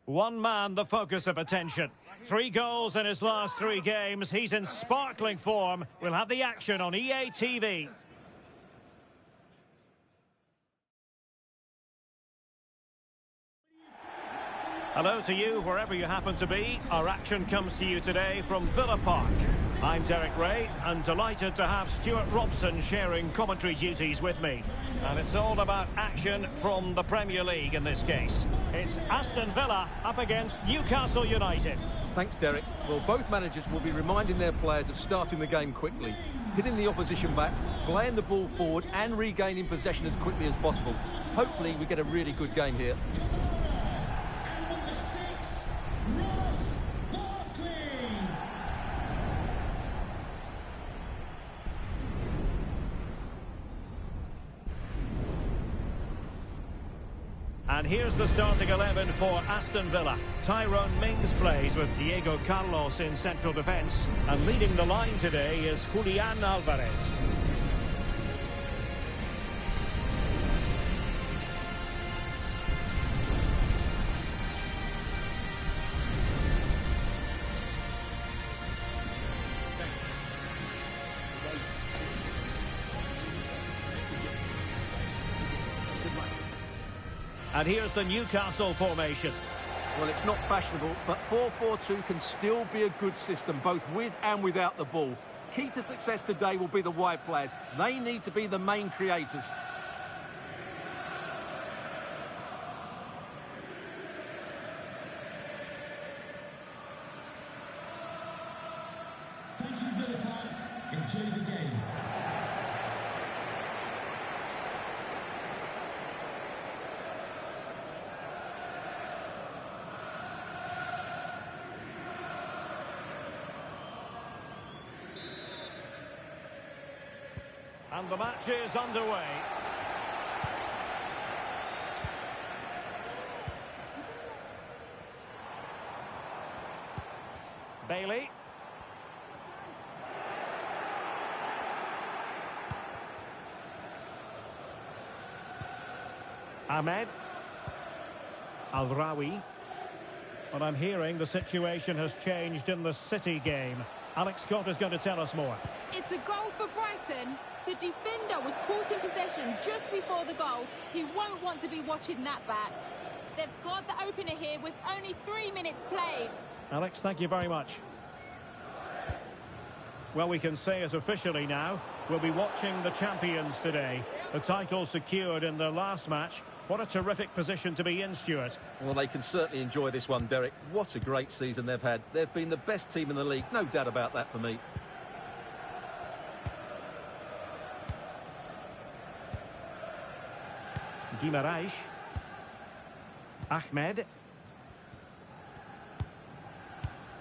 One man the focus of attention. 3 goals in his last 3 games. He's in sparkling form. We'll have the action on EA TV. Hello to you, wherever you happen to be. Our action comes to you today from Villa Park. I'm Derek Ray, and delighted to have Stuart Robson sharing commentary duties with me. And it's all about action from the Premier League in this case. It's Aston Villa up against Newcastle United. Thanks, Derek. Well, both managers will be reminding their players of starting the game quickly, hitting the opposition back, playing the ball forward and regaining possession as quickly as possible. Hopefully we get a really good game here. And here's the starting 11 for Aston Villa. Tyrone Mings plays with Diego Carlos in central defence. And leading the line today is Julian Alvarez. And here's the Newcastle formation. Well, it's not fashionable, but 4-4-2 can still be a good system, both with and without the ball. Key to success today will be the wide players. They need to be the main creators. Thank you, Villa Park. Enjoy the game. And the match is underway. Bailey. Ahmed. Al-Rawi. But I'm hearing the situation has changed in the City game. Alex Scott is going to tell us more. It's a goal for Brighton. The defender was caught in possession just before the goal. He won't want to be watching that back. They've scored the opener here with only 3 minutes played. Alex, thank you very much. Well, we can say it officially now. We'll be watching the champions today. The title secured in their last match. What a terrific position to be in, Stuart. Well, they can certainly enjoy this one, Derek. What a great season they've had. They've been the best team in the league, no doubt about that for me. Guimarães. Ahmed.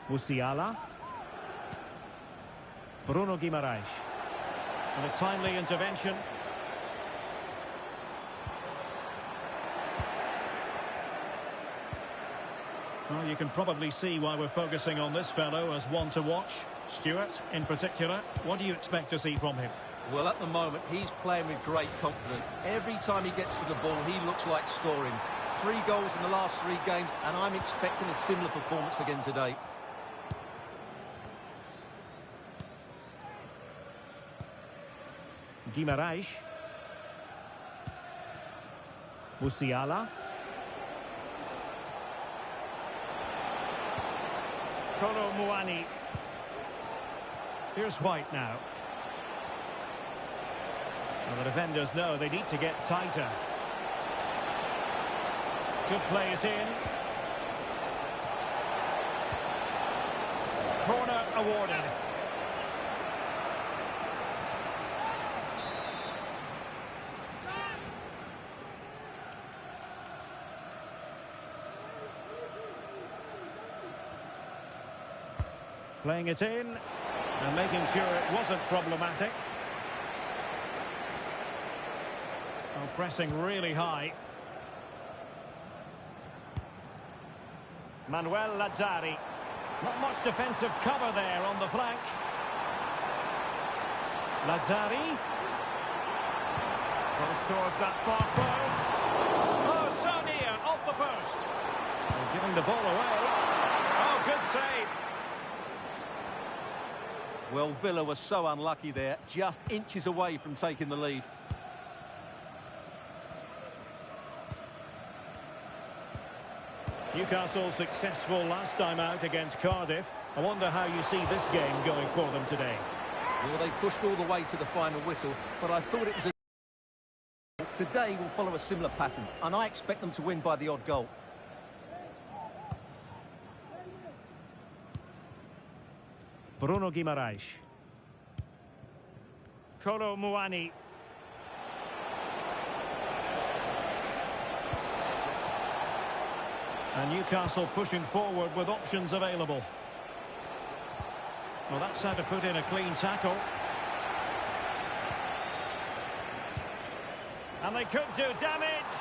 Musiala. Bruno Guimarães. And a timely intervention. Well, you can probably see why we're focusing on this fellow as one to watch. Stuart, in particular, what do you expect to see from him? Well, at the moment, he's playing with great confidence. Every time he gets to the ball, he looks like scoring. 3 goals in the last 3 games, and I'm expecting a similar performance again today. Guimarães. Musiala. Kolo Muani. Here's White now. Well, the defenders know they need to get tighter. Could play it in. Corner awarded. Playing it in and making sure it wasn't problematic. Oh, pressing really high. Manuel Lazzari. Not much defensive cover there on the flank. Lazzari. Goes towards that far post. Oh, so near, off the post. Giving the ball away. Oh, good save. Well, Villa was so unlucky there, just inches away from taking the lead. Newcastle successful last time out against Cardiff. I wonder how you see this game going for them today. Well, they pushed all the way to the final whistle, but I thought it was a... Today will follow a similar pattern, and I expect them to win by the odd goal. Bruno Guimaraes. Kolo Muani. And Newcastle pushing forward with options available. Well, that's how to put in a clean tackle. And they could do damage.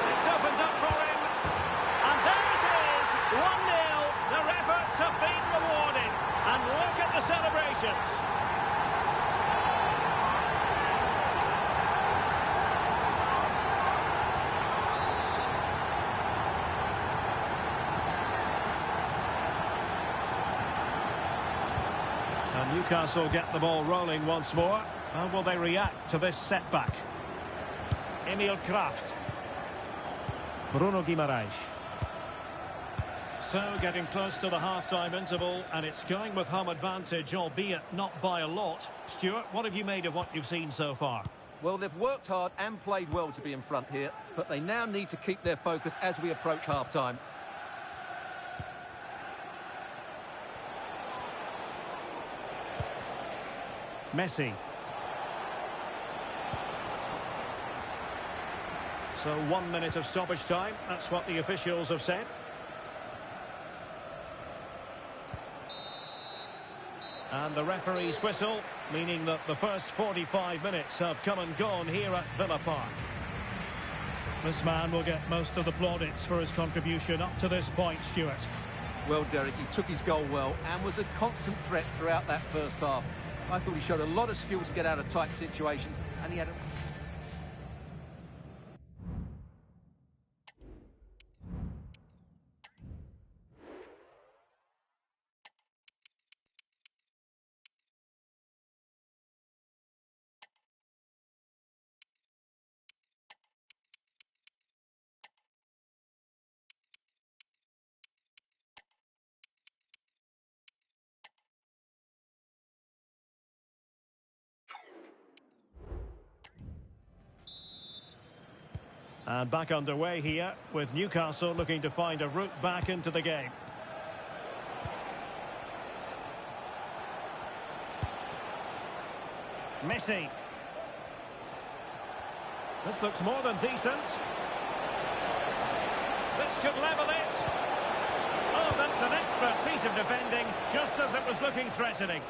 It's opened up for him. And there it is, 1-0. Their efforts have been rewarded. And look at the celebrations. And Newcastle get the ball rolling once more. How will they react to this setback? Emil Kraft. Bruno Guimaraes. So getting close to the half-time interval, and it's going with home advantage, albeit not by a lot. Stuart, what have you made of what you've seen so far? Well, they've worked hard and played well to be in front here, but they now need to keep their focus as we approach half-time. Messi. So 1 minute of stoppage time. That's what the officials have said. And the referee's whistle, meaning that the first 45 minutes have come and gone here at Villa Park. This man will get most of the plaudits for his contribution up to this point, Stuart. Well, Derek, he took his goal well and was a constant threat throughout that first half. I thought he showed a lot of skill to get out of tight situations, and he had a... And back underway here, with Newcastle looking to find a route back into the game. Messi. This looks more than decent. This could level it. Oh, that's an expert piece of defending, just as it was looking threatening.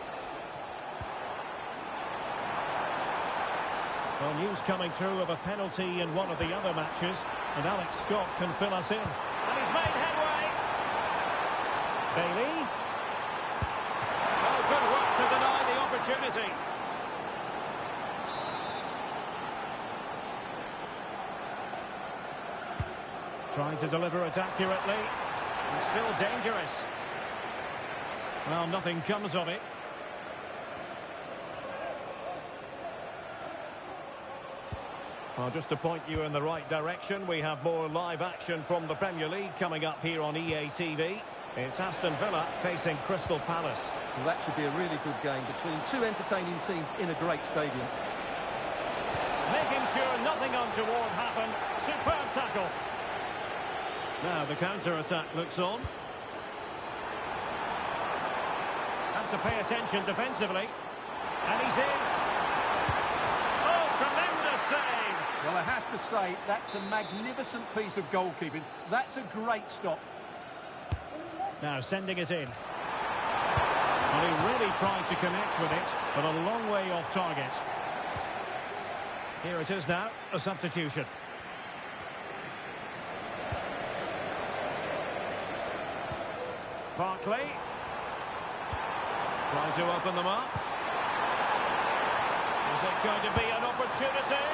Well, news coming through of a penalty in one of the other matches, and Alex Scott can fill us in. And he's made headway. Bailey. Oh, good work to deny the opportunity. Trying to deliver it accurately. And still dangerous. Well, nothing comes of it. Well, just to point you in the right direction, we have more live action from the Premier League coming up here on EA TV. It's Aston Villa facing Crystal Palace. Well, that should be a really good game between two entertaining teams in a great stadium. Making sure nothing untoward happened. Superb tackle. Now the counter-attack looks on. Have to pay attention defensively. And he's in. Oh, tremendous save. Well, I have to say, that's a magnificent piece of goalkeeping. That's a great stop. Now sending it in. Well, he really tried to connect with it, but a long way off target. Here it is now, a substitution. Barkley. Trying to open them up. Is it going to be an opportunity?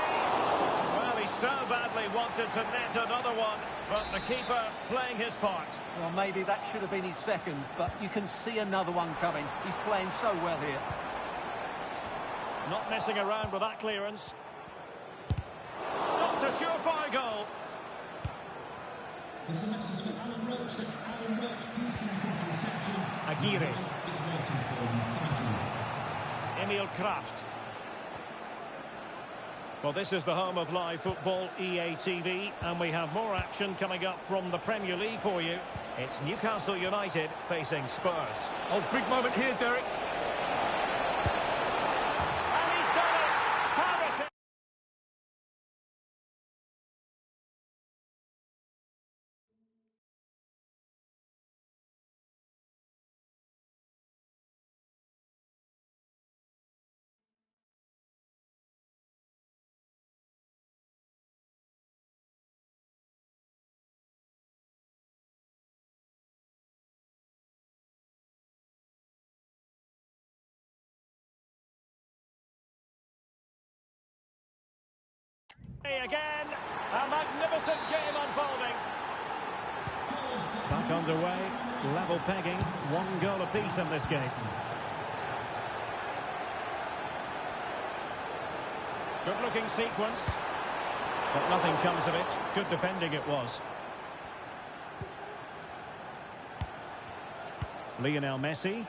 Well, he so badly wanted to net another one. But the keeper playing his part. Well, maybe that should have been his second, but you can see another one coming. He's playing so well here. Not messing around with that clearance. Not a surefire goal. There's a message for Alan Roach. That's Alan Roach. Please can you come to reception? Aguirre. It's waiting for us. Thank you. Emil Kraft. Well, this is the home of live football, EA TV, and we have more action coming up from the Premier League for you. It's Newcastle United facing Spurs. Oh, big moment here, Derek. And he's done it! Harrison! Again, a magnificent game unfolding. Back underway, level pegging, 1 goal apiece in this game. Good looking sequence, but nothing comes of it. Good defending it was. Lionel Messi.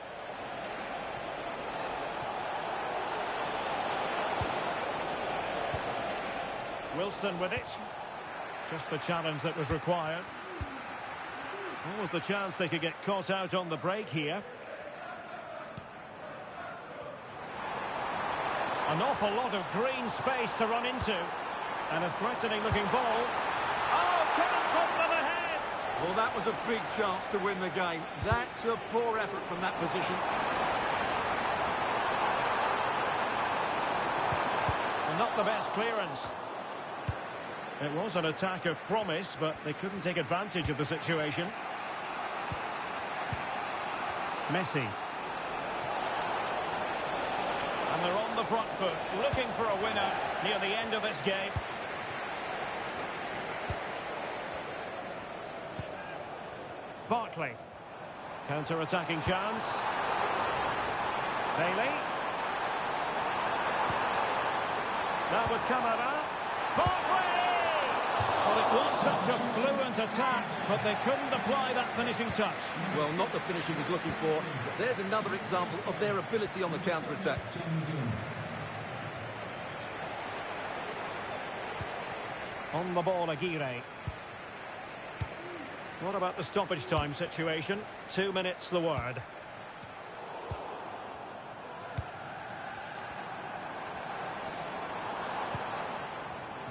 Wilson with it. Just the challenge that was required. What was the chance they could get caught out on the break here? An awful lot of green space to run into. And a threatening looking ball. Oh, couldn't put them ahead! Well, that was a big chance to win the game. That's a poor effort from that position. And not the best clearance. It was an attack of promise, but they couldn't take advantage of the situation. Messi. And they're on the front foot, looking for a winner near the end of this game. Barkley. Counter-attacking chance. Bailey. Now with Camara. Barkley! Well, it was such a fluent attack, but they couldn't apply that finishing touch. Well, not the finishing he's looking for, but there's another example of their ability on the counter-attack. On the ball, Aguirre. What about the stoppage time situation? 2 minutes, the word.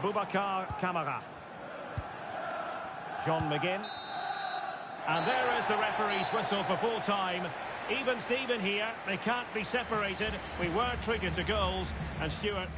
Boubacar Kamara. John McGinn. And there is the referee's whistle for full time. Even Steven here. They can't be separated. We were treated to goals. And Stuart...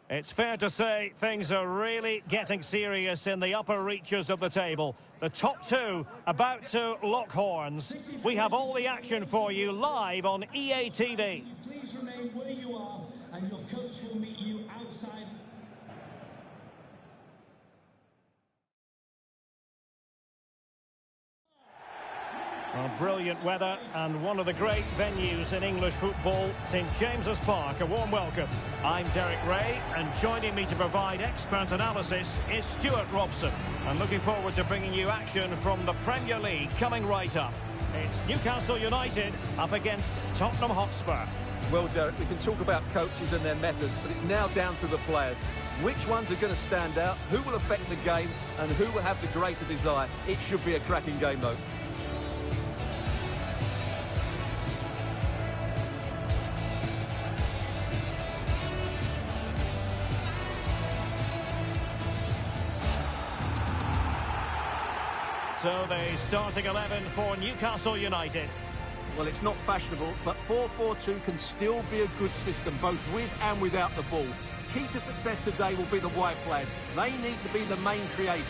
It's fair to say things are really getting serious in the upper reaches of the table. The top two about to lock horns. We have all the action for you live on EA TV. Please remain where you are, and your coach will meet you outside. Well, brilliant weather and one of the great venues in English football, St James's Park. A warm welcome. I'm Derek Ray, and joining me to provide expert analysis is Stuart Robson. I'm looking forward to bringing you action from the Premier League coming right up. It's Newcastle United up against Tottenham Hotspur. Well, Derek, we can talk about coaches and their methods, but it's now down to the players. Which ones are going to stand out, who will affect the game, and who will have the greater desire? It should be a cracking game, though. So the starting 11 for Newcastle United. Well, it's not fashionable, but 4-4-2 can still be a good system, both with and without the ball. Key to success today will be the wide players. They need to be the main creators.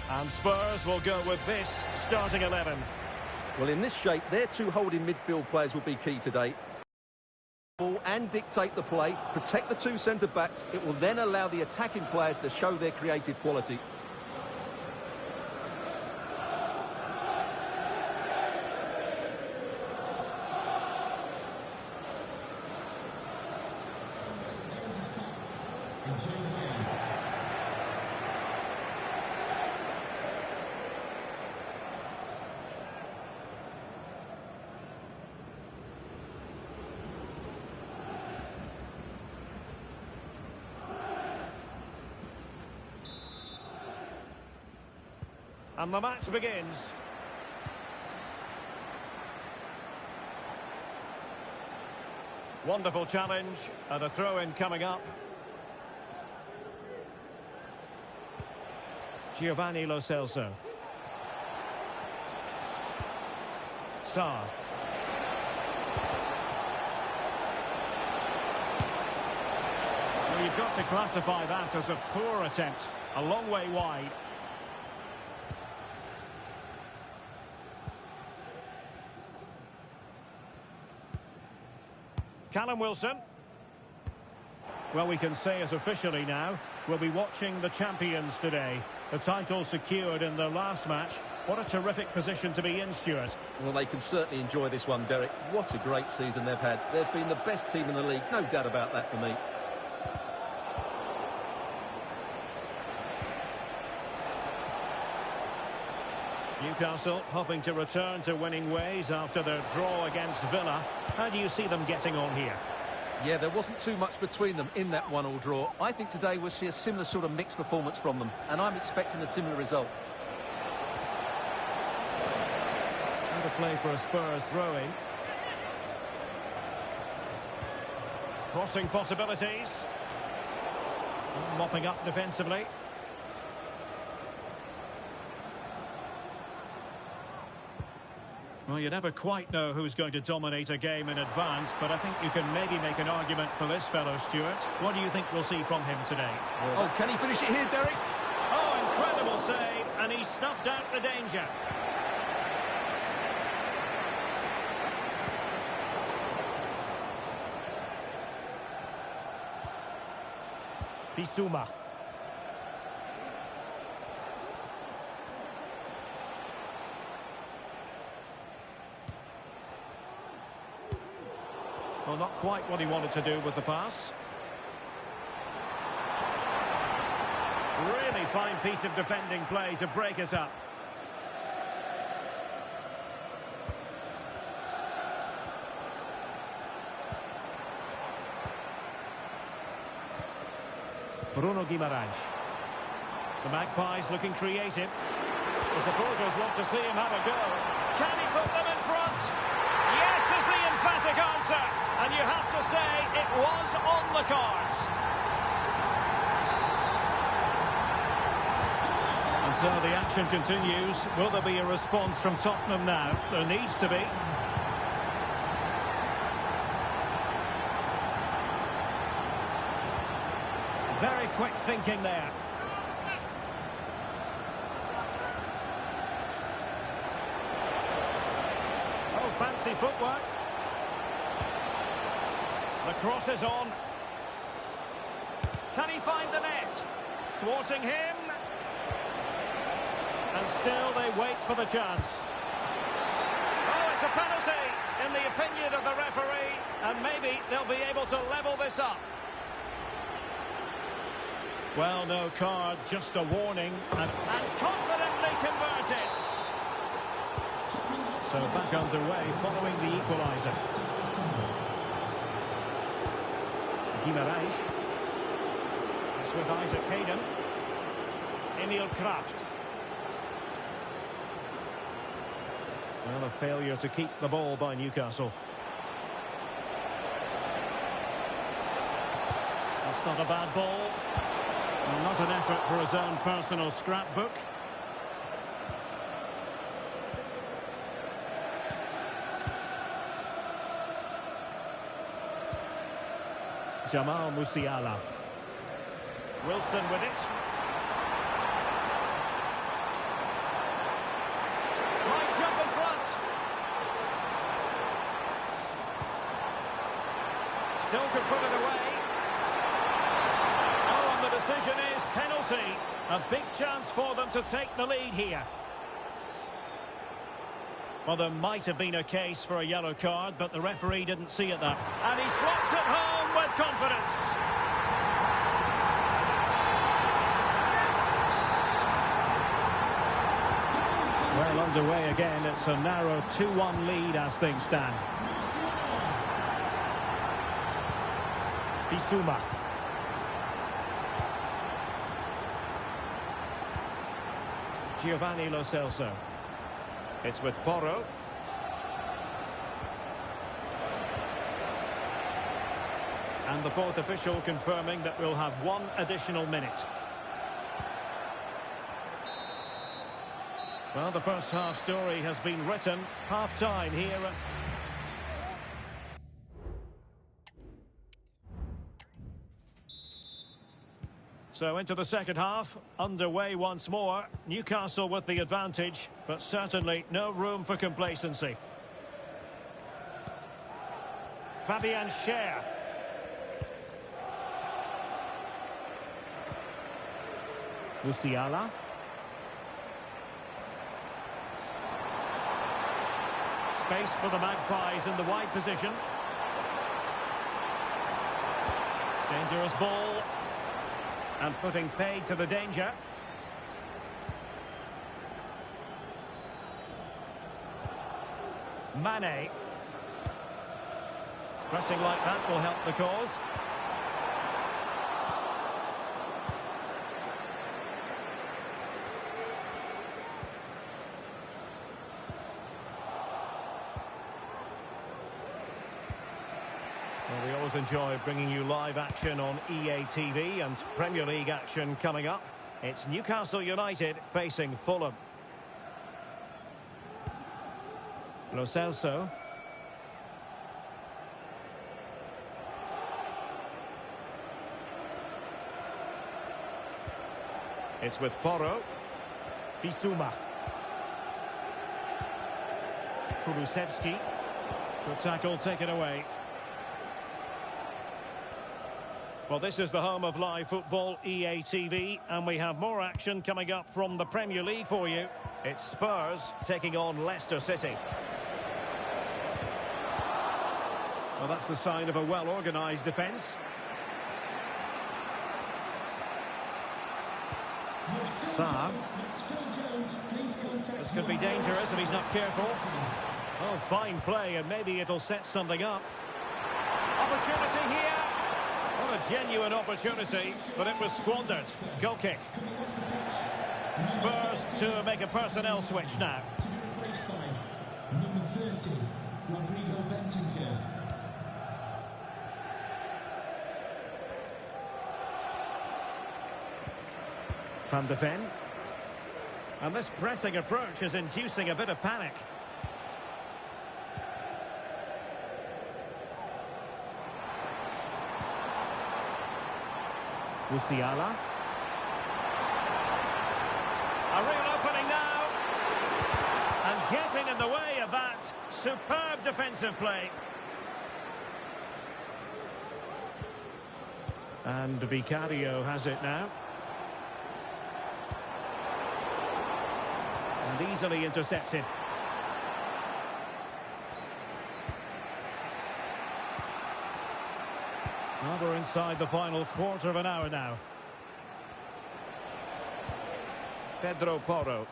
And Spurs will go with this starting 11. Well, in this shape, their two holding midfield players will be key today. Ball and dictate the play, protect the two centre-backs. It will then allow the attacking players to show their creative quality. And the match begins. Wonderful challenge and a throw-in coming up. Giovanni Lo Celso. Sarr. Well, you've got to classify that as a poor attempt. A long way wide. Callum Wilson. Well, we can say it officially now. We'll be watching the champions today. The title secured in their last match. What a terrific position to be in, Stuart. Well, they can certainly enjoy this one, Derek. What a great season they've had. They've been the best team in the league. No doubt about that for me. Newcastle hoping to return to winning ways after their draw against Villa. How do you see them getting on here? Yeah, there wasn't too much between them in that 1-1 draw. I think today we'll see a similar sort of mixed performance from them, and I'm expecting a similar result. And a play for a Spurs throw-in. Crossing possibilities. Mopping up defensively. Well, you never quite know who's going to dominate a game in advance, but I think you can maybe make an argument for this fellow, Stuart. What do you think we'll see from him today? Oh, can he finish it here, Derek? Oh, incredible save, and he snuffed out the danger. Bissouma. Well, not quite what he wanted to do with the pass. Really fine piece of defending play to break us up. Bruno Guimaraes. The Magpies looking creative. The supporters want to see him have a go. Can he put them in front? Yes, is the emphatic emphatic answer, and you have to say it was on the cards. And so the action continues. Will there be a response from Tottenham now? There needs to be. Very quick thinking there. Oh, fancy footwork. The cross is on. Can he find the net? Thwarting him. And still they wait for the chance. Oh, it's a penalty in the opinion of the referee. And maybe they'll be able to level this up. Well, no card, just a warning, and confidently converted. So back underway following the equaliser. Guimaraes. It's with Isaac Hayden. Emil Kraft. Well, a failure to keep the ball by Newcastle. That's not a bad ball. Well, not an effort for his own personal scrapbook. Jamal Musiala. Wilson with it. Might jump in front. Still could put it away. The decision is penalty. A big chance for them to take the lead here. Well, there might have been a case for a yellow card, but the referee didn't see it that. And he slots it home with confidence. Well, underway again. It's a narrow 2-1 lead as things stand. Bissouma. Giovanni Lo Celso. It's with Porro. And the fourth official confirming that we'll have one additional minute. Well, the first half story has been written. Half-time here at... So into the second half, underway once more. Newcastle with the advantage, but certainly no room for complacency. Fabian Schär. Musiala. Space for the Magpies in the wide position. Dangerous ball. And putting paid to the danger. Mane. Pressing like that will help the cause. Well, we always enjoy bringing you live action on EA TV and Premier League action coming up. It's Newcastle United facing Fulham. Lo Celso. It's with Porro. Bissouma. Kulusevski. Good tackle taken away. Well, this is the home of live football, EA TV, and we have more action coming up from the Premier League for you. It's Spurs taking on Leicester City. Well, that's the sign of a well-organised defence. Sarr. This could be dangerous if he's not careful. Oh, fine play, and maybe it'll set something up. Opportunity here. What a genuine opportunity, but it was squandered. Goal kick. Spurs to make a personnel switch now. Number 30, Rodrigo Bentancur. Van de Ven. And this pressing approach is inducing a bit of panic. Musiala. A real opening now. And getting in the way of that. Superb defensive play. And Vicario has it now. And easily intercepted. Well, we're inside the final quarter of an hour now. Pedro Porro.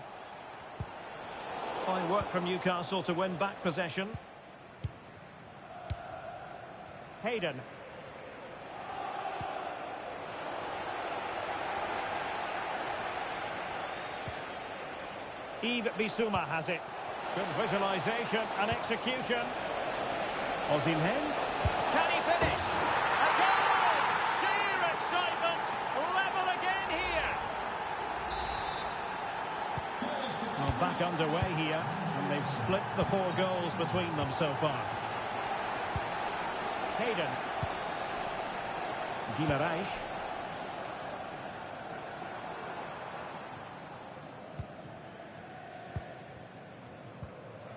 Fine work from Newcastle to win back possession. Hayden. Yves Bissouma has it. Good visualisation and execution. Osimhen. Can he finish? A goal! Sheer excitement! Level again here! Well, back underway here, and they've split the 4 goals between them so far. Hayden. Guimarães.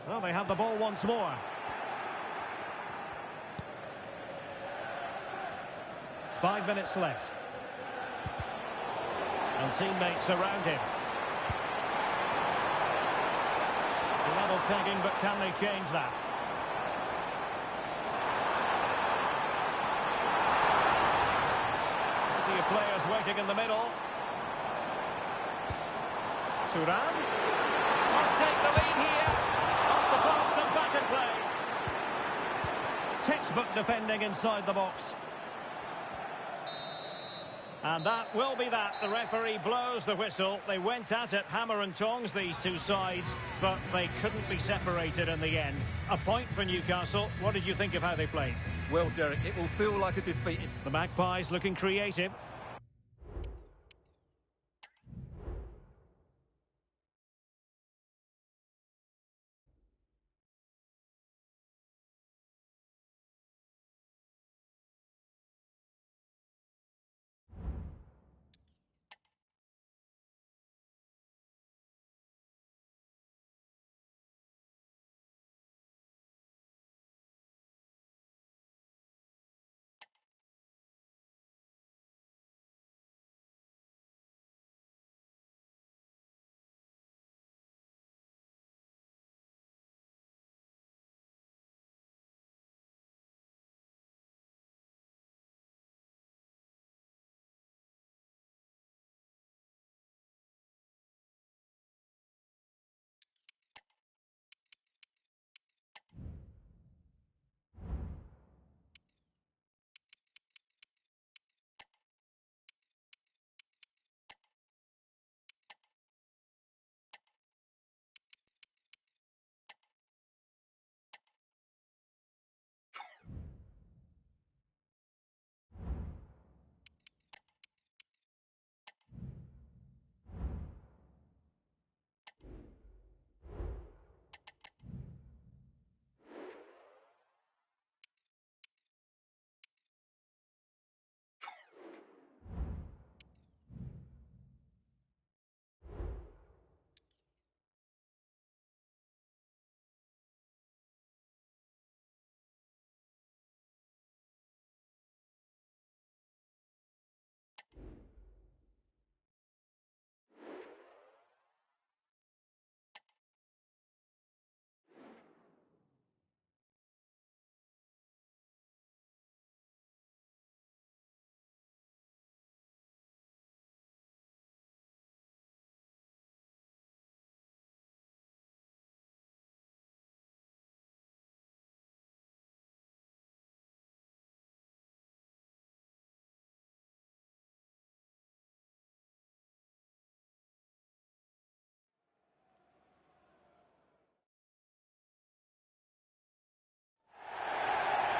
Well, they have the ball once more. Five minutes left. And teammates around him. Level pegging, but can they change that? Plenty of players waiting in the middle. Thuram must take the lead here. Off the post and back in play. Textbook defending inside the box. And that will be that. The referee blows the whistle. They went at it hammer and tongs, these two sides, but they couldn't be separated in the end. A point for Newcastle. What did you think of how they played? Well, Derek, it will feel like a defeat. The Magpies looking creative.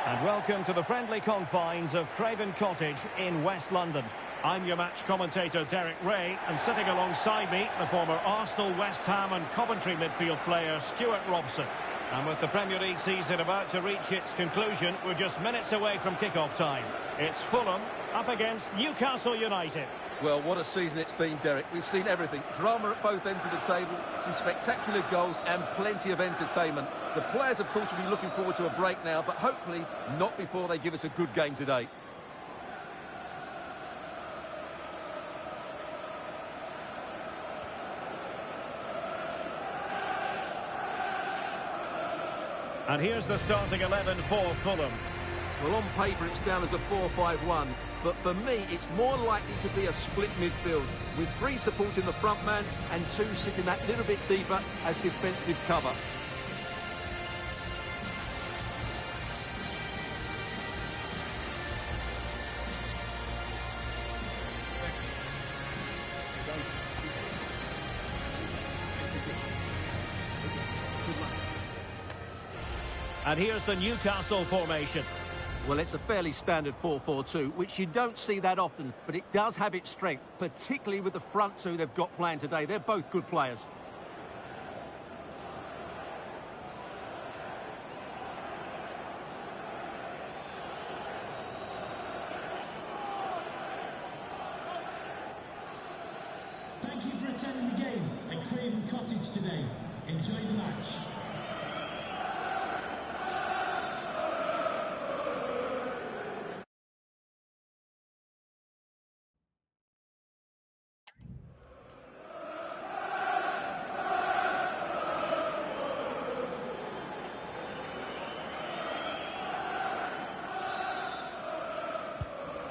And welcome to the friendly confines of Craven Cottage in West London. I'm your match commentator, Derek Ray, and sitting alongside me, the former Arsenal, West Ham and Coventry midfield player, Stuart Robson. And with the Premier League season about to reach its conclusion, we're just minutes away from kick-off time. It's Fulham up against Newcastle United. Well, what a season it's been, Derek. We've seen everything. Drama at both ends of the table, some spectacular goals and plenty of entertainment. The players, of course, will be looking forward to a break now, but hopefully not before they give us a good game today. And here's the starting 11 for Fulham. Well, on paper, it's down as a 4-5-1. But for me, it's more likely to be a split midfield, with 3 supporting the front man and 2 sitting that little bit deeper as defensive cover. And here's the Newcastle formation. Well, it's a fairly standard 4-4-2, which you don't see that often, but it does have its strength, particularly with the front 2 they've got playing today. They're both good players. Thank you for attending the game at Craven Cottage today. Enjoy the match.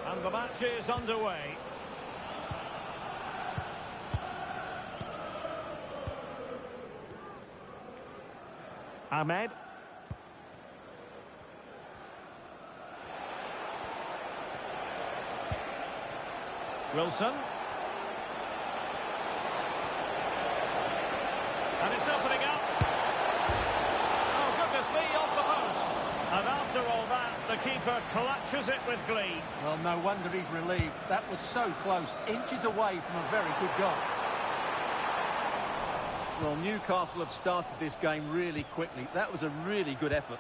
And the match is underway. Ahmed. Wilson. And it's opening up. Oh, goodness me, off the post. And after all that, the keeper clutches it with glee. Well, no wonder he's relieved. That was so close, inches away from a very good goal. Well, Newcastle have started this game really quickly. That was a really good effort.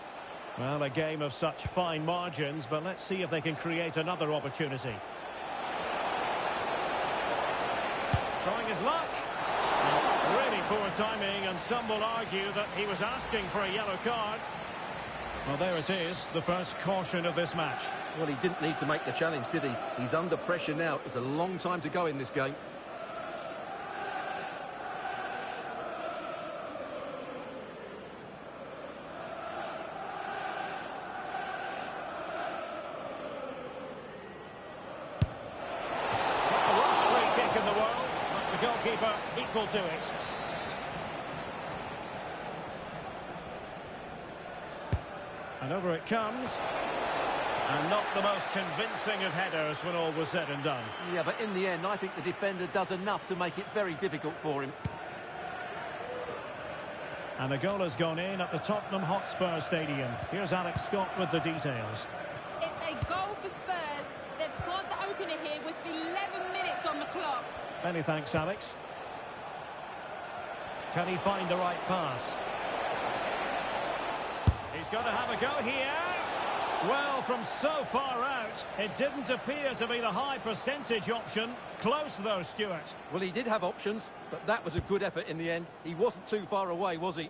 Well, a game of such fine margins, but let's see if they can create another opportunity. Trying his luck. Really poor timing, and some will argue that he was asking for a yellow card. Well, there it is, the first caution of this match. Well, he didn't need to make the challenge, did he? He's under pressure now. It's a long time to go in this game. The worst free kick in the world, but the goalkeeper equal to it. And over it comes. And not the most convincing of headers when all was said and done. Yeah, but in the end, I think the defender does enough to make it very difficult for him. And a goal has gone in at the Tottenham Hotspur Stadium. Here's Alex Scott with the details. It's a goal for Spurs. They've scored the opener here with 11 minutes on the clock. Many thanks, Alex. Can he find the right pass? He's going to have a go here. Well, from so far out, it didn't appear to be the high percentage option. Close, though, Stuart. Well, he did have options, but that was a good effort in the end. He wasn't too far away, was he?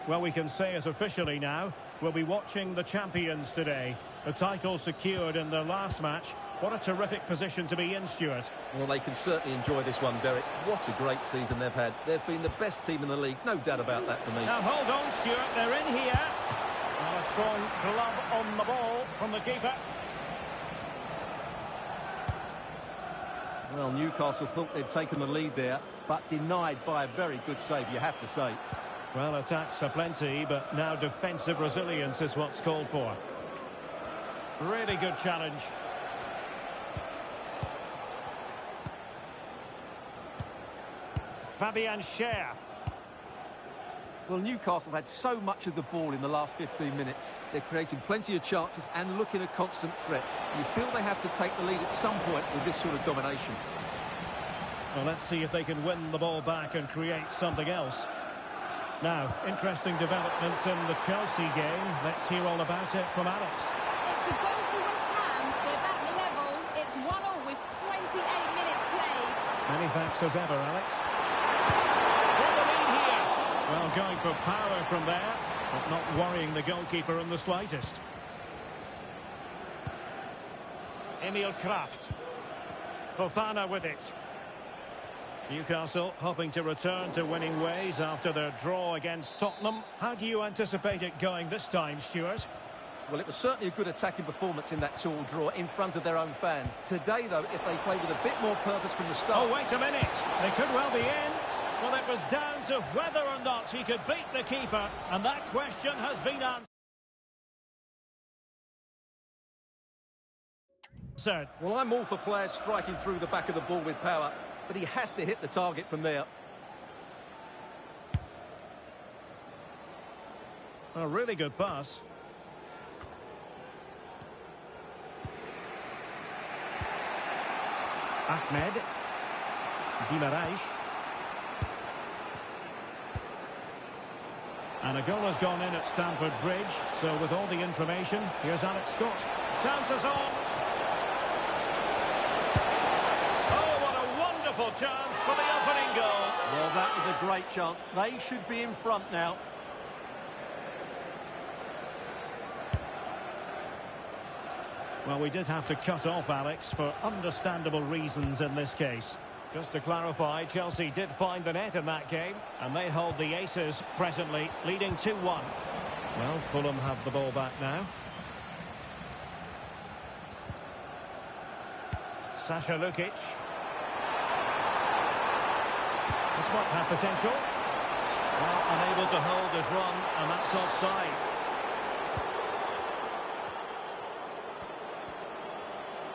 Well, we can say it officially now. We'll be watching the champions today. The title secured in their last match. What a terrific position to be in, Stuart. Well, they can certainly enjoy this one, Derek. What a great season they've had. They've been the best team in the league, no doubt about that for me. Now, hold on, Stuart. They're in here. And a strong glove on the ball from the keeper. Well, Newcastle thought they'd taken the lead there, but denied by a very good save, you have to say. Well, attacks are plenty, but now defensive resilience is what's called for. Really good challenge. Fabian Schär. Well, Newcastle had so much of the ball in the last 15 minutes. They're creating plenty of chances and looking a constant threat. You feel they have to take the lead at some point with this sort of domination. Well, let's see if they can win the ball back and create something else. Now, interesting developments in the Chelsea game. Let's hear all about it from Alex. It's a goal for West Ham. They're back to level. It's 1-1 with 28 minutes played. Many thanks as ever, Alex. For the lead here. Well, going for power from there, but not worrying the goalkeeper in the slightest. Emil Kraft. Fofana with it. Newcastle hoping to return to winning ways after their draw against Tottenham. How do you anticipate it going this time, Stuart? Well, it was certainly a good attacking performance in that 2-2 draw in front of their own fans. Today, though, if they play with a bit more purpose from the start... Oh, wait a minute. They could well be in. Well, it was down to whether or not he could beat the keeper, and that question has been answered. Well, I'm all for players striking through the back of the ball with power, but he has to hit the target from there. A really good pass. Ahmed. Guimaraes. And a goal has gone in at Stamford Bridge. So with all the information, here's Alex Scott. Chances on. Oh, what a wonderful chance for the opening goal. Well, that was a great chance. They should be in front now. Well, we did have to cut off Alex for understandable reasons in this case. Just to clarify, Chelsea did find the net in that game, and they hold the aces presently, leading 2-1. Well, Fulham have the ball back now. Sasha Lukic. This might have potential. Well, unable to hold his run, and that's offside.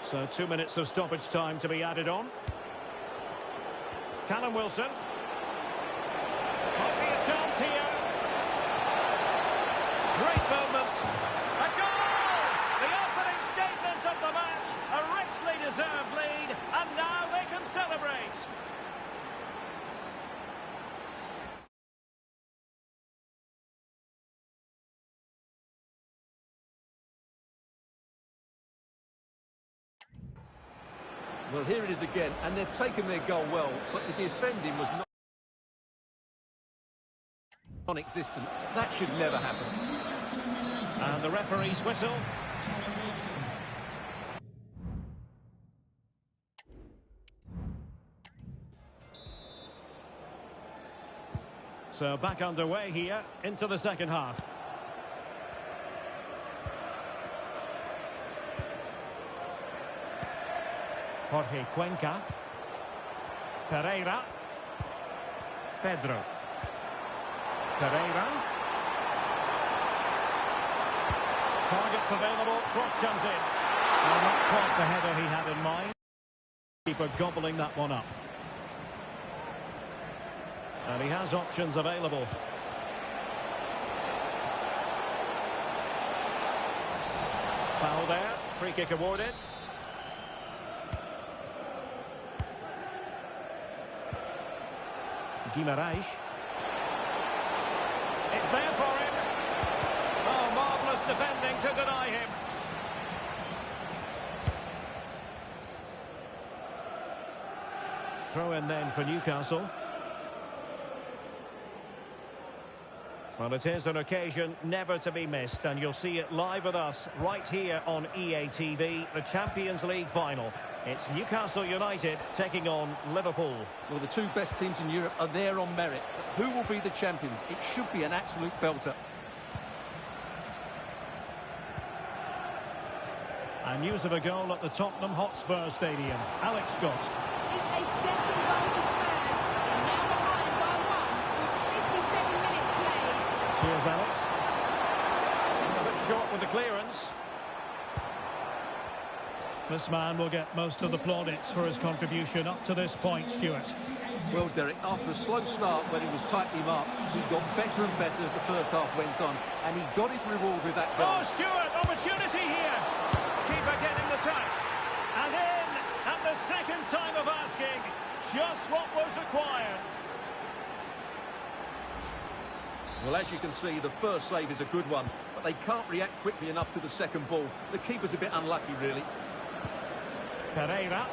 So 2 minutes of stoppage time to be added on. Callum Wilson. Might be a chance here. Great moment. A goal! The opening statement of the match. A richly deserved lead. And now they can celebrate. Well, here it is again, and they've taken their goal well, but the defending was not non-existent. That should never happen. And the referee's whistle. So back underway here into the second half. Jorge Cuenca. Pereira. Pedro. Pereira. Targets available. Cross comes in. Well, not quite the header he had in mind. Keeper gobbling that one up. And he has options available. Foul there. Free kick awarded. Guimaraes. It's there for him. Oh, marvellous defending to deny him. Throw in then for Newcastle. Well, it is an occasion never to be missed, and you'll see it live with us right here on EA TV, the Champions League final. It's Newcastle United taking on Liverpool. Well, the two best teams in Europe are there on merit. But who will be the champions? It should be an absolute belter. And news of a goal at the Tottenham Hotspur Stadium. Alex Scott. It's a second goal for Spurs. They're now behind by 1 with 57 minutes played. Cheers, Alex. A bit short with the clearance. This man will get most of the plaudits for his contribution up to this point, Stuart. Well, Derek, after a slow start when he was tightly marked, he got better and better as the first half went on, and he got his reward with that goal. Oh, Stuart, opportunity here. Keeper getting the touch. And in at the second time of asking, just what was required. Well, as you can see, the first save is a good one, but they can't react quickly enough to the second ball. The keeper's a bit unlucky, really. Cariera.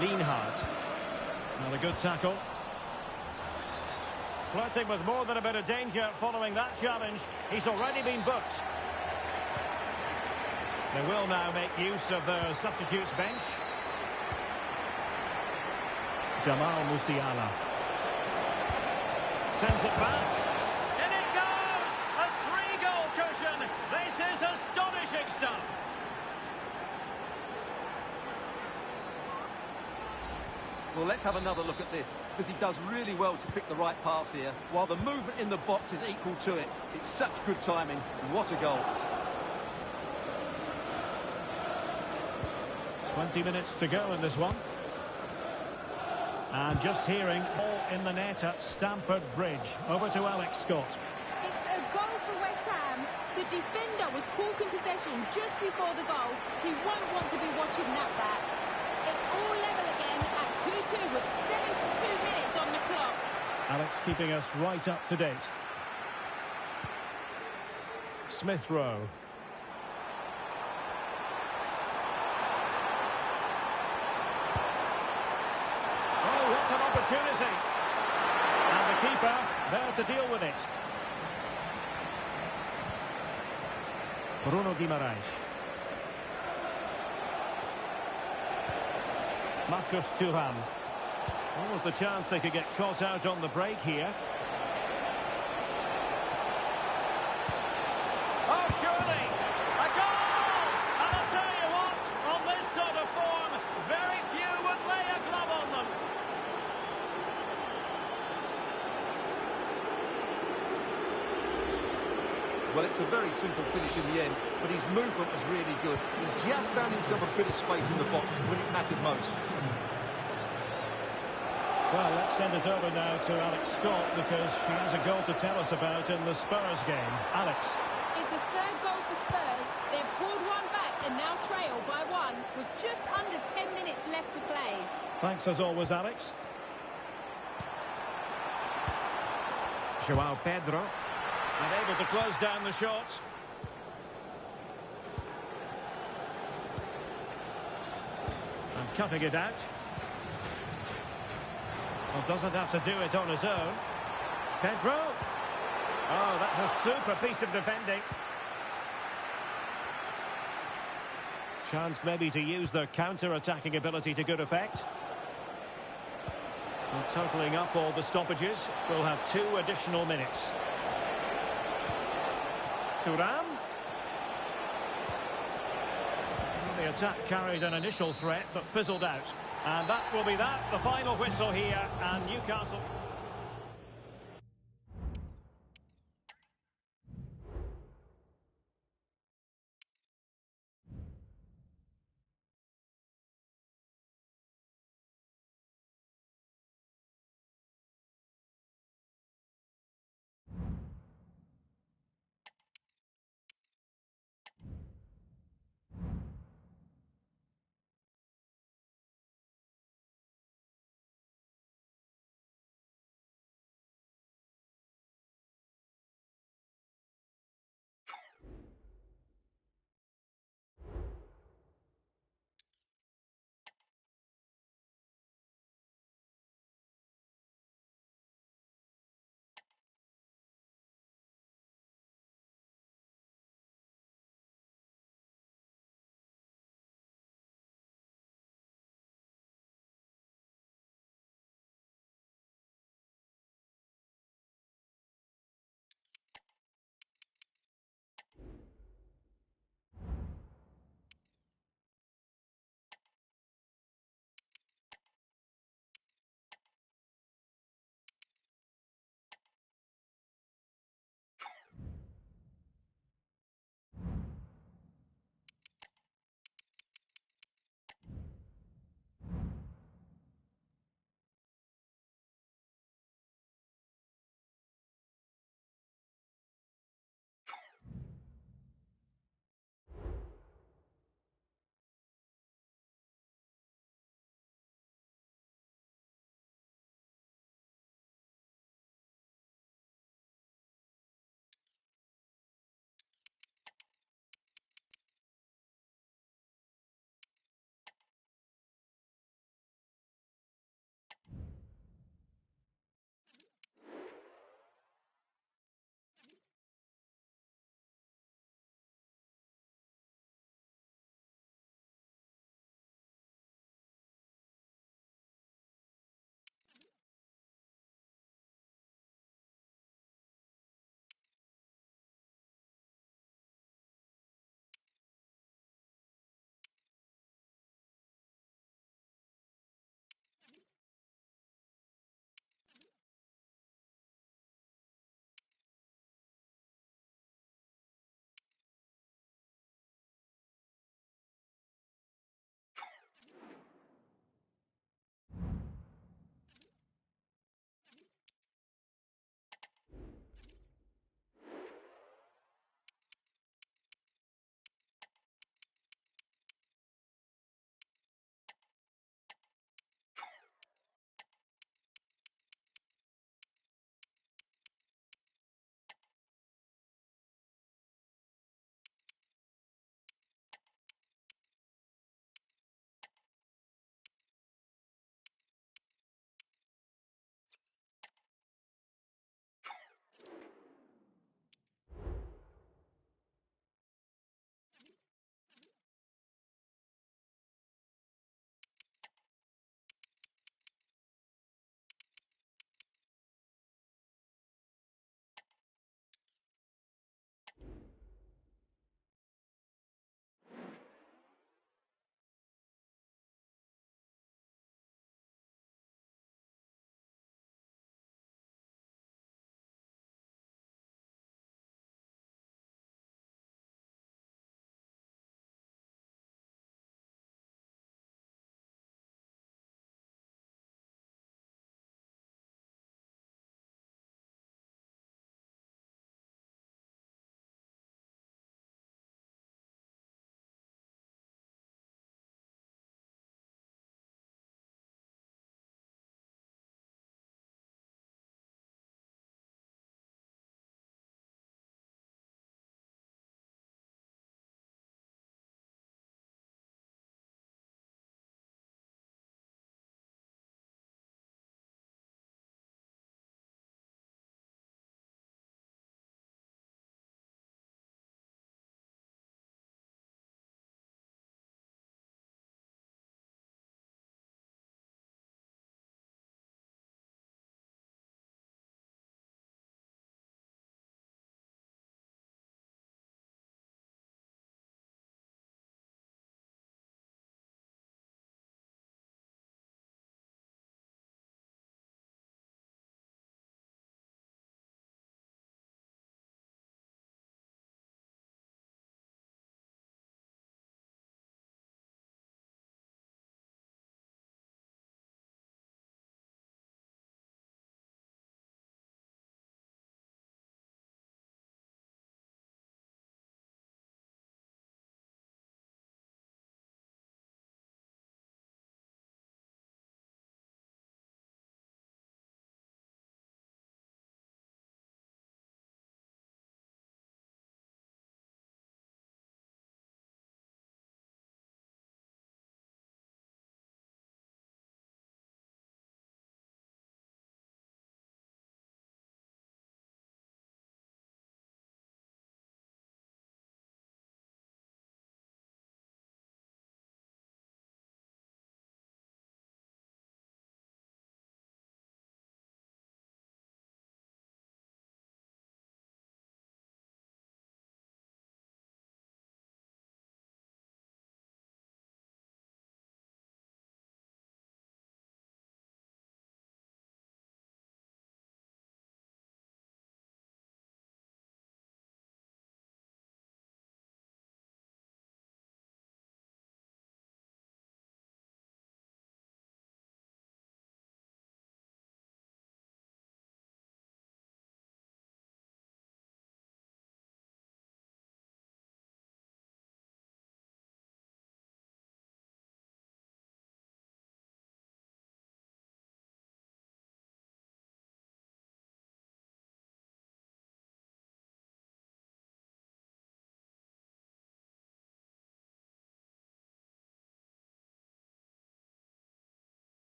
Lienhardt. Another good tackle. Flirting with more than a bit of danger following that challenge. He's already been booked. They will now make use of their substitutes bench. Jamal Musiala. Sends it back. In it goes! A 3-goal cushion. This is astonishing stuff. Well, let's have another look at this, because he does really well to pick the right pass here, while the movement in the box is equal to it. It's such good timing. What a goal. 20 minutes to go in this one. And just hearing all in the net at Stamford Bridge. Over to Alex Scott. It's a goal for West Ham. The defender was caught in possession just before the goal. He won't want to be watching that back. It's all level again at 2-2 with 72 minutes on the clock. Alex keeping us right up to date. Smith Rowe. Oh, what an opportunity. And the keeper there to deal with it. Bruno Guimaraes. Marcus Thuram. Almost the chance they could get caught out on the break here. Oh, surely! A goal! And I'll tell you what, on this sort of form, very few would lay a glove on them. Well, it's a very simple finish in the end, but his movement was really good. He just found himself a bit of space in the box when it mattered most. Well, let's send it over now to Alex Scott, because she has a goal to tell us about in the Spurs game. Alex. It's a third goal for Spurs. They've pulled one back and now trail by one with just under 10 minutes left to play. Thanks as always, Alex. João Pedro. And able to close down the shots. And cutting it out. Well, doesn't have to do it on his own. Pedro. Oh, that's a super piece of defending. Chance maybe to use their counter-attacking ability to good effect. And totalling up all the stoppages, we'll have 2 additional minutes. Thuram. The attack carried an initial threat, but fizzled out. And that will be that, the final whistle here, and Newcastle...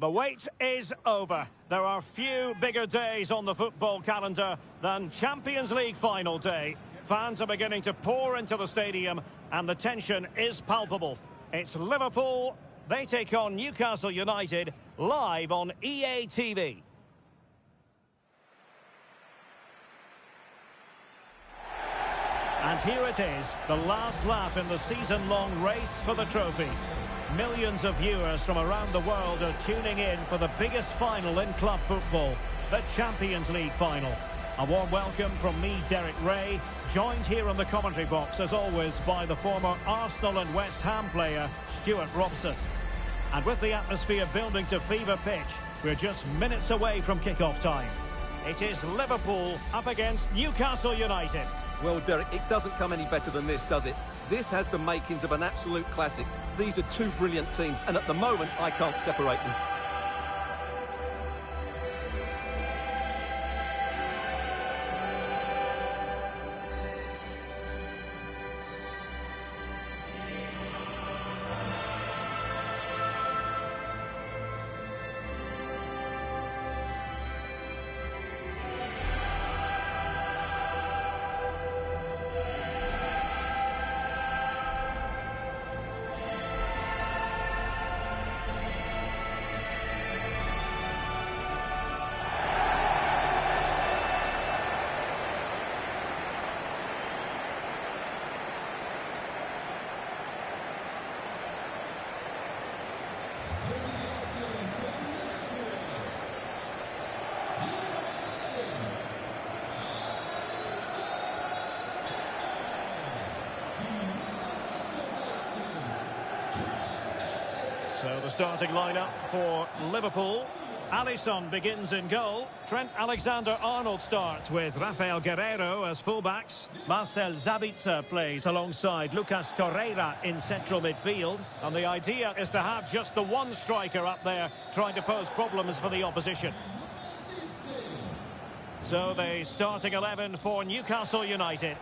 The wait is over. There are few bigger days on the football calendar than Champions League final day. Fans are beginning to pour into the stadium and the tension is palpable. It's Liverpool. They take on Newcastle United live on EA TV. And here it is, the last lap in the season-long race for the trophy. Millions of viewers from around the world are tuning in for the biggest final in club football, the Champions League final. A warm welcome from me, Derek Ray, joined here in the commentary box, as always, by the former Arsenal and West Ham player, Stuart Robson. And with the atmosphere building to fever pitch, we're just minutes away from kick-off time. It is Liverpool up against Newcastle United. Well, Derek, it doesn't come any better than this, does it? This has the makings of an absolute classic. These are two brilliant teams, and at the moment, I can't separate them. So the starting lineup for Liverpool. Alisson begins in goal. Trent Alexander-Arnold starts with Rafael Guerreiro as fullbacks. Marcel Sabitzer plays alongside Lucas Torreira in central midfield. And the idea is to have just the one striker up there trying to pose problems for the opposition. So the starting 11 for Newcastle United.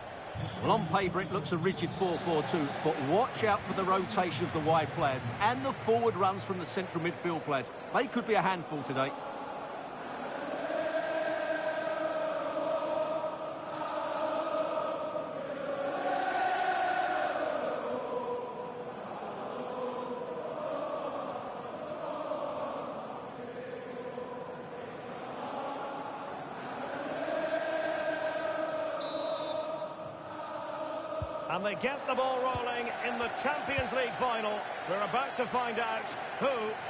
Well, on paper, it looks a rigid 4-4-2, but watch out for the rotation of the wide players and the forward runs from the central midfield players. They could be a handful today. And they get the ball rolling in the Champions League final. We're about to find out who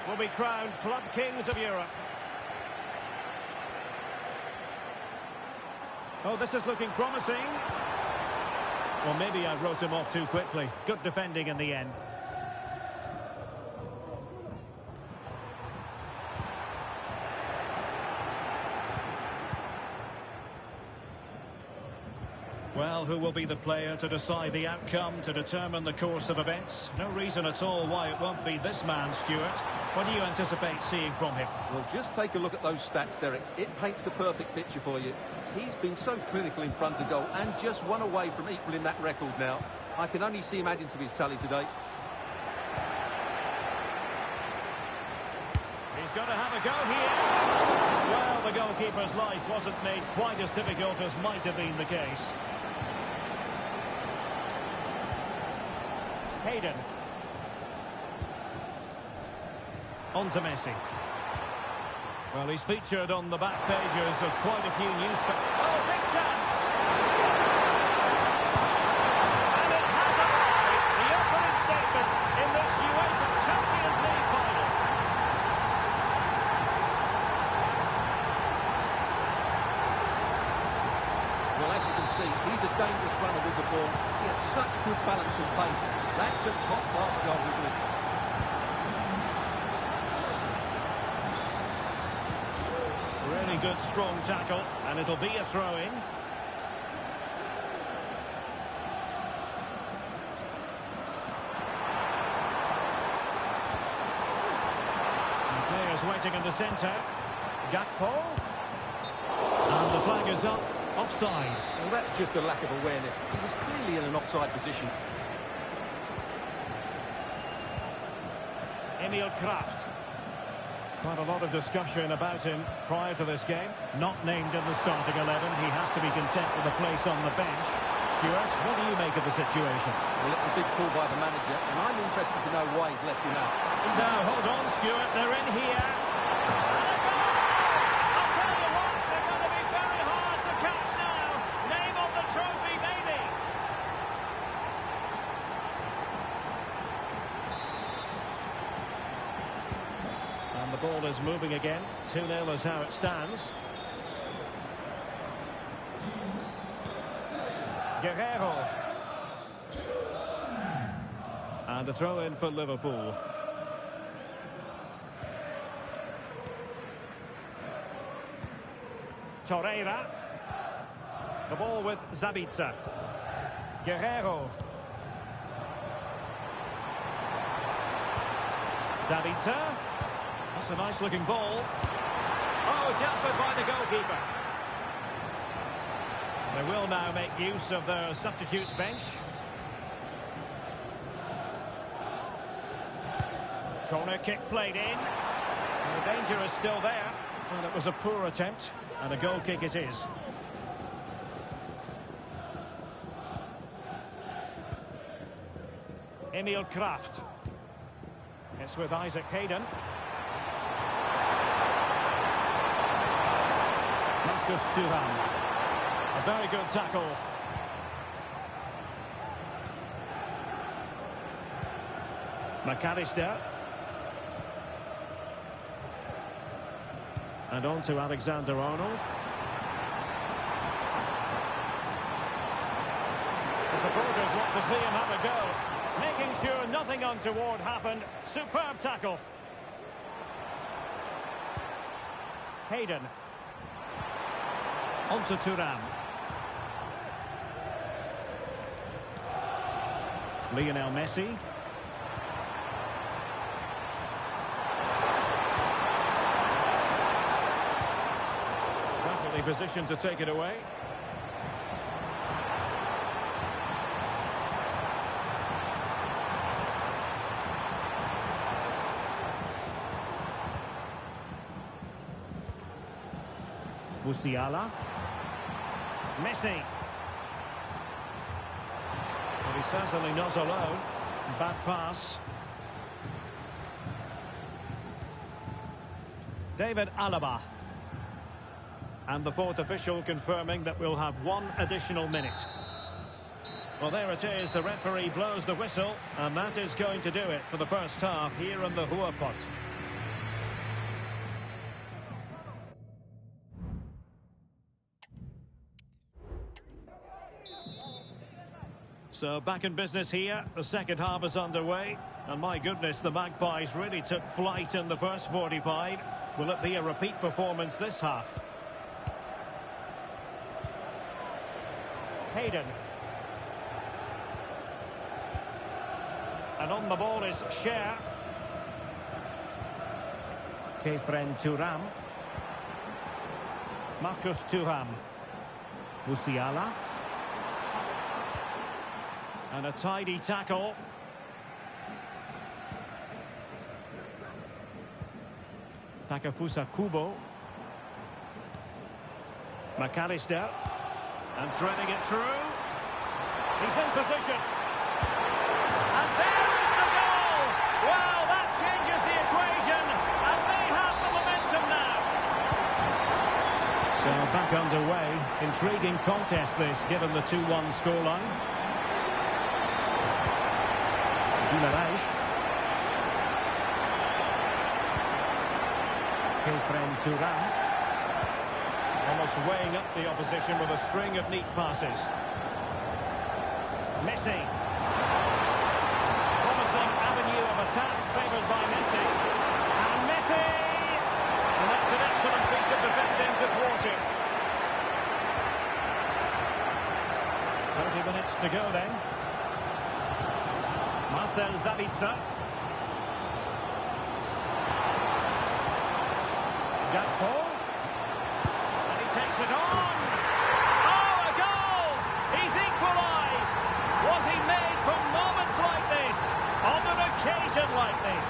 will be crowned Club Kings of Europe. Oh, this is looking promising. Well, maybe I wrote him off too quickly. Good defending in the end. Well, who will be the player to decide the outcome, to determine the course of events? No reason at all why it won't be this man, Stuart. What do you anticipate seeing from him? Well, just take a look at those stats, Derek. It paints the perfect picture for you. He's been so clinical in front of goal and just one away from equaling that record now. I can only see him adding to his tally today. He's got to have a go here. Well, the goalkeeper's life wasn't made quite as difficult as might have been the case. Hayden. On to Messi. Well, he's featured on the back pages of quite a few newspapers. Oh, big chance! And it has arrived, the opening statement in this UEFA Champions League final. Well, as you can see, he's a dangerous runner with the ball. He has such good balance and pace. That's a top-class goal, isn't it? Really good, strong tackle, and it'll be a throw-in. Players waiting in the centre. Gakpo. And the flag is up. Offside. Well, that's just a lack of awareness. He was clearly in an offside position. Emil Kraft. Quite a lot of discussion about him prior to this game. Not named in the starting 11. He has to be content with a place on the bench. Stuart, what do you make of the situation? Well, it's a big call by the manager, and I'm interested to know why he's left him out. Now, hold on, Stuart. They're in here. I'll tell you what, they're going to be very hard to catch now. Name on the trophy, maybe. And the ball is moving again. 2-0 is how it stands. Guerrero. And a throw in for Liverpool. Torreira. The ball with Zabitza. Guerrero. Zabitza. That's a nice looking ball. Oh, dealt with by the goalkeeper. They will now make use of their substitutes bench. Corner kick played in. And the danger is still there. And it was a poor attempt. And a goal kick it is. Emil Kraft. It's with Isaac Hayden. Marcus Thuram. A very good tackle. McAllister. And on to Alexander-Arnold. The supporters want to see him have a go. Making sure nothing untoward happened. Superb tackle. Hayden. On to Thuram. Lionel Messi. Perfectly positioned to take it away. Musiala. Messi. But he's certainly not alone. Bad pass. David Alaba. And the fourth official confirming that we'll have one additional minute. Well, there it is. The referee blows the whistle. And that is going to do it for the first half here in the Ruhrpott. So back in business here, the second half is underway, and my goodness, the Magpies really took flight in the first 45. Will it be a repeat performance this half? Hayden. And on the ball is Scher. Kefren Thuram. Marcus Thuram. Musiala. And a tidy tackle. Takafusa Kubo. McAllister. And threading it through. He's in position. And there is the goal! Wow, that changes the equation. And they have the momentum now. So back underway. Intriguing contest this, given the 2-1 scoreline. Guimaraes. Kefren Thuram. Almost weighing up the opposition with a string of neat passes. Messi. Promising avenue of attack favoured by Messi. And Messi! And that's an excellent piece of defending to thwart it. 30 minutes to go then. Marcel Zabitza. Gakpo. And he takes it on. Oh, a goal! He's equalised. Was he made for moments like this? On an occasion like this?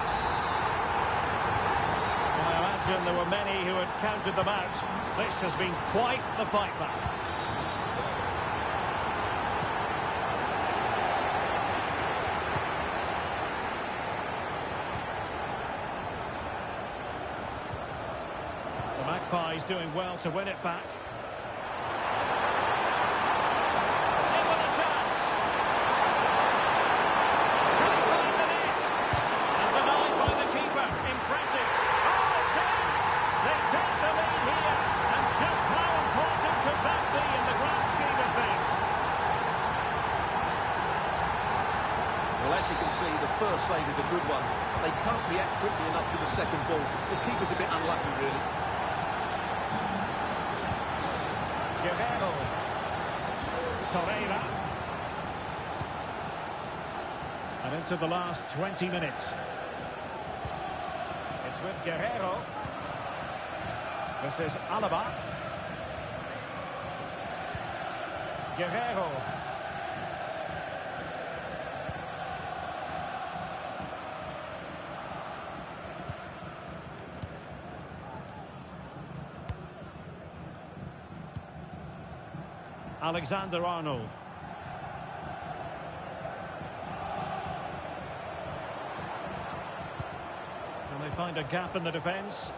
Well, there were many who had counted them out. This has been quite the fight back. The Magpies doing well to win it back. In with a chance. Can't find the net. And denied by the keeper. Impressive. Oh, it's in. They take the lead here. And just how important could that be in the grand scheme of things? Well, as you can see, the first save is a good one. They can't react quickly enough to the second ball. The keeper's a bit unlucky, really. Guerrero. Torreira. And into the last 20 minutes. It's with Guerrero. This is Alaba. Guerrero. Alexander-Arnold. Can they find a gap in the defence?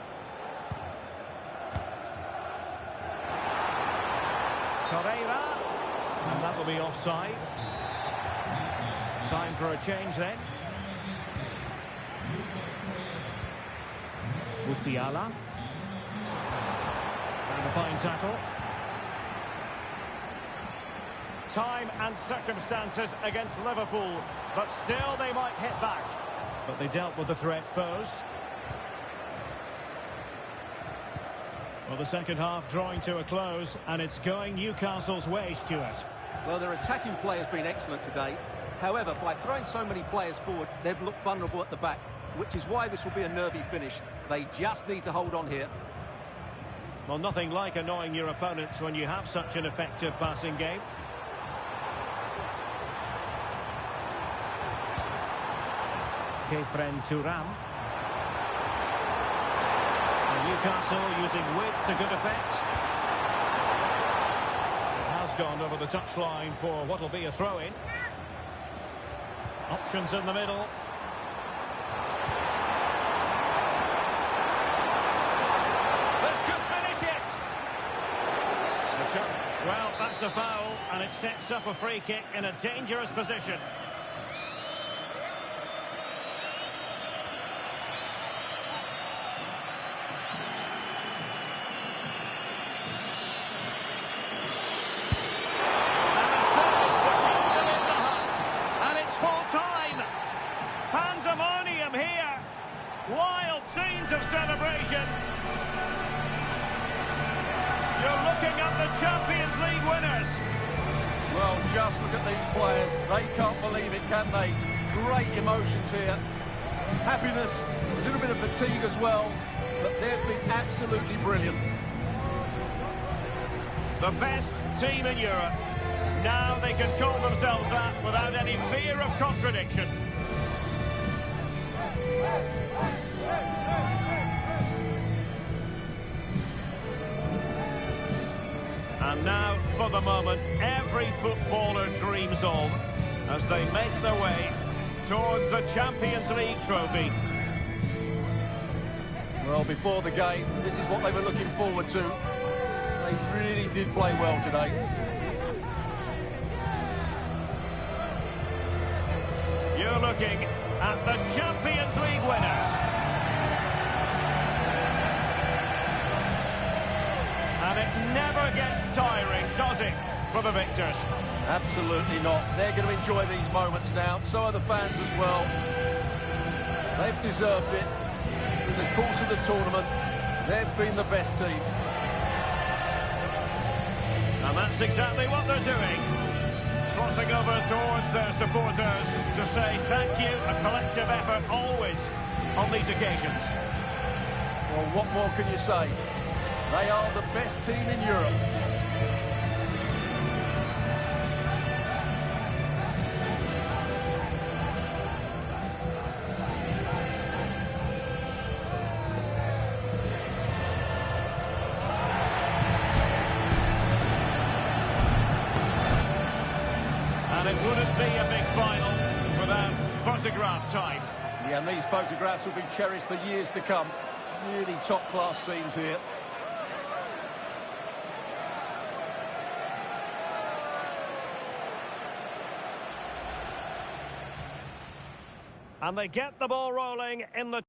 Torreira. And that will be offside. Time for a change then. Musiala. And a fine tackle. Time and circumstances against Liverpool, but still they might hit back. But they dealt with the threat posed. Well, the second half drawing to a close, and it's going Newcastle's way, Stuart. Well, their attacking play has been excellent today. However, by throwing so many players forward, they've looked vulnerable at the back, which is why this will be a nervy finish. They just need to hold on here. Well, nothing like annoying your opponents when you have such an effective passing game. Kefren Turam. And Newcastle using width to good effect. It has gone over the touchline for what will be a throw-in. Options in the middle. This could finish it. Well, that's a foul, and it sets up a free kick in a dangerous position. Pandemonium here. Wild scenes of celebration. You're looking at the Champions League winners. Well, just look at these players. They can't believe it, can they? Great emotions here. Happiness, a little bit of fatigue as well, but they've been absolutely brilliant. The best team in Europe. Now they can call themselves that without any fear of contradiction. And now, for the moment, every footballer dreams of as they make their way towards the Champions League trophy. Well, before the game, this is what they were looking forward to. They really did play well today. You're looking at the Champions League winners. And it never gets tiring, does it, for the victors? Absolutely not. They're going to enjoy these moments now. So are the fans as well. They've deserved it. In the course of the tournament, they've been the best team. And that's exactly what they're doing. Trotting over towards their supporters to say thank you, a collective effort always on these occasions. Well, what more can you say? They are the best team in Europe. photograph time. Yeah, and these photographs will be cherished for years to come. Really top-class scenes here. And they get the ball rolling in the...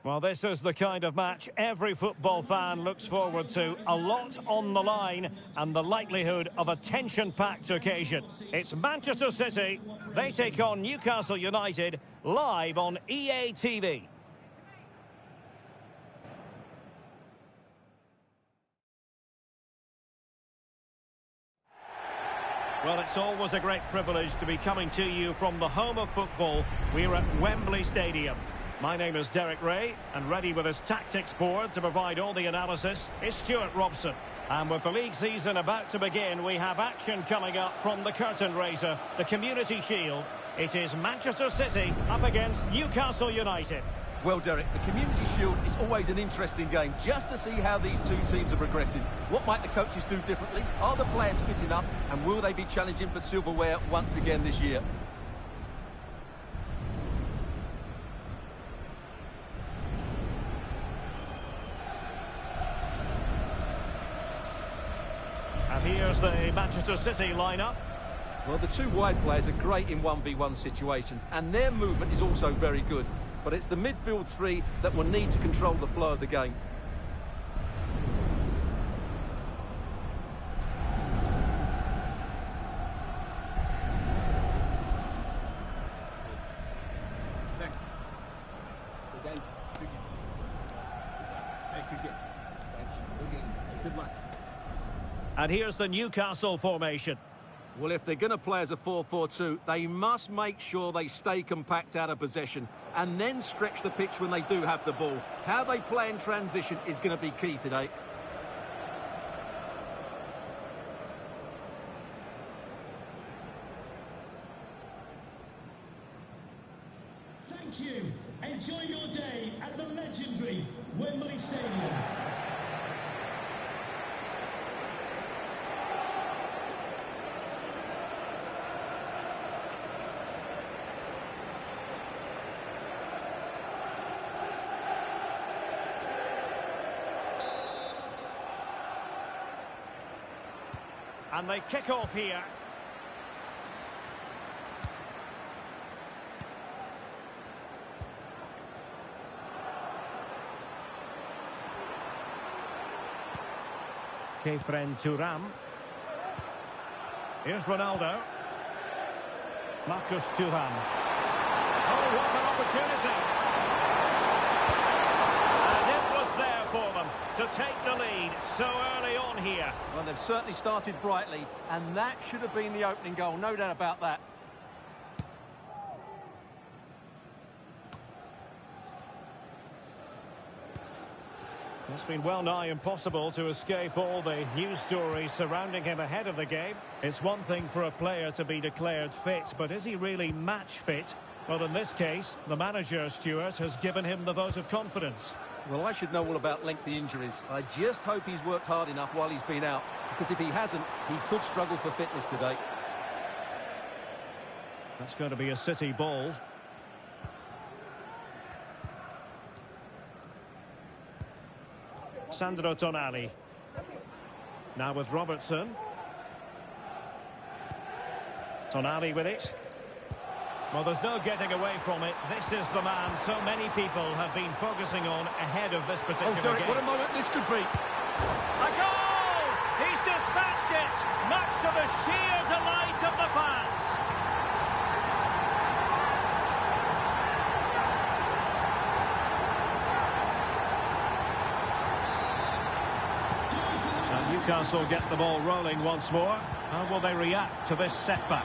Well, this is the kind of match every football fan looks forward to. A lot on the line and the likelihood of a tension-packed occasion. It's Manchester City. They take on Newcastle United live on EA TV. Well, it's always a great privilege to be coming to you from the home of football. We're at Wembley Stadium. My name is Derek Ray, and ready with his tactics board to provide all the analysis is Stuart Robson. And with the league season about to begin, we have action coming up from the curtain raiser, the Community Shield. It is Manchester City up against Newcastle United. Well, Derek, the Community Shield is always an interesting game, just to see how these two teams are progressing. What might the coaches do differently? Are the players fitting up? And will they be challenging for silverware once again this year? And here's the Manchester City lineup. Well, the two wide players are great in 1v1 situations, and their movement is also very good. But it's the midfield three that will need to control the flow of the game. Thanks. Good game. Good game. Hey, good game. Thanks. Good game. Good luck. And here's the Newcastle formation. Well, if they're going to play as a 4-4-2, they must make sure they stay compact out of possession and then stretch the pitch when they do have the ball. How they play in transition is going to be key today. Thank you. Enjoy your day at the legendary Wembley Stadium. And they kick off here. Kefren Thuram. Here's Ronaldo. Marcus Thuram. Oh, what an opportunity! And it was there for them to take the lead so early on here. Well, they've certainly started brightly, and that should have been the opening goal, no doubt about that. It's been well nigh impossible to escape all the news stories surrounding him ahead of the game. It's one thing for a player to be declared fit, but is he really match fit? Well, in this case, the manager, Stuart, has given him the vote of confidence. Well, I should know all about lengthy injuries. I just hope he's worked hard enough while he's been out, because if he hasn't, he could struggle for fitness today. That's going to be a City ball. Sandro Tonali. Now with Robertson. Tonali with it. Well, there's no getting away from it. This is the man so many people have been focusing on ahead of this particular Derek, game. what a moment this could be. A goal! He's dispatched it, much to the sheer delight of the fans. And Newcastle get the ball rolling once more. How will they react to this setback?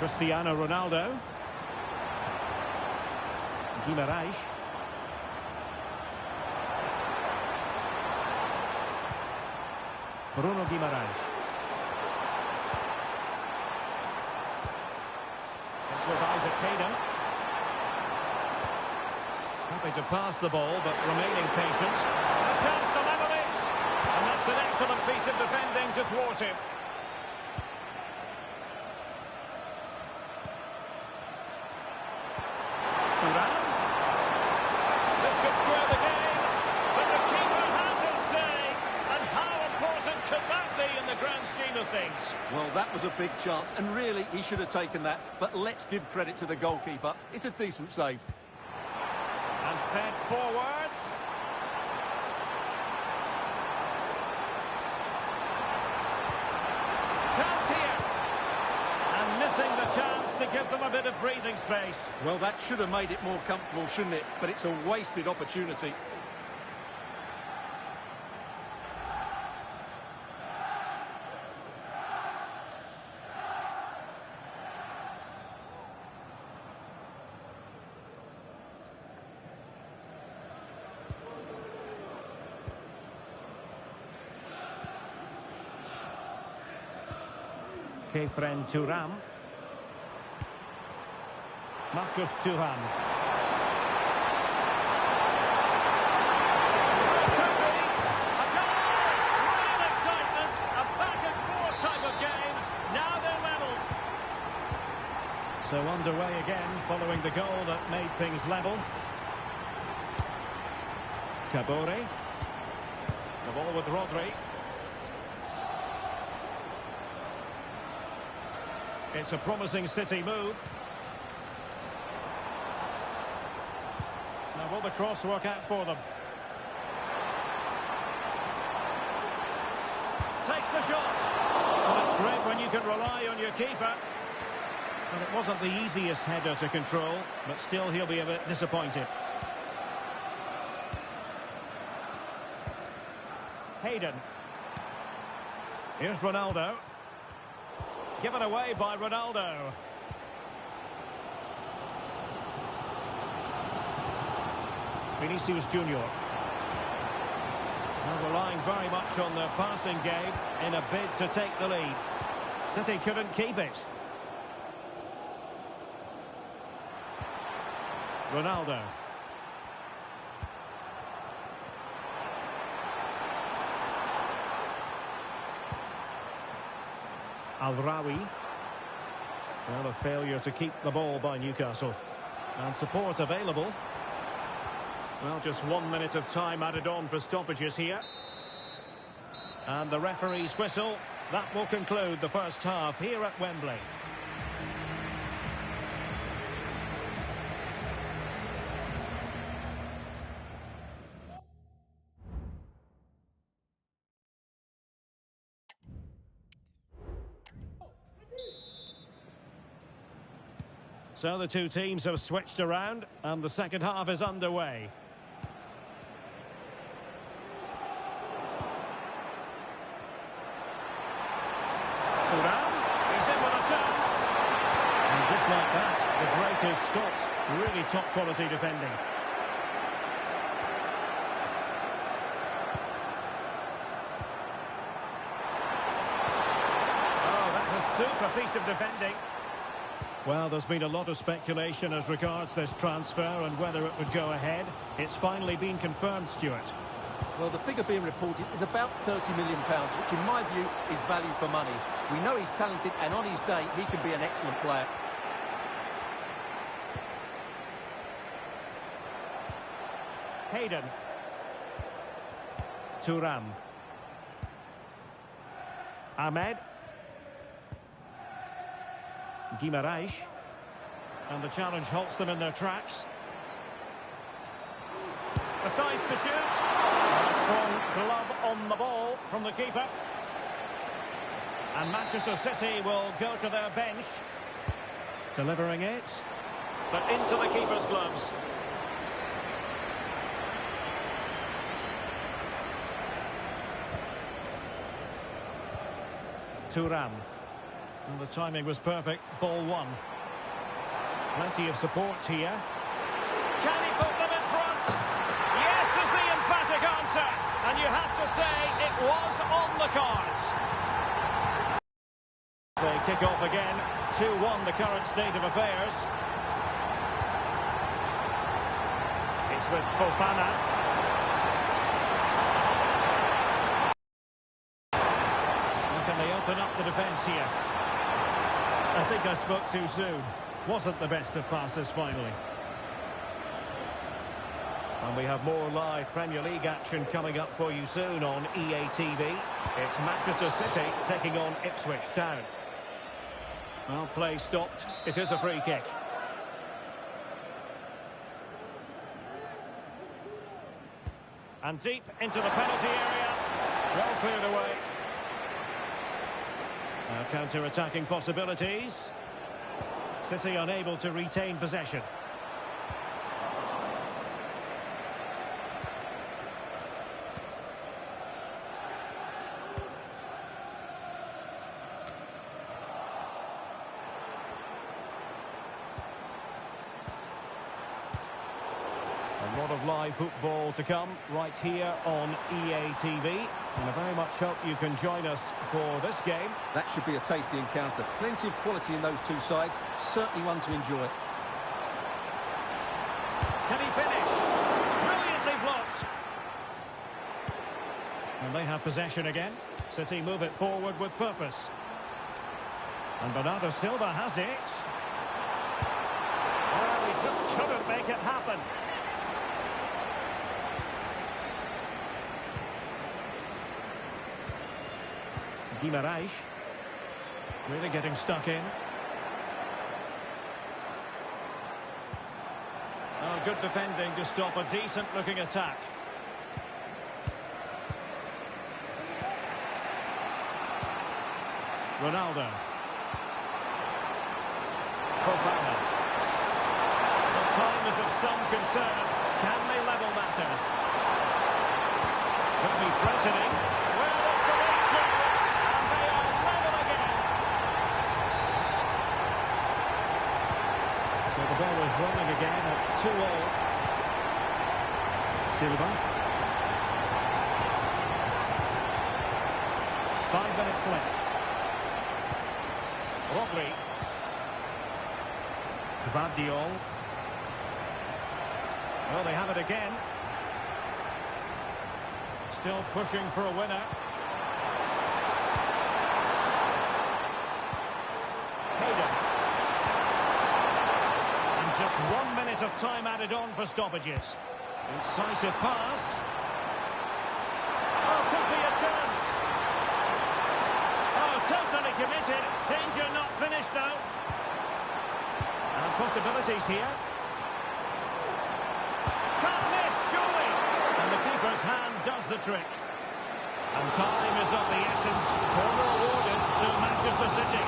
Cristiano Ronaldo. Guimaraes. Bruno Guimaraes. It's with Isaac Hayden. Happy to pass the ball, but remaining patient. A chance to level it! And that's an excellent piece of defending to thwart him. Thuram. This could square the game, but the keeper has his say. And how important could that be in the grand scheme of things? Well, that That was a big chance, and really, he should have taken that. But let's give credit to the goalkeeper. It's a decent save. And fed forwards. Chance here. And missing the chance to give them a bit of breathing space. Well, that should have made it more comfortable, shouldn't it? But it's a wasted opportunity. Kefren Thuram. Marcus Thuram. Could be a goal! Real excitement! A back-and-forth type of game. Now they're level. So underway again, following the goal that made things level. Kabore. The ball with Rodri. It's a promising City move. Now will the cross work out for them? Takes the shot. Well, it's great when you can rely on your keeper. And it wasn't the easiest header to control, but still he'll be a bit disappointed. Hayden. Here's Ronaldo. Given away by Ronaldo. Vinicius Junior. Now relying very much on their passing game in a bid to take the lead. City couldn't keep it. Ronaldo. Al-Rawi. Well, a failure to keep the ball by Newcastle. And support available. Well, just 1 minute of time added on for stoppages here. And the referee's whistle. That will conclude the first half here at Wembley. So the two teams have switched around and the second half is underway. Thuram, he's in with a chance. And just like that, the break is stopped. Really top quality defending. Oh, that's a super piece of defending. Well, there's been a lot of speculation as regards this transfer and whether it would go ahead. It's finally been confirmed, Stuart. Well, the figure being reported is about £30 million, which in my view is value for money. We know he's talented, and on his day, he can be an excellent player. Hayden. Thuram. Ahmed. Guimaraes. And the challenge halts them in their tracks. A size to shoot. A strong glove on the ball from the keeper. And Manchester City will go to their bench. Delivering it. But into the keeper's gloves. Thuram. And the timing was perfect. Ball one. Plenty of support here. Can he put them in front? Yes is the emphatic answer. And you have to say it was on the cards. They kick off again. 2-1 the current state of affairs. It's with Fofana. Can they open up the defence here? I think I spoke too soon. Wasn't the best of passes finally. And we have more live Premier League action coming up for you soon on EA TV. It's Manchester City taking on Ipswich Town. Well, play stopped. It is a free kick. And deep into the penalty area. Well cleared away. Now counter-attacking possibilities. City unable to retain possession. A lot of live football to come right here on EA TV. And I very much hope you can join us for this game. That should be a tasty encounter. Plenty of quality in those two sides. Certainly one to enjoy. Can he finish? Brilliantly blocked. And they have possession again. City move it forward with purpose. And Bernardo Silva has it. Well, he just couldn't make it happen. Guimarães really getting stuck in. Oh, good defending to stop a decent-looking attack. Ronaldo. Fofana. The time is of some concern. Can they level matters? Could be threatening. Well, it's the reaction. And they are level again. So the ball is rolling again at 2-all. Silva. 5 minutes left. Rodri. Gvardiol. Well, they have it again. Still pushing for a winner. Hayden. And just 1 minute of time added on for stoppages. Incisive pass. Oh, could be a chance. Oh, totally committed. Danger not finished, though. And possibilities here. Can't miss, surely. And the keeper's hand does the trick. And time is of the essence. Corner awarded to Manchester City.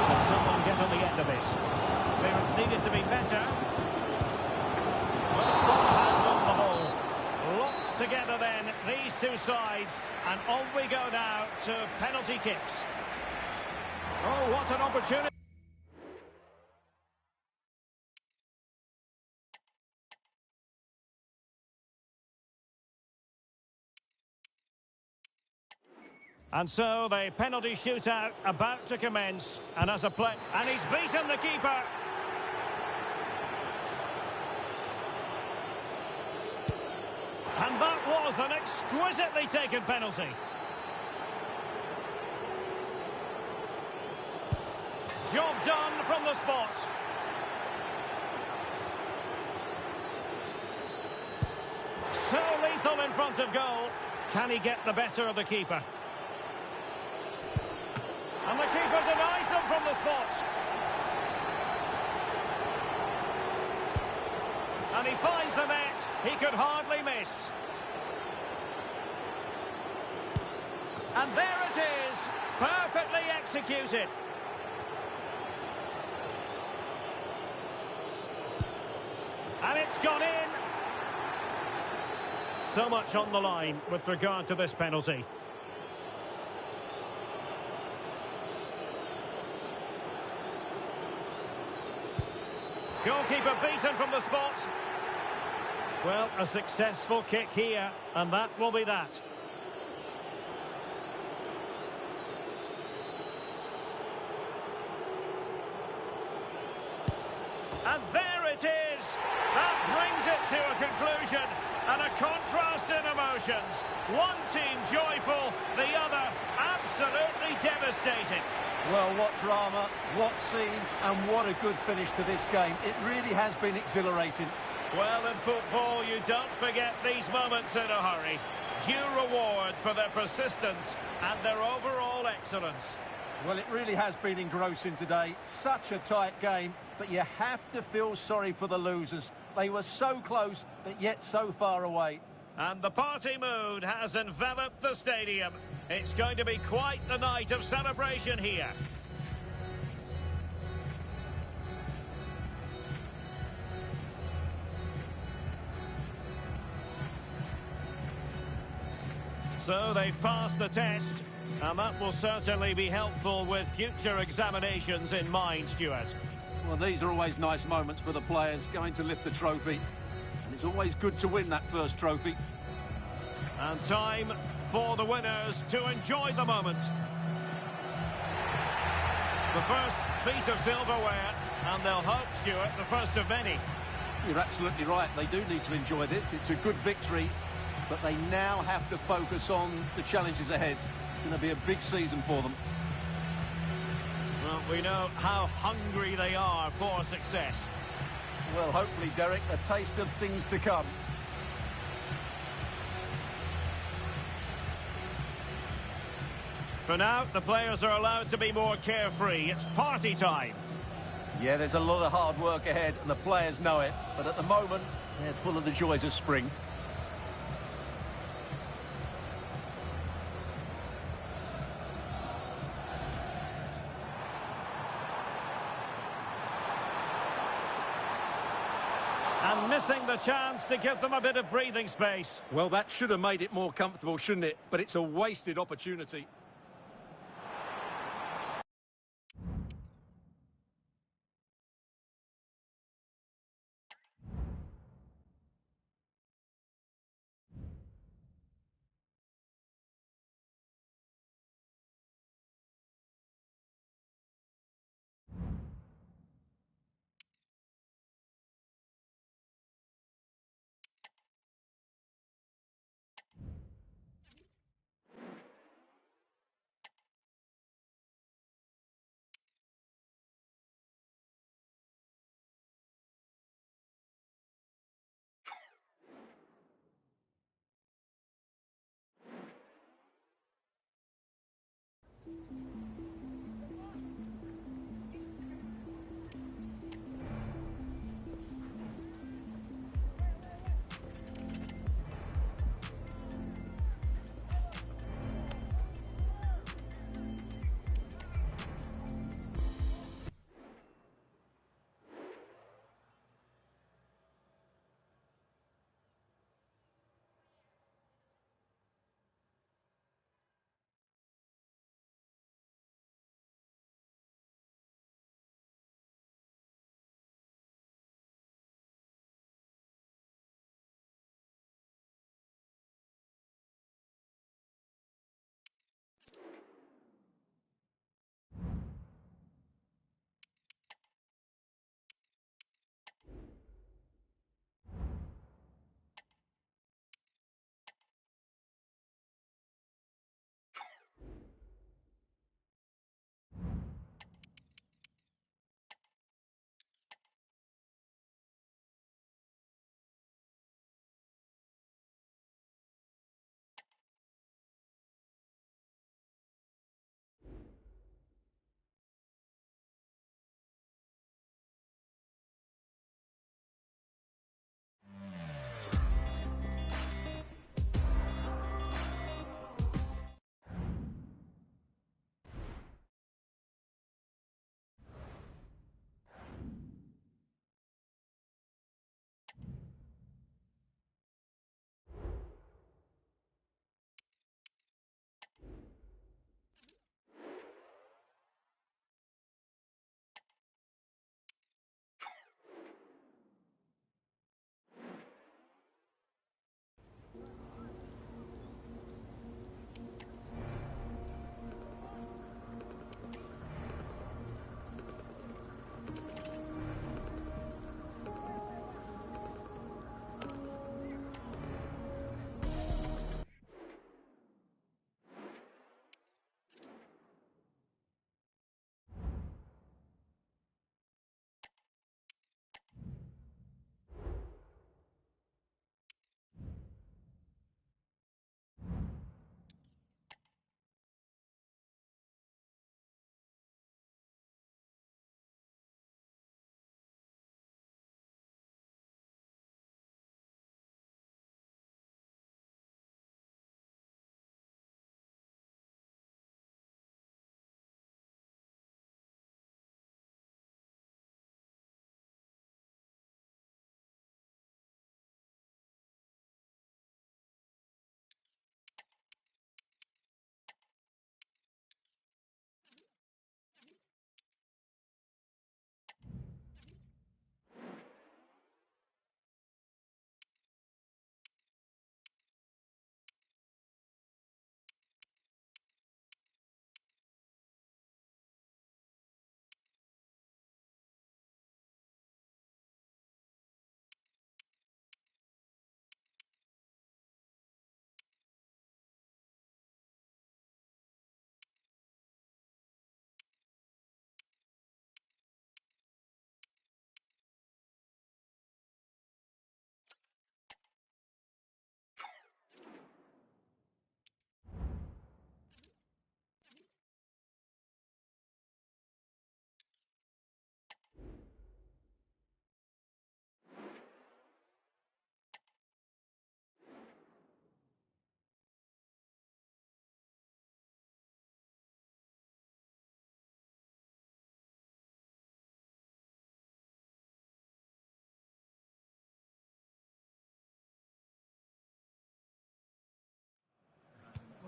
Can someone get on the end of this? Clearance needed to be better. Well, strong hand on the ball. Locked together then, these two sides. And on we go now to penalty kicks. Oh, what an opportunity. And so the penalty shootout about to commence. And as a play, and he's beaten the keeper. And that was an exquisitely taken penalty. Job done from the spot. So lethal in front of goal. Can he get the better of the keeper? And the keeper denies them from the spot. And he finds the net. He could hardly miss. And there it is. Perfectly executed. And it's gone in. So much on the line with regard to this penalty. Goalkeeper beaten from the spot. Well, a successful kick here, and that will be that. And there it is. That brings it to a conclusion and a contrast in emotions. One team joyful, the other absolutely devastated. Well, what drama, what scenes, and what a good finish to this game. It really has been exhilarating. Well, in football, you don't forget these moments in a hurry. Due reward for their persistence and their overall individual excellence. Well, it really has been engrossing today. Such a tight game, but you have to feel sorry for the losers. They were so close, but yet so far away. And the party mood has enveloped the stadium. It's going to be quite the night of celebration here. So they've passed the test, and that will certainly be helpful with future examinations in mind, Stuart. Well, these are always nice moments for the players going to lift the trophy. And it's always good to win that first trophy. And time for the winners to enjoy the moment. The first piece of silverware, and they'll hope, Stuart, the first of many. You're absolutely right. They do need to enjoy this. It's a good victory, but they now have to focus on the challenges ahead. It's going to be a big season for them. Well, we know how hungry they are for success. Well, hopefully, Derek, a taste of things to come. For now, the players are allowed to be more carefree. It's party time. Yeah, there's a lot of hard work ahead, and the players know it. But at the moment, they're full of the joys of spring. And missing the chance to give them a bit of breathing space. Well, that should have made it more comfortable, shouldn't it? But it's a wasted opportunity.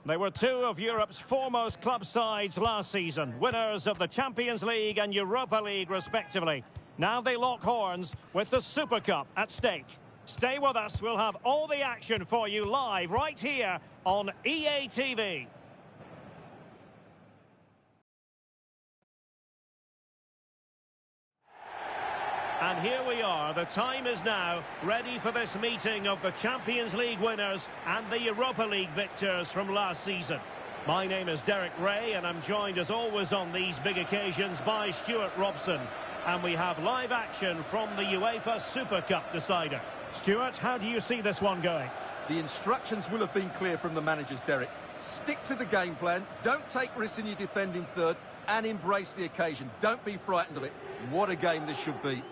They were two of Europe's foremost club sides last season, winners of the Champions League and Europa League respectively. Now they lock horns with the Super Cup at stake. Stay with us, we'll have all the action for you live right here on EA TV. And here we are, the time is now, ready for this meeting of the Champions League winners and the Europa League victors from last season. My name is Derek Ray and I'm joined as always on these big occasions by Stuart Robson. And we have live action from the UEFA Super Cup decider. Stuart, how do you see this one going? The instructions will have been clear from the managers, Derek. Stick to the game plan, don't take risks in your defending third, and embrace the occasion. Don't be frightened of it. What a game this should be.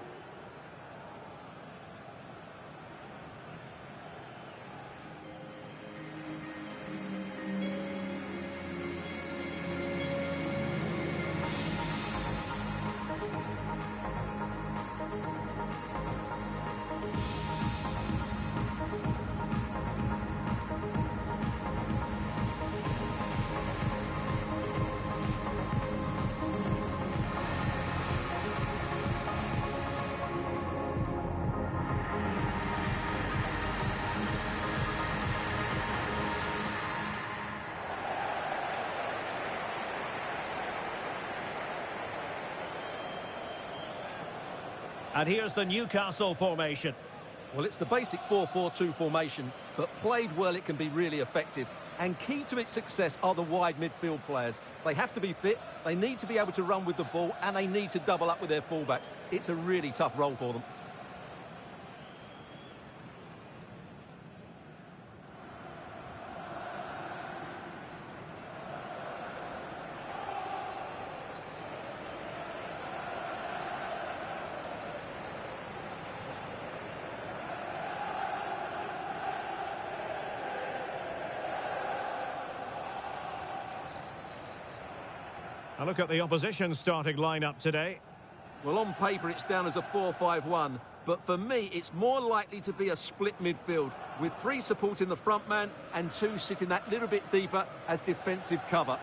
And here's the Newcastle formation. Well, it's the basic 4-4-2 formation, but played well it can be really effective. And key to its success are the wide midfield players. They have to be fit, they need to be able to run with the ball, and they need to double up with their fullbacks. It's a really tough role for them. A look at the opposition starting lineup today. Well, on paper it's down as a 4-5-1, but for me it's more likely to be a split midfield, with 3 supporting the front man and 2 sitting that little bit deeper as defensive cover.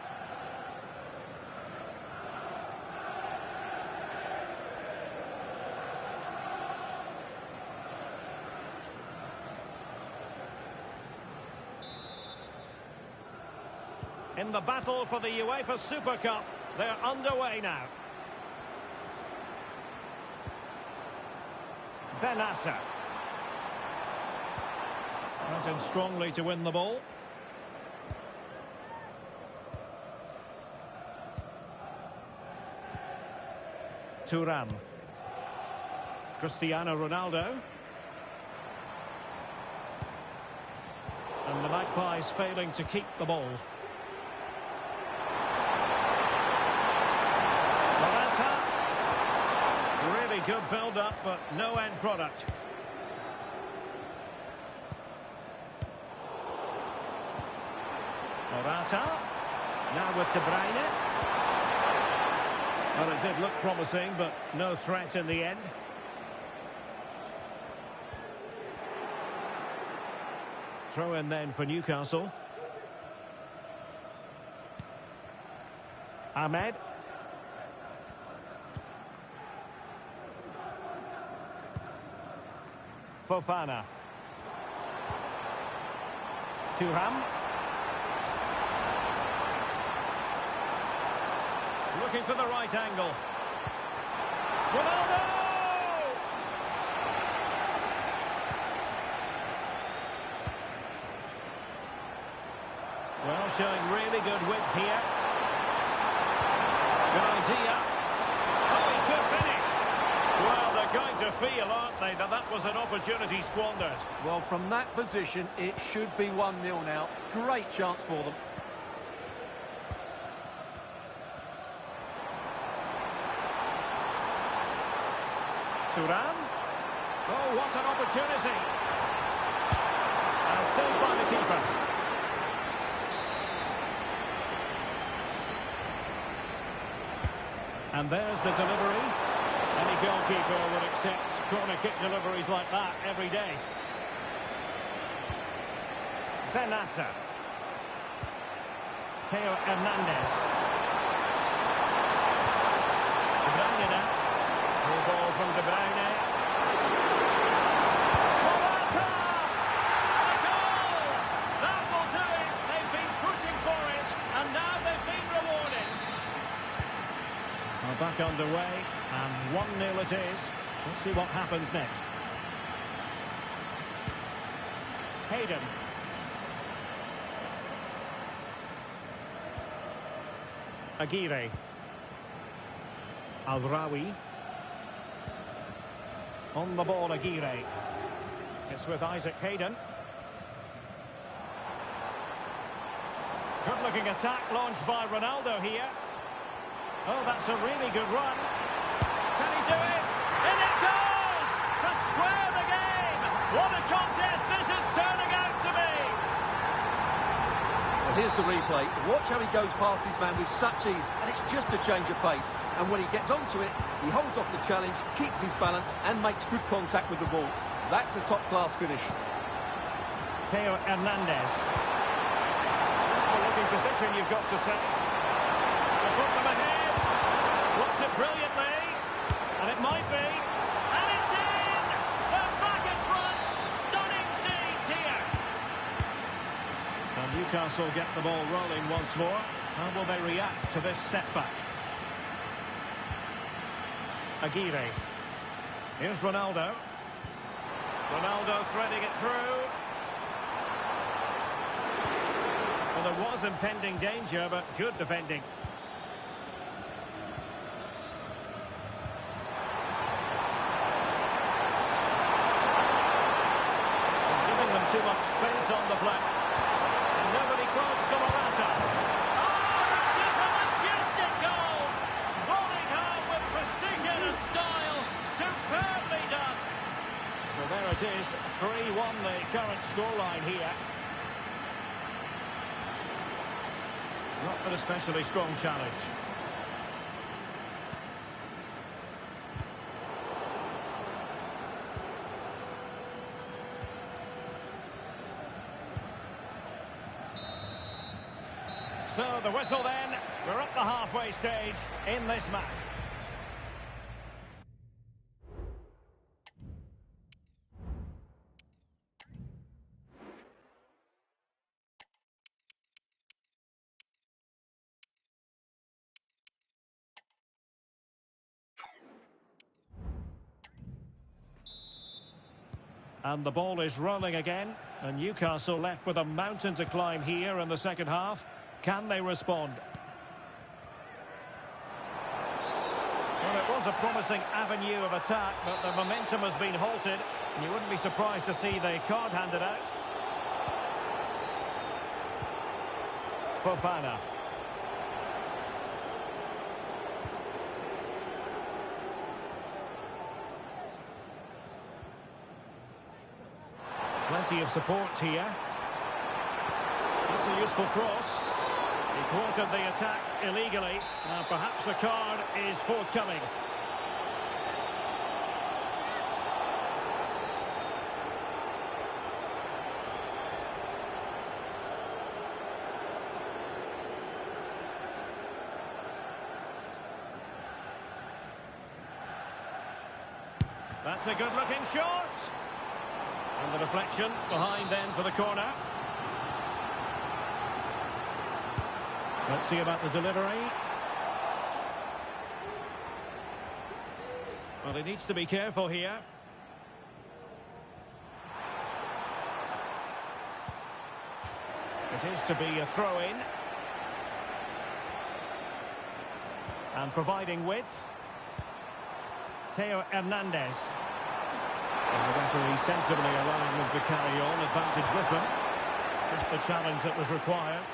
In the battle for the UEFA Super Cup, they're underway now. Benassa. Went in strongly to win the ball. Thuram. Cristiano Ronaldo. And the Magpies failing to keep the ball. Really good build-up, but no end product. Morata. Now with De Bruyne. Well, it did look promising, but no threat in the end. Throw in then for Newcastle. Ahmed. Fofana. Thuram. Looking for the right angle. Ronaldo! Well, showing really good width here. Good idea. Oh, he could finish. Well, they're going to feel, aren't they, that that was an opportunity squandered. Well, from that position, it should be 1-0 now. Great chance for them. Thuram. Oh, what an opportunity. And saved by the keeper. And there's the delivery. Any goalkeeper would accept corner kick deliveries like that every day. Benassa. Theo Hernandez. De Bruyne now. Through ball from De Bruyne. Morata! And a goal! That will do it. They've been pushing for it, and now they've been rewarded. Well, back underway, and 1-0 it is. Let's see what happens next. Hayden. Aguirre. Al-Rawi. On the ball, Aguirre. It's with Isaac Hayden. Good-looking attack launched by Ronaldo here. Oh, that's a really good run. Can he do it? In it goes! To square the game! What a contest this is turning out to be! And here's the replay. Watch how he goes past his man with such ease, and it's just a change of pace. And when he gets onto it, he holds off the challenge, keeps his balance, and makes good contact with the ball. That's a top-class finish. Theo Hernandez. Looking position, you've got to say. To put them ahead. Blocks it brilliantly. And it might be. And it's in! They're back in front. Stunning scenes here. And Newcastle get the ball rolling once more. How will they react to this setback? Aguirre. Here's Ronaldo. Ronaldo threading it through. Well, there was impending danger, but good defending. They're giving them too much space on the flank. And nobody close to Morata. Oh, that is a majestic goal! Volleyed home with precision and style. Superbly done. So there it is, 3-1 the current scoreline here. Not an especially strong challenge. So the whistle then. We're at the halfway stage in this match. And the ball is rolling again. And Newcastle left with a mountain to climb here in the second half. Can they respond? Well, it was a promising avenue of attack, but the momentum has been halted. And you wouldn't be surprised to see the card handed out. Fofana. Plenty of support here. That's a useful cross. He thwarted the attack illegally. Now perhaps a card is forthcoming. That's a good-looking shot. And the deflection behind then for the corner. Let's see about the delivery. Well, he needs to be careful here. It is to be a throw-in. And providing width. Theo Hernandez. And the referee sensibly allowing them to carry on, advantage with them. Just the challenge that was required.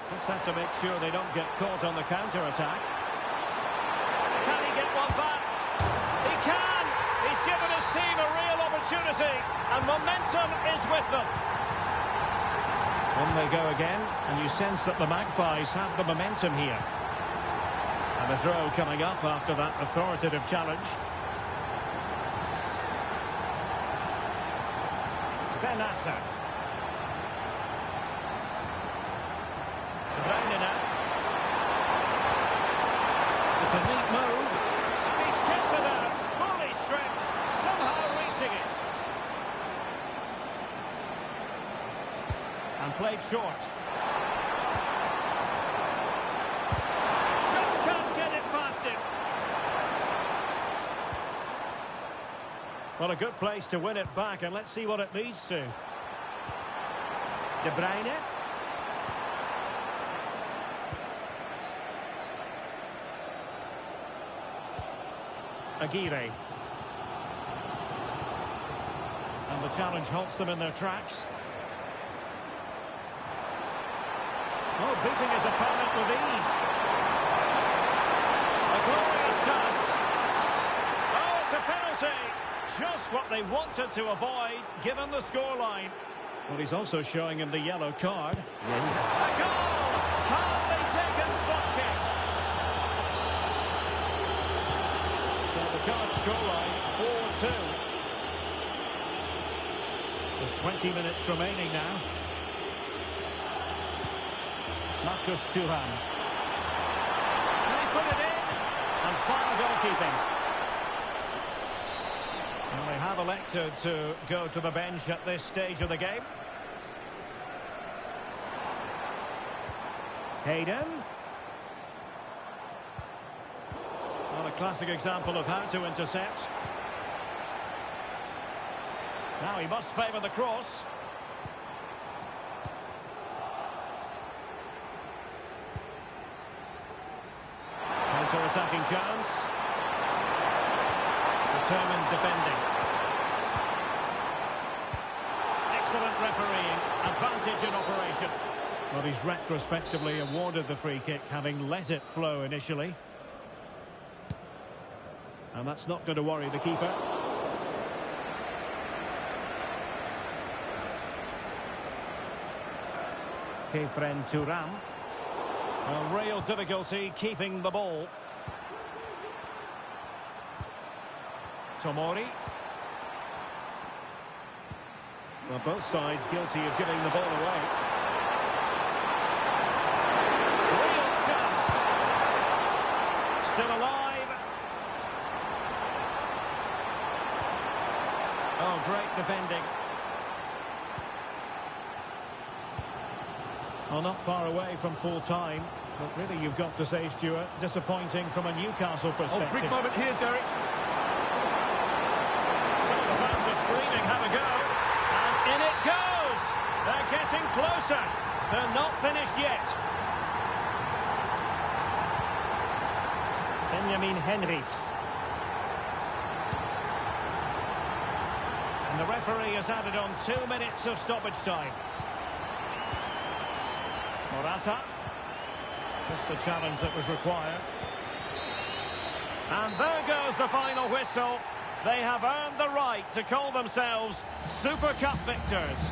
Just have to make sure they don't get caught on the counter-attack. Can he get one back? He can! He's given his team a real opportunity, and momentum is with them. On they go again, and you sense that the Magpies have the momentum here. And a throw coming up after that authoritative challenge. Benassa. played short. Just can't get it past him. Well, a good place to win it back, and let's see what it leads to. De Bruyne. Aguirre. And the challenge halts them in their tracks. Oh, beating his opponent with ease. A glorious chance. Oh, it's a penalty. Just what they wanted to avoid, given the scoreline. Well, he's also showing him the yellow card. A goal! Calmly taken spot kick. So the current scoreline, 4-2. There's 20 minutes remaining now. Marcus Thuram. Can he put it in? And fine goalkeeping. And they have elected to go to the bench at this stage of the game. Hayden. Well, a classic example of how to intercept. Now he must favour the cross. Counter-attacking chance. Determined defending. Excellent refereeing. Advantage in operation. Well, he's retrospectively awarded the free kick, having let it flow initially. And that's not going to worry the keeper. Kefren Thuram. Well, real difficulty keeping the ball. Tomori. Well, both sides guilty of giving the ball away. Real chance. Still alive. Oh, great defending. Well, not far away from full time. But really, you've got to say, Stuart, disappointing from a Newcastle perspective. Oh, big moment here, Derek. Screaming, have a go, and in it goes. They're getting closer. They're not finished yet. Benjamin Henrichs. And the referee has added on 2 minutes of stoppage time. Morata. Just the challenge that was required. And there goes the final whistle. They have earned the right to call themselves Super Cup victors.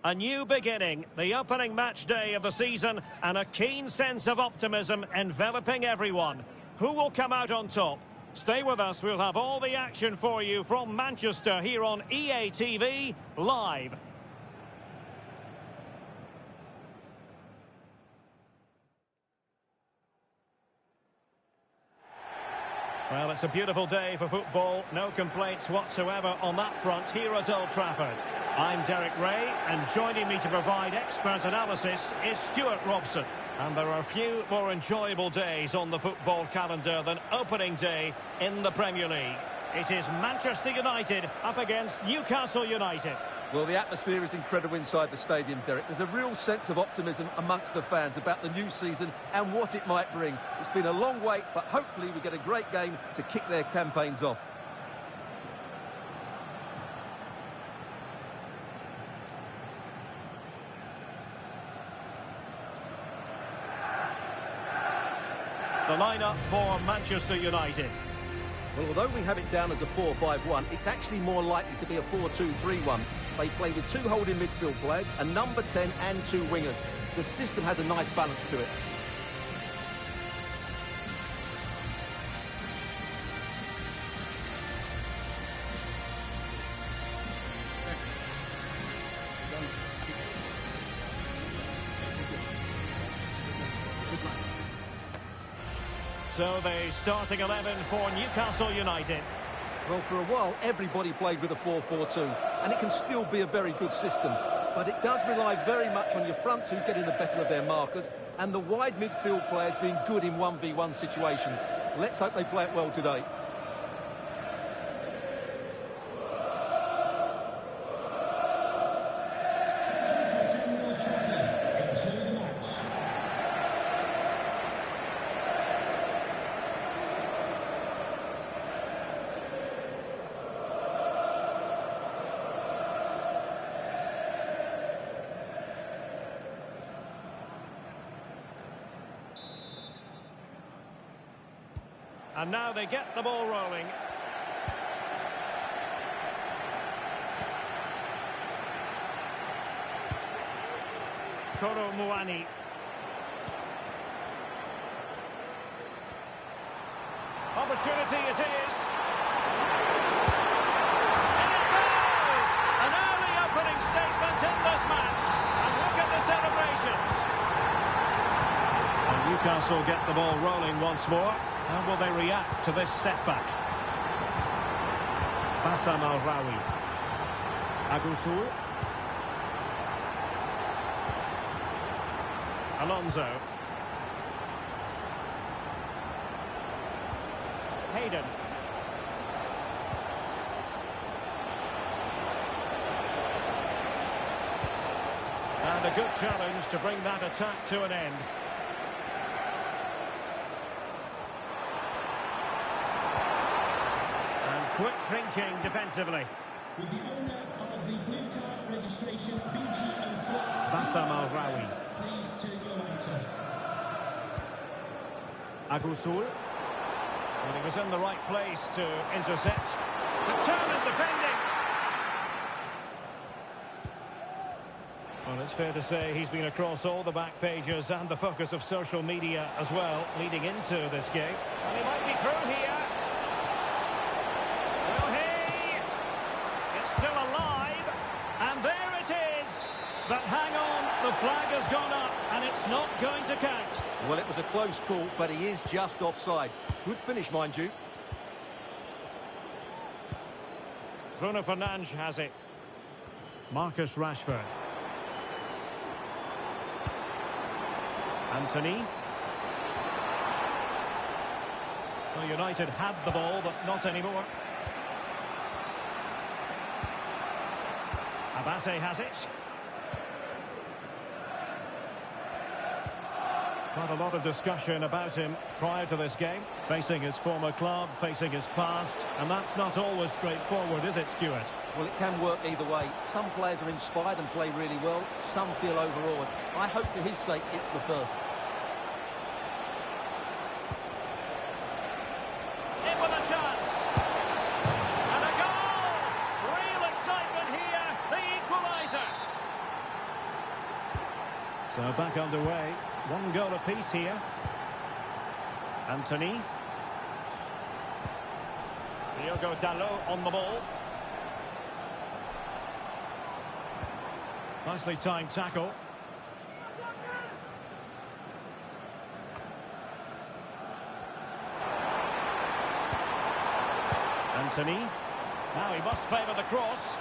A new beginning, the opening match day of the season, and a keen sense of optimism enveloping everyone. Who will come out on top? Stay with us, we'll have all the action for you from Manchester here on EA TV Live. Well, it's a beautiful day for football. No complaints whatsoever on that front here at Old Trafford. I'm Derek Ray, and joining me to provide expert analysis is Stuart Robson. And there are few more enjoyable days on the football calendar than opening day in the Premier League. It is Manchester United up against Newcastle United. Well, the atmosphere is incredible inside the stadium, Derek. There's a real sense of optimism amongst the fans about the new season and what it might bring. It's been a long wait, but hopefully we get a great game to kick their campaigns off. The lineup for Manchester United. Well, although we have it down as a 4-5-1, it's actually more likely to be a 4-2-3-1. They play with two holding midfield players, a number 10 and two wingers. The system has a nice balance to it. So the starting 11 for Newcastle United. Well, for a while, everybody played with a 4-4-2, and it can still be a very good system. But it does rely very much on your front two getting the better of their markers, and the wide midfield players being good in 1v1 situations. Let's hope they play it well today. And now they get the ball rolling. Koro Muani. Opportunity it is. And it goes! An early opening statement in this match. And look at the celebrations. And Newcastle get the ball rolling once more. How will they react to this setback? Bassam Al-Rawi. Agusul. Alonso. Hayden. And a good challenge to bring that attack to an end. Quick thinking defensively. With the owner of the blue car registration, BG04. Bassam Al-Rawi. Please turn your lights off. Agusul. Well, he was in the right place to intercept. Determined defending. Well, it's fair to say he's been across all the back pages and the focus of social media as well, leading into this game. And he might be through here. But hang on, the flag has gone up and it's not going to count. Well, it was a close call, but he is just offside. Good finish, mind you. Bruno Fernandes has it. Marcus Rashford. Anthony. Well, United had the ball, but not anymore. Abase has it. Quite a lot of discussion about him prior to this game. Facing his former club, facing his past. And that's not always straightforward, is it, Stuart? Well, it can work either way. Some players are inspired and play really well. Some feel overawed. I hope for his sake it's the first. In with a chance. And a goal! Real excitement here. The equaliser. back underway. One goal apiece here. Anthony. Diogo Dalot on the ball. Nicely timed tackle. Anthony. Now he must favour the cross.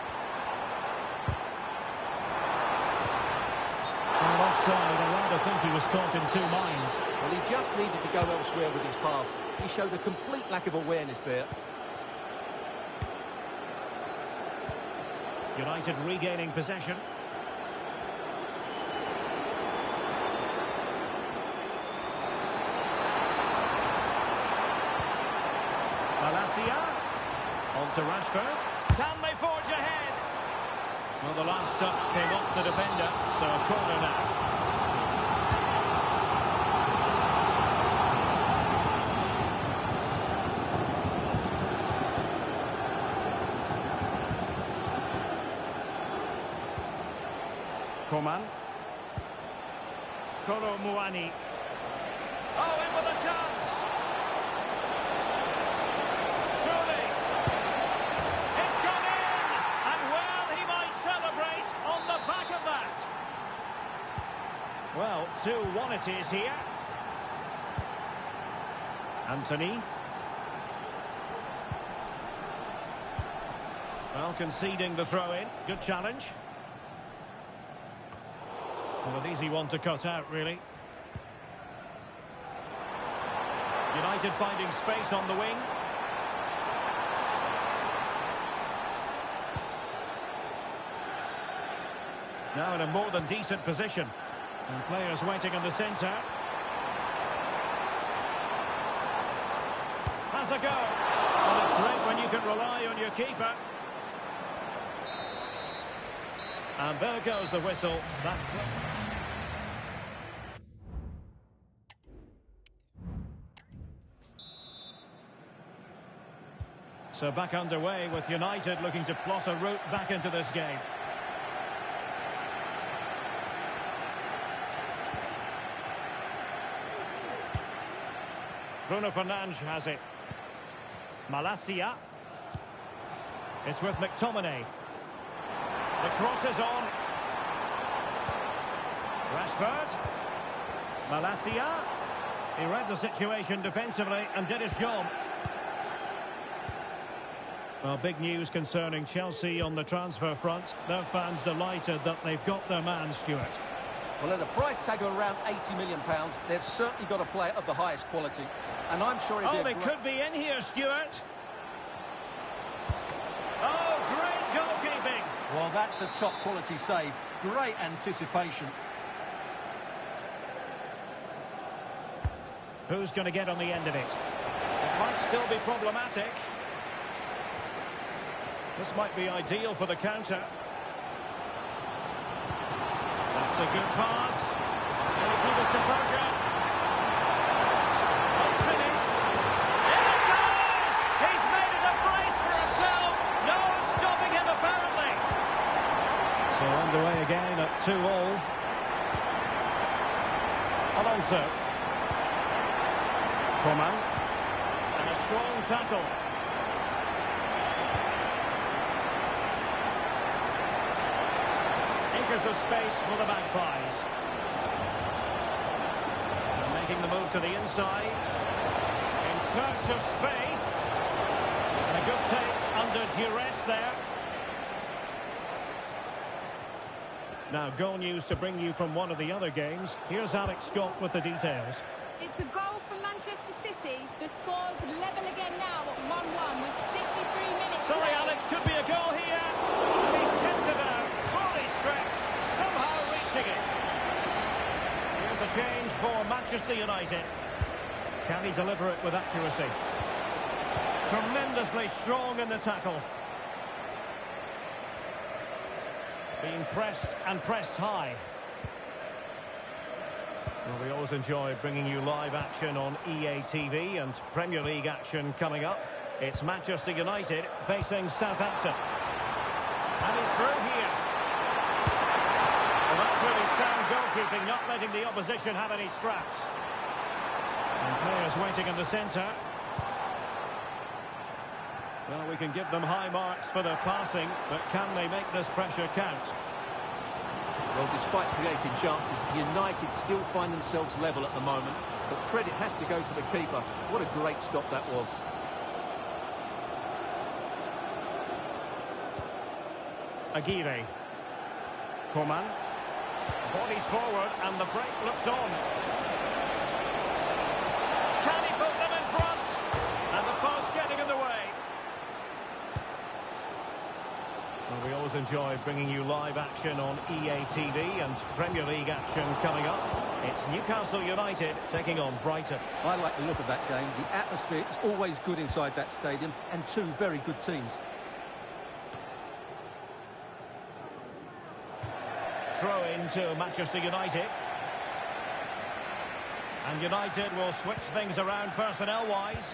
And offside, I rather think he was caught in two minds. Well, he just needed to go elsewhere with his pass. He showed a complete lack of awareness there. United regaining possession. Malacia. On to Rashford. Can they forge ahead? Well, the last touch came off the defender, so a corner now. Coman. Kolo Muani. Oh, in with a chance. Surely. It's gone in. And well, he might celebrate on the back of that. Well, 2-1 it is here. Anthony. Well, conceding the throw-in. Good challenge. Well, an easy one to cut out, really. United finding space on the wing. Now in a more than decent position. And players waiting in the centre. Has a go. Well, it's great when you can rely on your keeper. And there goes the whistle. That... So back underway with United looking to plot a route back into this game. Bruno Fernandes has it. Malacia. It's with McTominay. The cross is on. Rashford. Malacia. He read the situation defensively and did his job. Well, big news concerning Chelsea on the transfer front. Their fans delighted that they've got their man, Stuart. Well, at a price tag of around £80 million, they've certainly got a player of the highest quality. And I'm sure he'll be they could be in here, Stuart. Oh, great goalkeeping. Well, that's a top-quality save. Great anticipation. Who's going to get on the end of it? It might still be problematic. This might be ideal for the counter. That's a good pass. Can he keep his composure? Let's finish. In it goes! He's made it a brace for himself. No stopping him, apparently. So underway again at 2-all. Alonso. Coman. And a strong tackle. Acres of space for the Magpies. And making the move to the inside. In search of space. And a good take under duress there. Now, goal news to bring you from one of the other games. Here's Alex Scott with the details. It's a goal from Manchester City. The score's level again now at 1-1 with 63 minutes. Sorry, left. Alex, could be a goal here. He's tempted out, fully stretched, somehow reaching it. Here's a change for Manchester United. Can he deliver it with accuracy? Tremendously strong in the tackle. Being pressed and pressed high. Well, we always enjoy bringing you live action on EA TV and Premier League action coming up. It's Manchester United facing Southampton. And he's through here. Well, that's really sound goal goalkeeping, not letting the opposition have any scraps. And players waiting in the centre. Well, we can give them high marks for their passing, but can they make this pressure count? Well, despite creating chances, United still find themselves level at the moment. But credit has to go to the keeper. What a great stop that was. Aguirre. Coman. Bodies forward and the break looks on. Can he put them in front? And the post getting in the way. Well, we always enjoy bringing you live action on EA TV and Premier League action coming up. It's Newcastle United taking on Brighton. I like the look of that game. The atmosphere is always good inside that stadium, and two very good teams. Throw into Manchester United. And United will switch things around personnel-wise.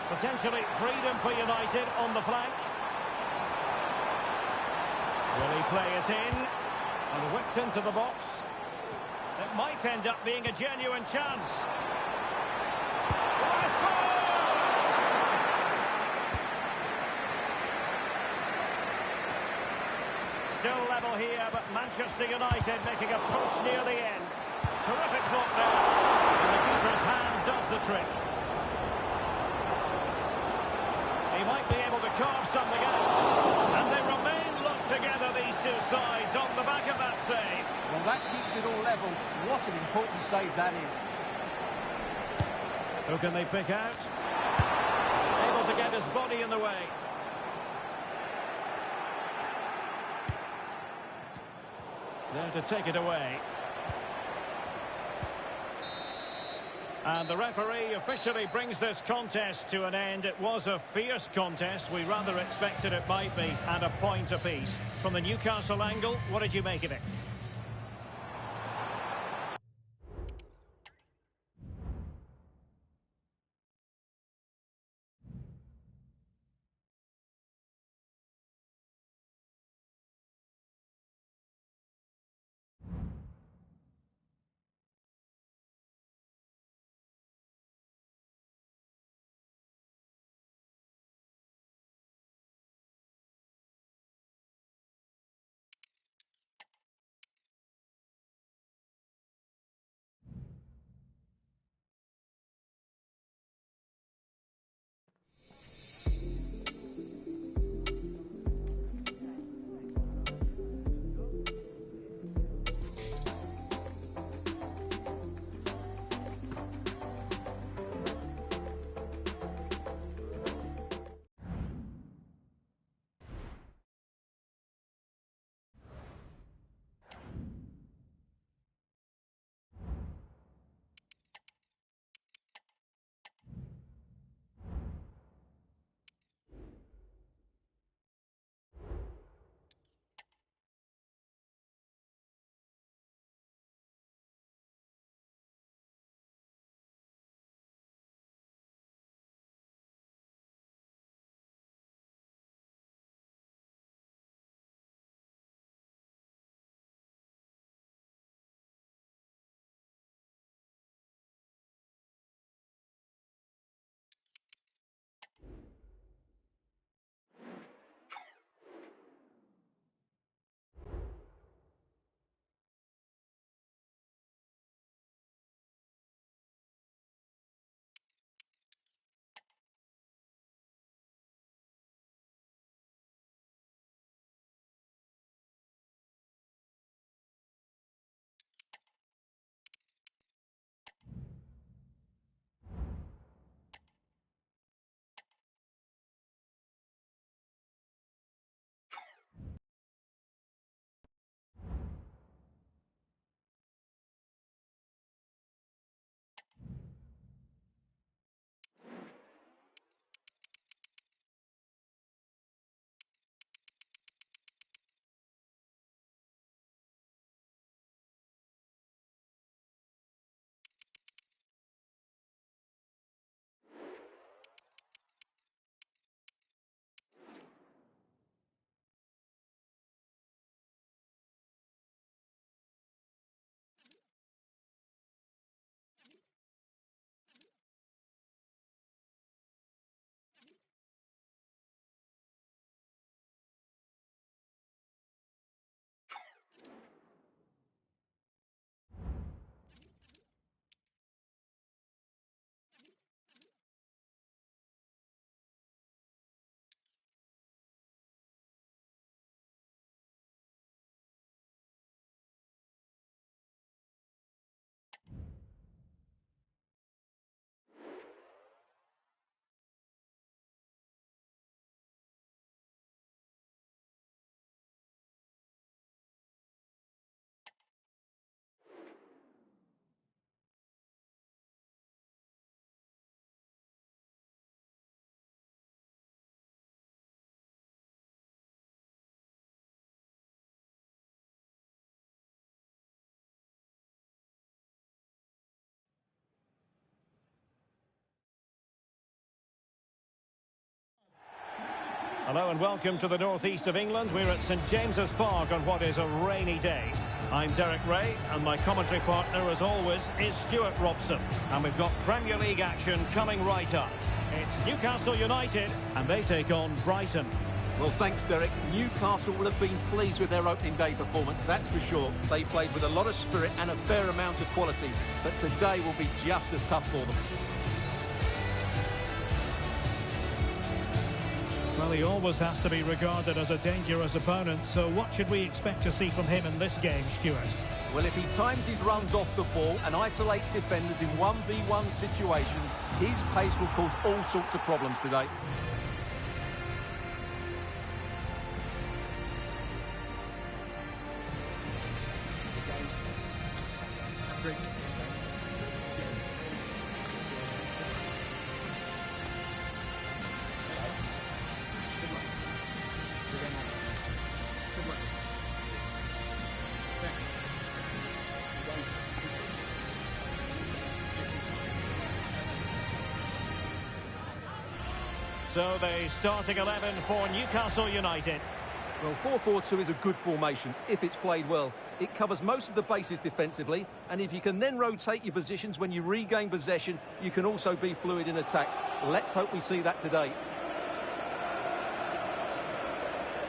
Potentially freedom for United on the flank. Will he play it in? And whipped into the box. It might end up being a genuine chance. Rashford! Still level here, but Manchester United making a push near the end. Terrific thought there. And the keeper's hand does the trick. He might be able to carve something out. And they remain locked together, these two sides, on the back of that save. Well, that keeps it all level. What an important save that is. Who can they pick out? Able to get his body in the way. There to take it away. And the referee officially brings this contest to an end. It was a fierce contest. We rather expected it might be, and a point apiece. From the Newcastle angle, what did you make of it? Hello and welcome to the northeast of England. We're at St James's Park on what is a rainy day. I'm Derek Ray, and my commentary partner, as always, is Stuart Robson. And we've got Premier League action coming right up. It's Newcastle United, and they take on Brighton. Well, thanks, Derek. Newcastle will have been pleased with their opening day performance, that's for sure. They played with a lot of spirit and a fair amount of quality, but today will be just as tough for them. Well, he always has to be regarded as a dangerous opponent, so what should we expect to see from him in this game, Stuart? Well, if he times his runs off the ball and isolates defenders in 1v1 situations, his pace will cause all sorts of problems today. So the starting 11 for Newcastle United. Well, 4-4-2 is a good formation if it's played well. It covers most of the bases defensively, and if you can then rotate your positions when you regain possession, you can also be fluid in attack. Let's hope we see that today.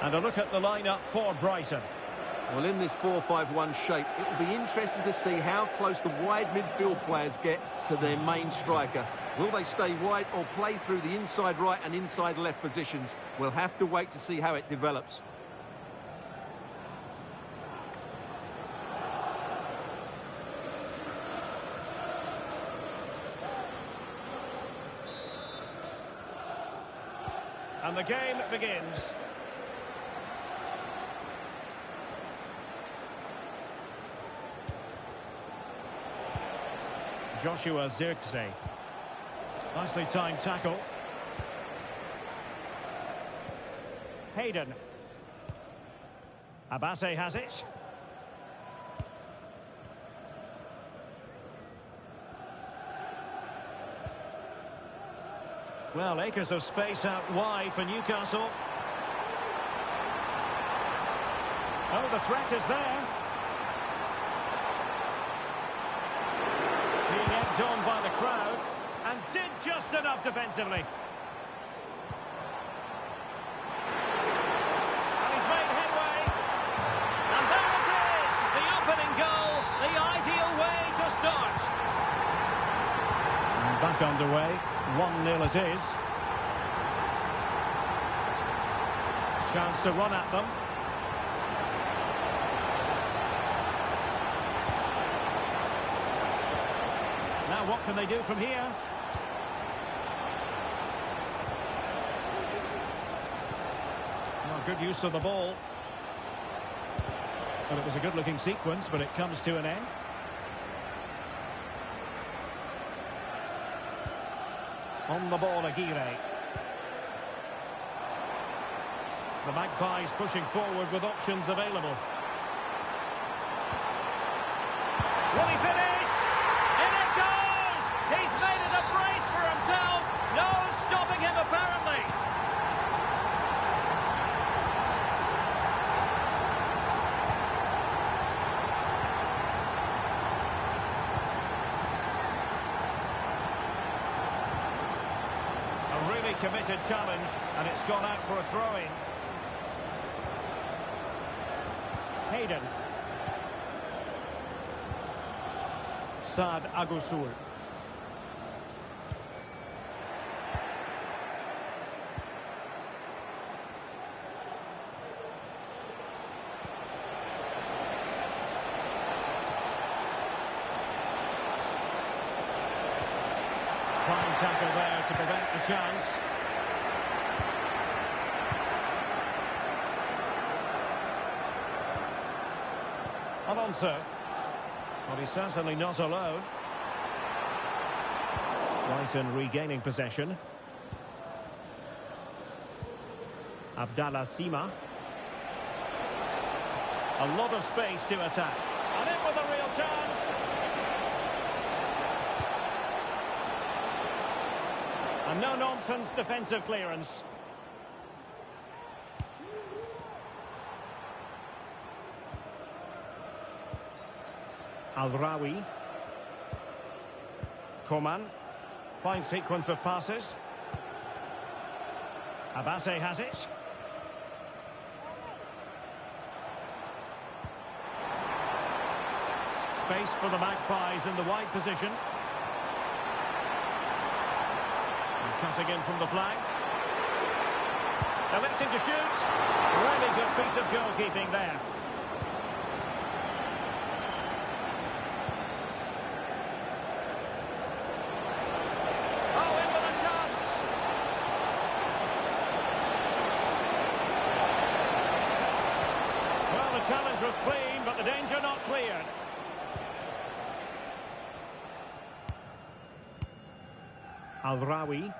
And a look at the lineup for Brighton. Well, in this 4-5-1 shape, it will be interesting to see how close the wide midfield players get to their main striker. Will they stay wide or play through the inside right and inside left positions? We'll have to wait to see how it develops. And the game begins. Joshua Zirkzee. Nicely timed tackle. Hayden. Abase has it. Well, acres of space out wide for Newcastle. Oh, the threat is there. Being egged on by the crowd, and did just enough defensively. And he's made headway. And there it is! The opening goal, the ideal way to start. And back underway, 1-0 it is. Chance to run at them. Now what can they do from here? Well, good use of the ball. Well, it was a good-looking sequence, but it comes to an end. On the ball, Aguirre. The Magpies pushing forward with options available. Will he finish? In it goes! He's made it a brace for himself. No stopping him, apparently. A really committed challenge, and it's gone out for a throw-in. Hayden. Saad Agusul. Fine tackle there to prevent the chance. Alonso. Well, he's certainly not alone. Brighton regaining possession. Abdallah Sima. A lot of space to attack. And in with a real chance. A no-nonsense defensive clearance. Al-Rawi. Coman. Fine sequence of passes. Abase has it. Space for the Magpies in the wide position. And cutting in from the flank. Electing to shoot. Really good piece of goalkeeping there. The challenge was clean, but the danger not cleared. Al-Rawi.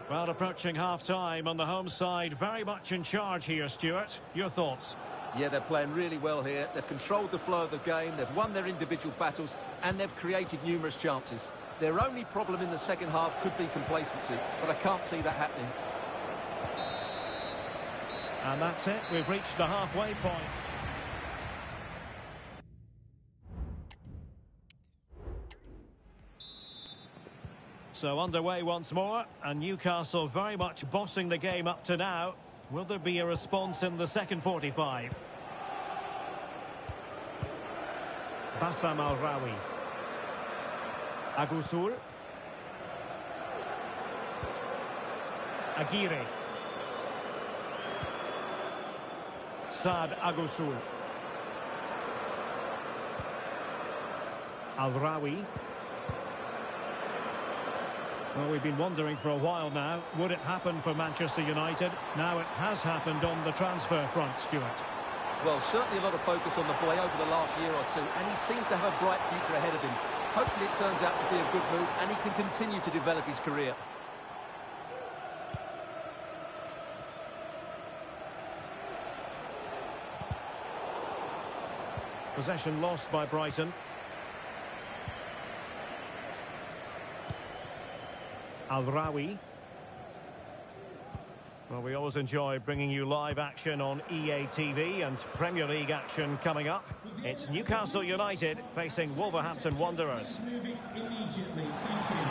Well, approaching half-time on the home side, very much in charge here, Stuart. Your thoughts? Yeah, they're playing really well here. They've controlled the flow of the game, they've won their individual battles, and they've created numerous chances. Their only problem in the second half could be complacency, but I can't see that happening. And that's it. We've reached the halfway point. So underway once more, and Newcastle very much bossing the game up to now. Will there be a response in the second 45? Bassam Al-Rawi. Agusul. Aguirre. Saad Agusul. Al-Rawi. Well, we've been wondering for a while now, would it happen for Manchester United? Now it has happened on the transfer front, Stuart. Well, certainly a lot of focus on the boy over the last year or two, and he seems to have a bright future ahead of him. Hopefully it turns out to be a good move, and he can continue to develop his career. Possession lost by Brighton. Al-Rawi. Well, we always enjoy bringing you live action on EA TV and Premier League action coming up. It's Newcastle United facing Wolverhampton Wanderers. Move it immediately. Thank you.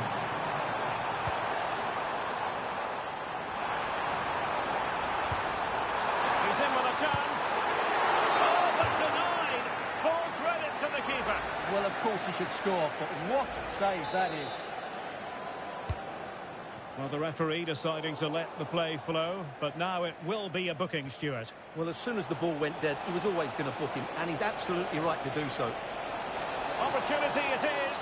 He's in with a chance. Oh, but denied. Full credit to the keeper. Well, of course he should score, but what a save that is. Well, the referee deciding to let the play flow, but now it will be a booking, Stuart. Well, as soon as the ball went dead, he was always going to book him, and he's absolutely right to do so. Opportunity it is.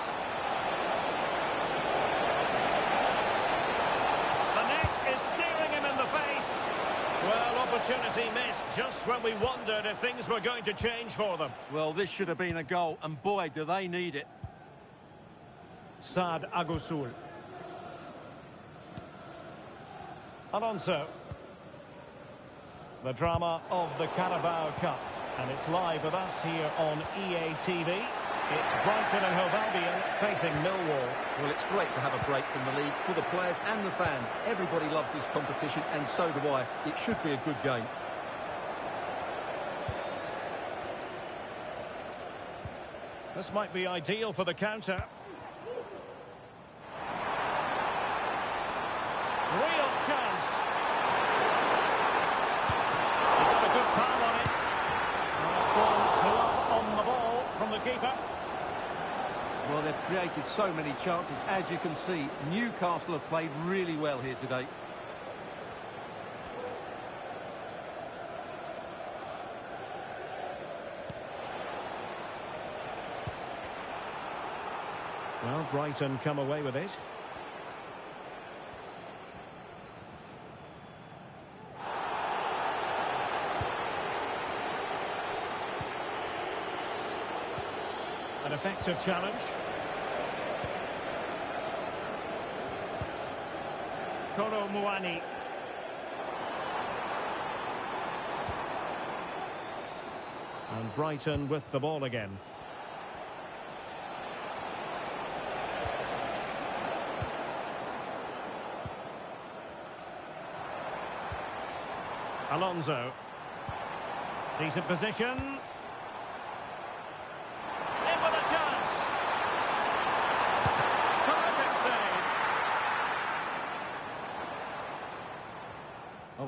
The net is staring him in the face. Well, opportunity missed just when we wondered if things were going to change for them. Well, this should have been a goal, and boy, do they need it. Saad Agusul. Alonso. The drama of the Carabao Cup, and it's live with us here on EA TV. It's Brighton and Hove Albion facing Millwall. Well, it's great to have a break from the league for the players and the fans. Everybody loves this competition, and so do I. It should be a good game. This might be ideal for the counter. Real chance. He got a good palm on it. And a strong glove on the ball from the keeper. Well, they've created so many chances. As you can see, Newcastle have played really well here today. Well, Brighton come away with it. An effective challenge. Kolo Muani. And Brighton with the ball again. Alonso. Decent position.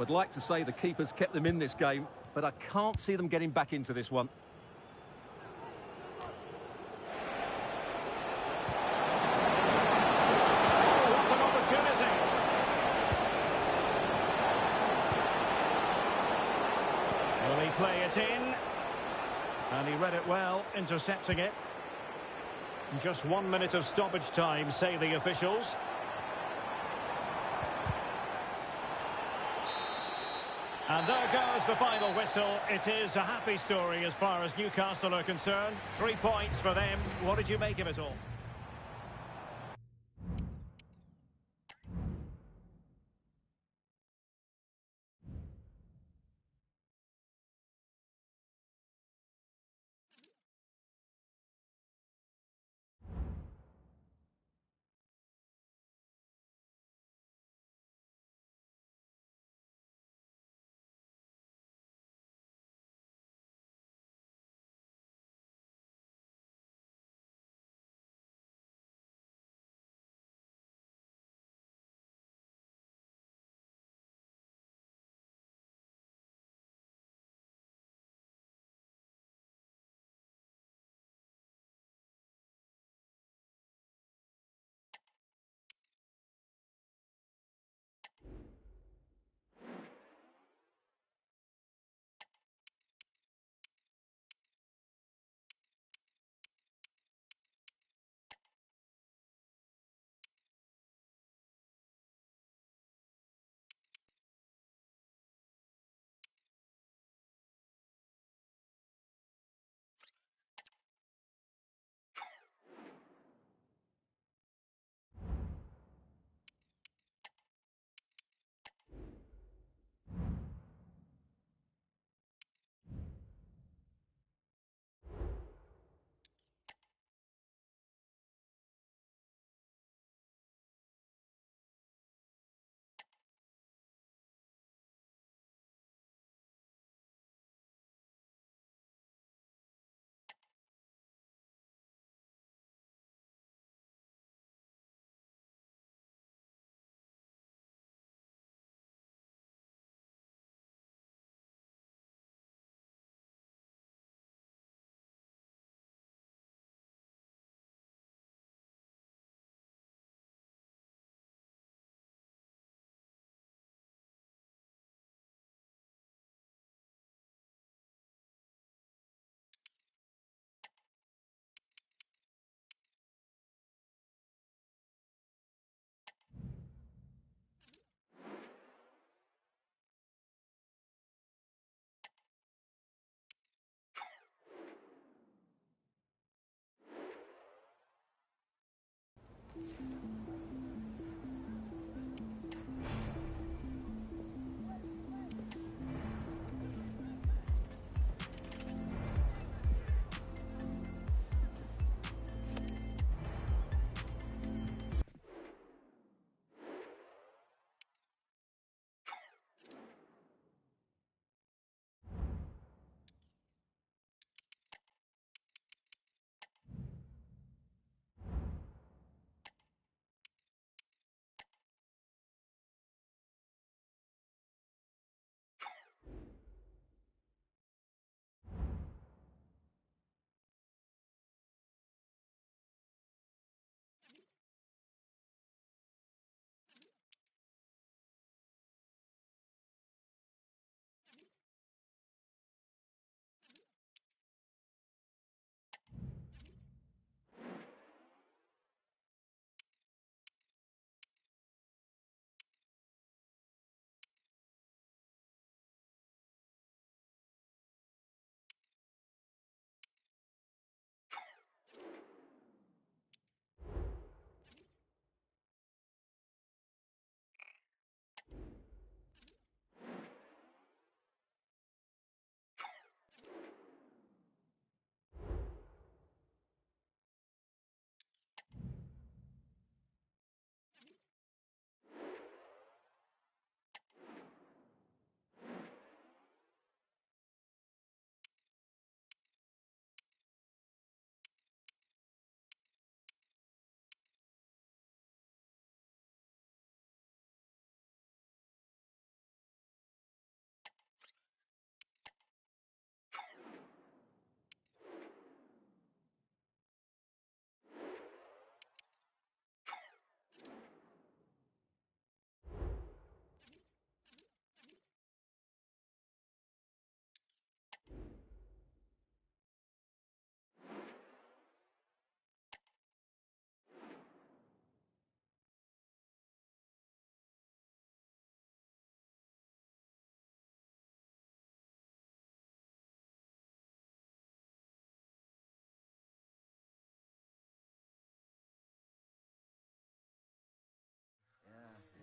I'd like to say the keeper's kept them in this game, but I can't see them getting back into this one. What an opportunity. Will he play it in? And he read it well, intercepting it. Just 1 minute of stoppage time, say the officials. And there goes the final whistle. It is a happy story as far as Newcastle are concerned. 3 points for them. What did you make of it all?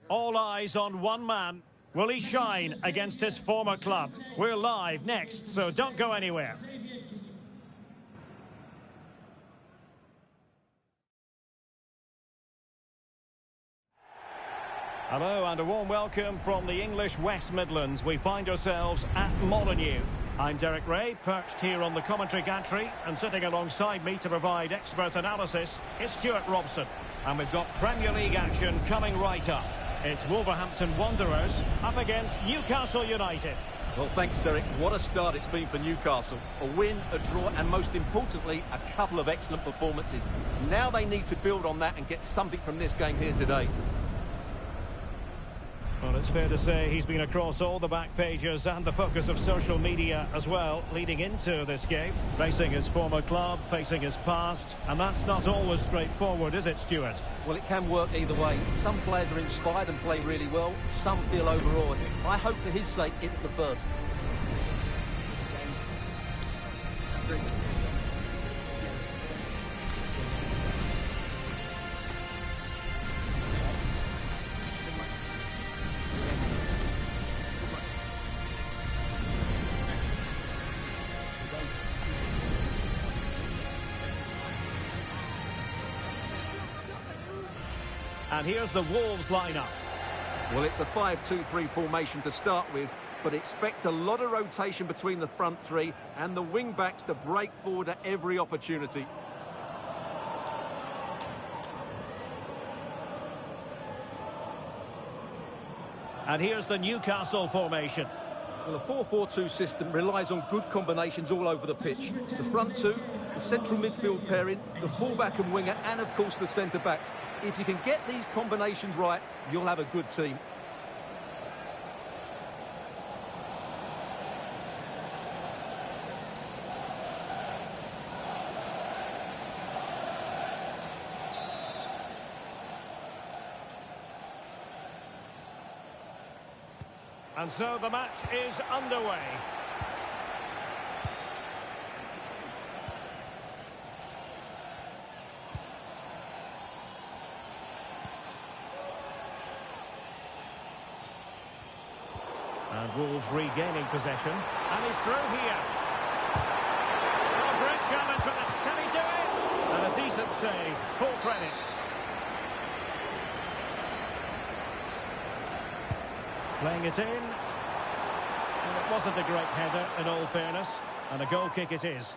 All eyes on one man. Will he shine against his former club? We're live next, so don't go anywhere. Hello and a warm welcome from the English West Midlands. We find ourselves at Molineux. I'm Derek Ray, perched here on the commentary gantry, and sitting alongside me to provide expert analysis is Stuart Robson. And we've got Premier League action coming right up. It's Wolverhampton Wanderers up against Newcastle United. Well, thanks, Derek. What a start it's been for Newcastle. A win, a draw, and most importantly, a couple of excellent performances. Now they need to build on that and get something from this game here today. Well, it's fair to say he's been across all the back pages and the focus of social media as well, leading into this game. Facing his former club, facing his past, and that's not always straightforward, is it, Stuart? Well, it can work either way. Some players are inspired and play really well. Some feel overawed. I hope for his sake it's the first. And here's the Wolves lineup. Well, it's a 5-2-3 formation to start with, but expect a lot of rotation between the front three and the wing-backs to break forward at every opportunity. And here's the Newcastle formation. Well, a 4-4-2 system relies on good combinations all over the pitch. The front two, the central midfield pairing, the fullback and winger, and of course the centre-backs. If you can get these combinations right, you'll have a good team. And so the match is underway. And Wolves regaining possession. And he's through here. Oh, great challenge. Can he do it? And a decent save. Full credit. Playing it in. Well, it wasn't a great header, in all fairness. And a goal kick it is.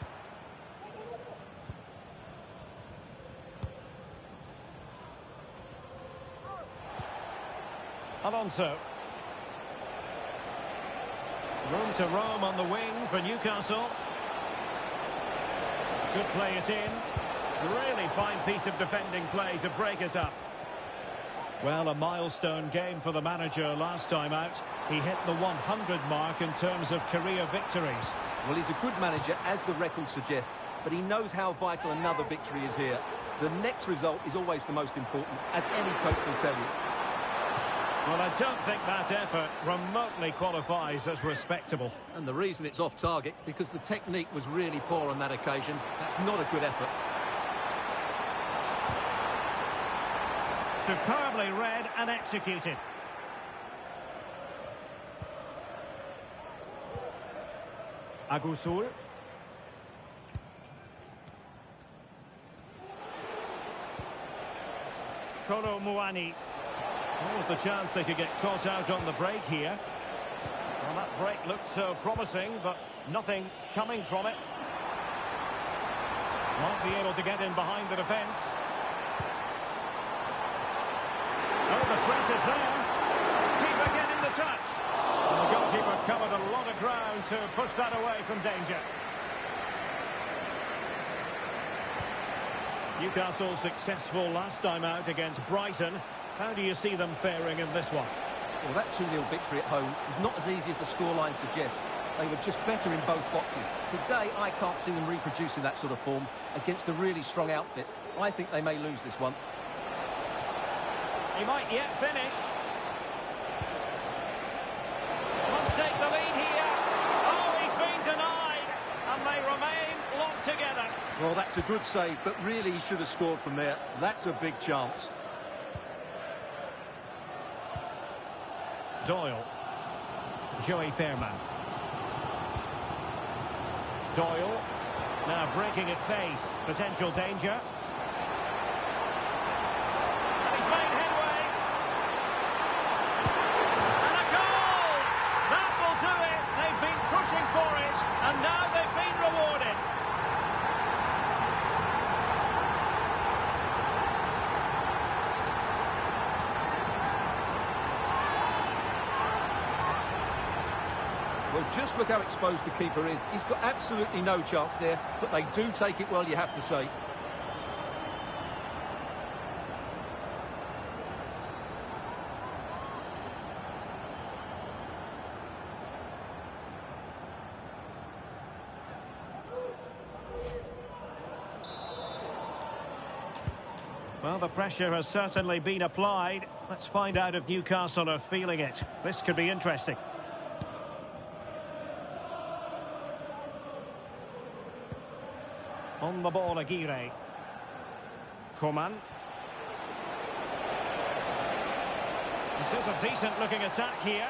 Alonso. Room to roam on the wing for Newcastle. Could play it in. Really fine piece of defending play to break it up. Well, a milestone game for the manager last time out. He hit the 100 mark in terms of career victories. Well, he's a good manager, as the record suggests, but he knows how vital another victory is here. The next result is always the most important, as any coach will tell you. Well, I don't think that effort remotely qualifies as respectable. And the reason it's off target, because the technique was really poor on that occasion. That's not a good effort. Superbly read and executed. Agusul. Kolo Muani. What was the chance they could get caught out on the break here? Well, that break looked so promising, but nothing coming from it. Won't be able to get in behind the defence. Oh, the threat is there. Keeper getting the touch. And the goalkeeper covered a lot of ground to push that away from danger. Newcastle successful last time out against Brighton. How do you see them faring in this one? Well, that 2-0 victory at home was not as easy as the scoreline suggests. They were just better in both boxes. Today, I can't see them reproducing that sort of form against a really strong outfit. I think they may lose this one. He might yet finish. Must take the lead here. Oh, he's been denied. And they remain locked together. Well, that's a good save, but really he should have scored from there. That's a big chance. Doyle. Joey Fairman. Doyle. Now breaking at pace. Potential danger. And he's made headway. And a goal! That will do it. They've been pushing for it. And now they've been rewarded. Well, just look how exposed the keeper is. He's got absolutely no chance there, but they do take it well, you have to say. Well, the pressure has certainly been applied. Let's find out if Newcastle are feeling it. This could be interesting. On the ball, Aguirre. Coman. It is a decent-looking attack here.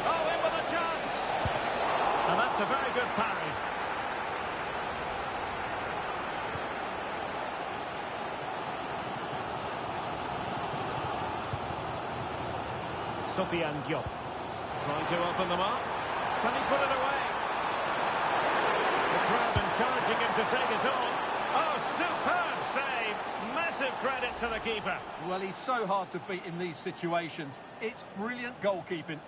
Oh, in with a chance! And that's a very good parry. Sofiane Diop. Trying to open them up. Can he put it away? The crowd encouraging him to take it on. Oh, superb save. Massive credit to the keeper. Well, he's so hard to beat in these situations. It's brilliant goalkeeping.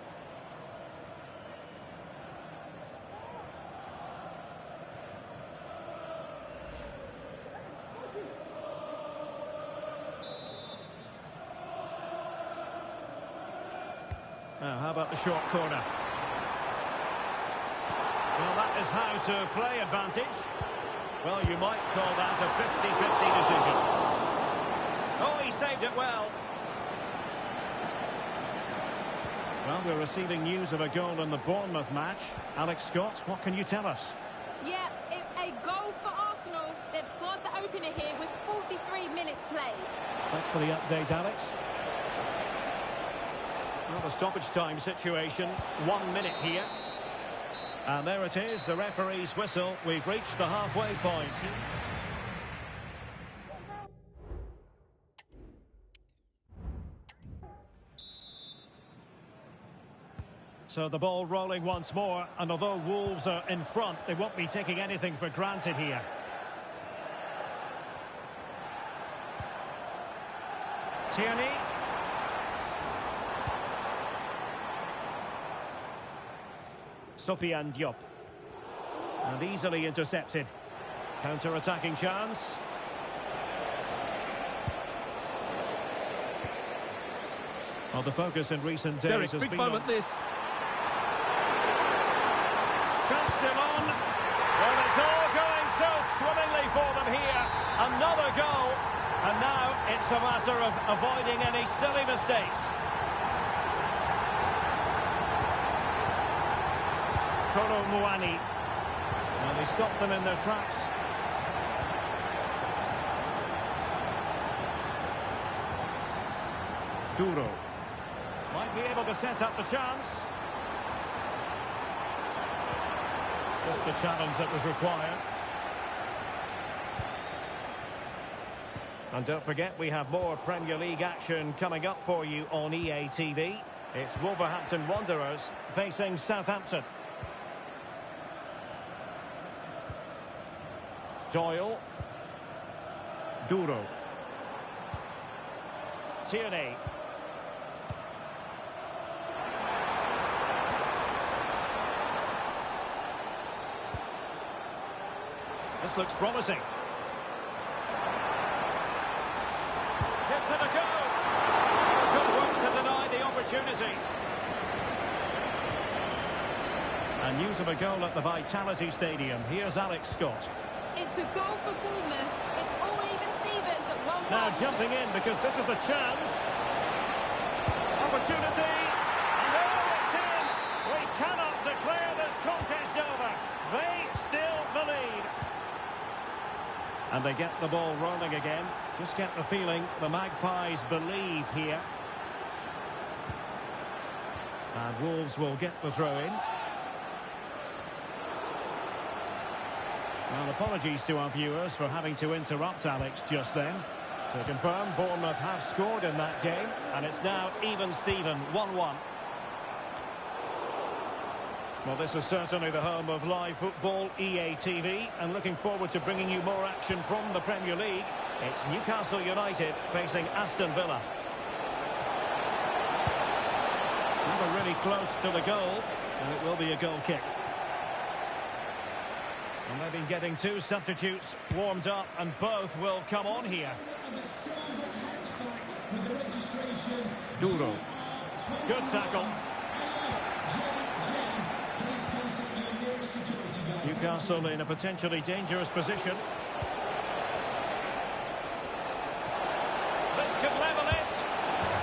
Now, how about the short corner? Well, that is how to play advantage. Well, you might call that a 50-50 decision. Oh, he saved it well. Well, we're receiving news of a goal in the Bournemouth match. Alex Scott, what can you tell us? Yeah, it's a goal for Arsenal. They've scored the opener here with 43 minutes played. Thanks for the update, Alex. Well, the stoppage time situation, 1 minute here. And there it is, the referee's whistle. We've reached the halfway point. So the ball rolling once more, and although Wolves are in front, they won't be taking anything for granted here. Tierney. Sofiane Diop. And easily intercepted. Counter-attacking chance. Well, the focus in recent days Derek, has big been moment on... this. Chance still on. Well, it's all going so swimmingly for them here. Another goal. And now it's a matter of avoiding any silly mistakes. Kolo Muani. Well, they stopped them in their tracks. Duro. Might be able to set up the chance. Just the challenge that was required. And don't forget, we have more Premier League action coming up for you on EA TV. It's Wolverhampton Wanderers facing Southampton. Doyle. Duro. Tierney. This looks promising. Gives it a go. Good work to deny the opportunity. And news of a goal at the Vitality Stadium. Here's Alex Scott. It's a goal for Bournemouth. It's all even Stevens at 1-1. Now jumping in because this is a chance. Opportunity. And oh, it's in. We cannot declare this contest over. They still the lead. And they get the ball rolling again. Just get the feeling the Magpies believe here. And Wolves will get the throw in. Well, apologies to our viewers for having to interrupt Alex just then. To confirm, Bournemouth have scored in that game, and it's now even Steven, 1-1. Well, this is certainly the home of live football, EA TV, and looking forward to bringing you more action from the Premier League. It's Newcastle United facing Aston Villa. Never really close to the goal, and it will be a goal kick. And they've been getting two substitutes warmed up, and both will come on here. Duro. Good tackle. Newcastle in a potentially dangerous position. This could level it.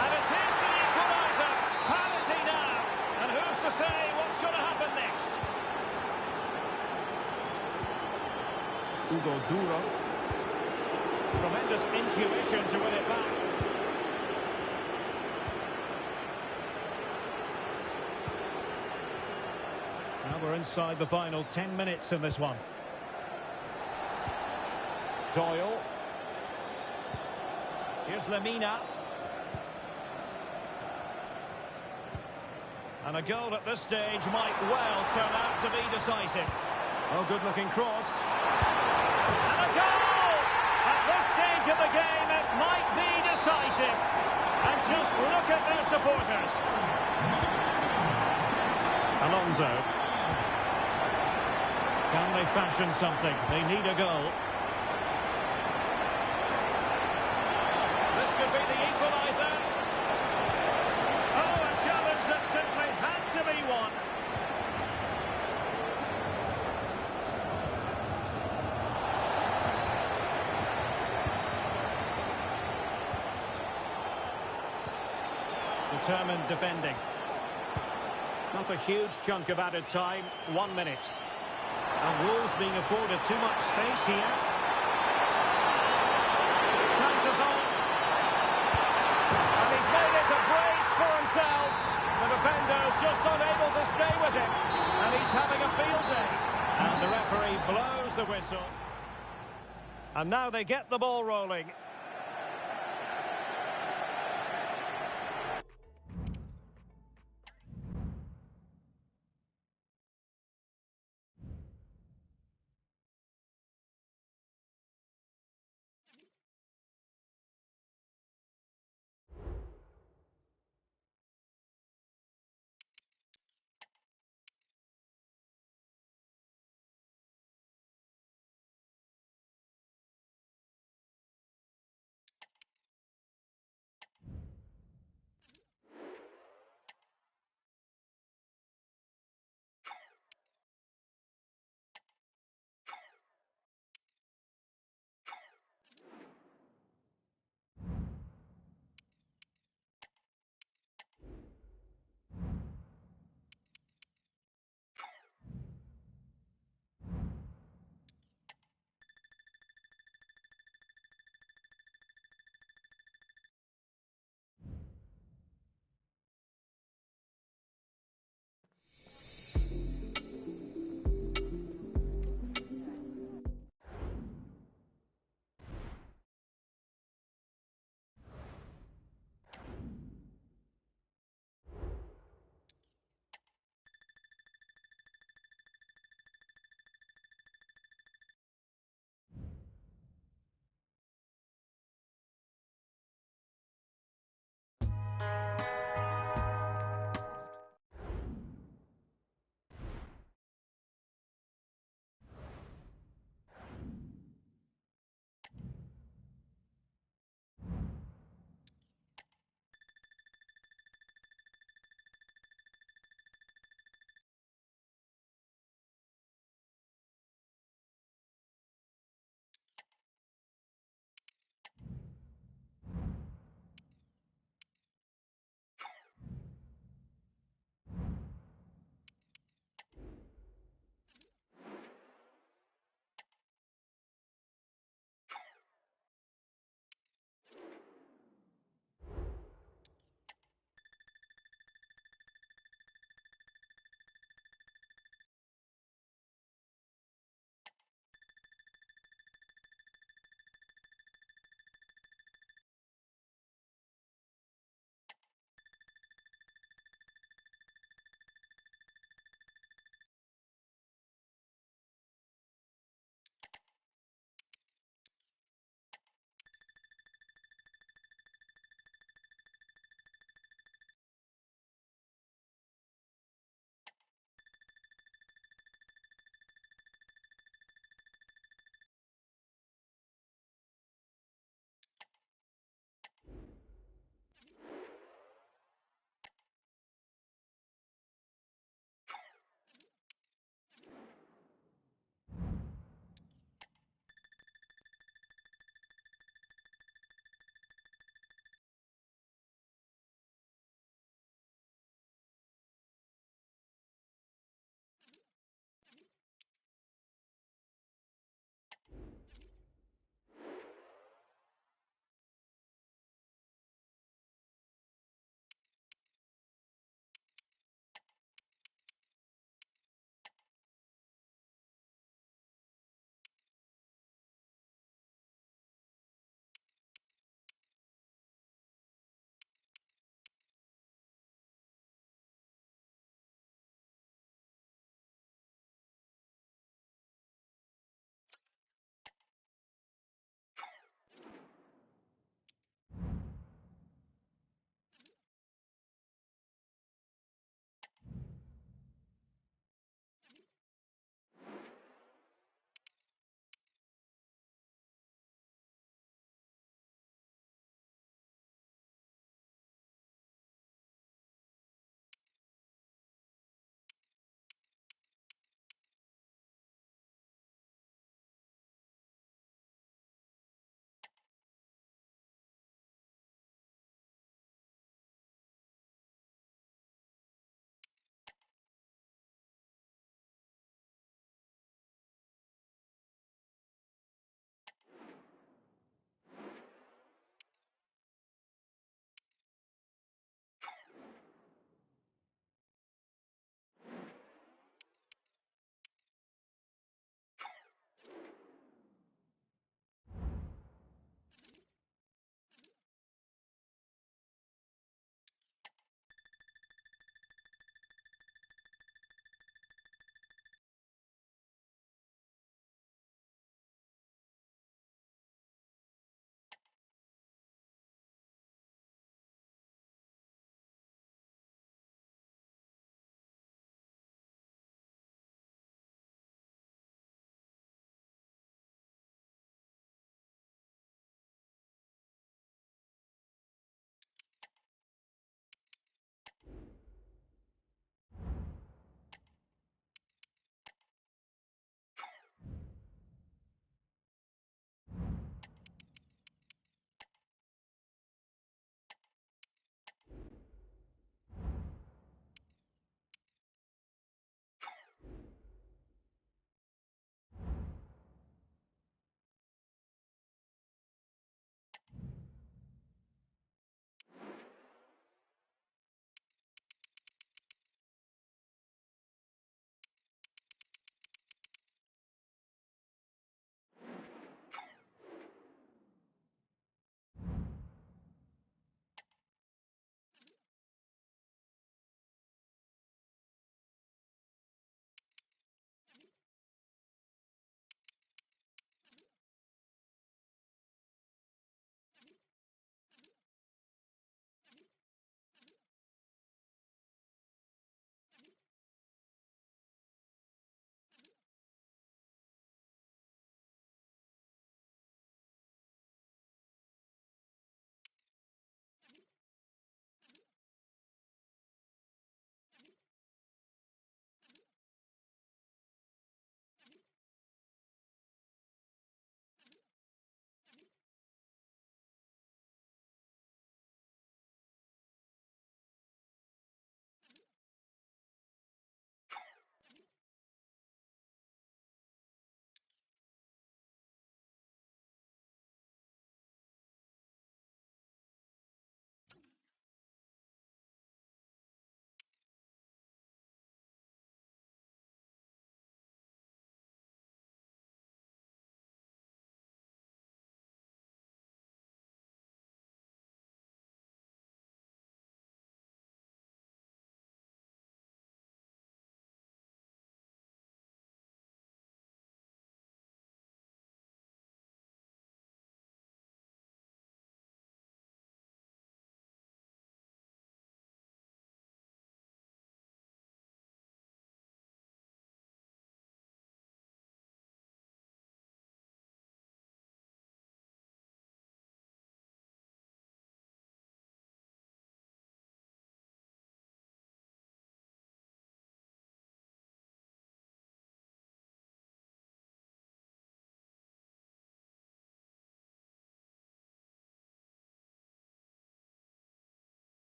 And it is the equaliser. Penalty now. And who's to say what's going to happen next? Hugo Duro. Tremendous intuition to win it back. Now we're inside the final 10 minutes in this one. Doyle. Here's Lemina. And a goal at this stage might well turn out to be decisive. Oh, good-looking cross. And a goal! At this stage of the game, it might be decisive. And just look at their supporters. Alonso. Can they fashion something? They need a goal. This could be the equaliser. Oh, a challenge that simply had to be won. Determined defending. Not a huge chunk of added time. 1 minute. And Wolves being afforded too much space here. Chances on. And he's made it a brace for himself. The defender's just unable to stay with him. And he's having a field day. And the referee blows the whistle. And now they get the ball rolling.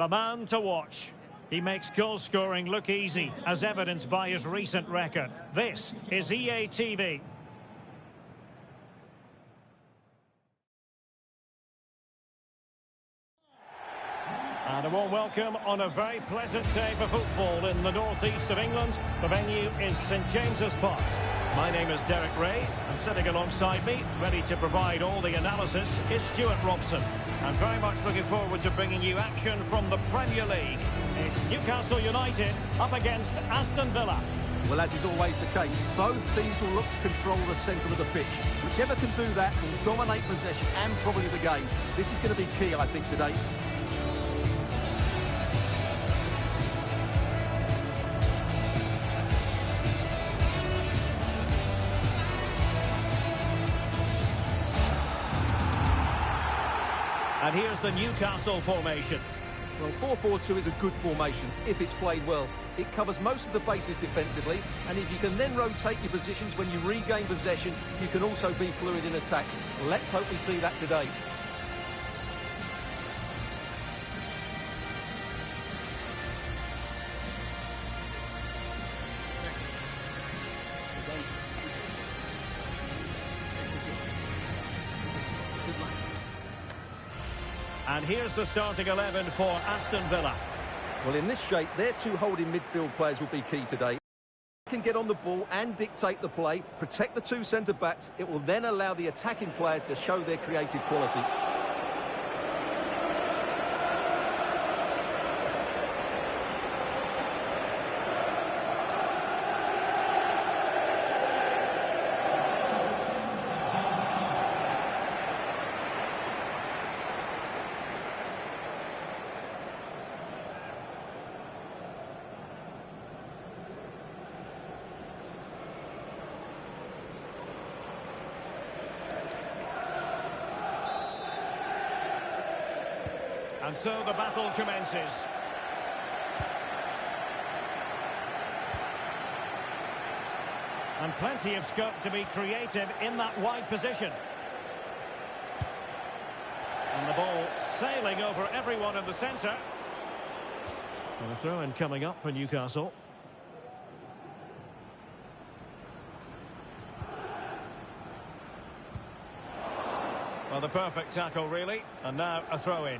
the man to watch. He makes goal scoring look easy, as evidenced by his recent record. This is EA TV. And a warm welcome on a very pleasant day for football in the northeast of England. The venue is St James's Park. My name is Derek Ray, and sitting alongside me, ready to provide all the analysis, is Stuart Robson. I'm very much looking forward to bringing you action from the Premier League. It's Newcastle United up against Aston Villa. Well, as is always the case, both teams will look to control the centre of the pitch. Whichever can do that will dominate possession and probably the game. This is going to be key, I think, today. And here's the Newcastle formation. Well, 4-4-2 is a good formation if it's played well. It covers most of the bases defensively, and if you can then rotate your positions when you regain possession, you can also be fluid in attack. Let's hope we see that today. And here's the starting 11 for Aston Villa. Well, in this shape, their two holding midfield players will be key today. They can get on the ball and dictate the play, protect the two centre-backs. It will then allow the attacking players to show their creative quality. And so the battle commences. And plenty of scope to be creative in that wide position. And the ball sailing over everyone in the centre. And a throw-in coming up for Newcastle. Well, the perfect tackle, really. And now a throw-in.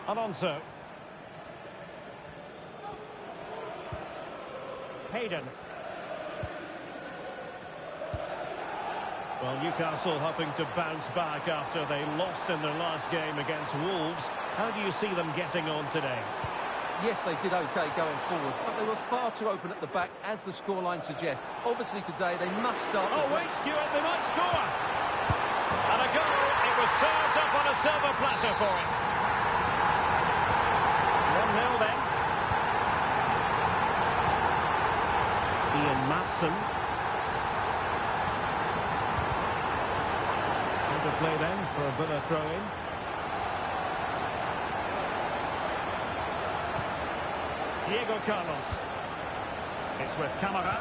Alonso. Hayden. Well, Newcastle hoping to bounce back after they lost in their last game against Wolves. How do you see them getting on today? Yes, they did okay going forward, but they were far too open at the back, as the scoreline suggests. Obviously today they must start... Oh, wait, Stuart, they might score! And a goal. It was served up on a silver platter for him. 1-0 then. Ian Matson. Under play then for a Villa throw-in. Diego Carlos. It's with Camara.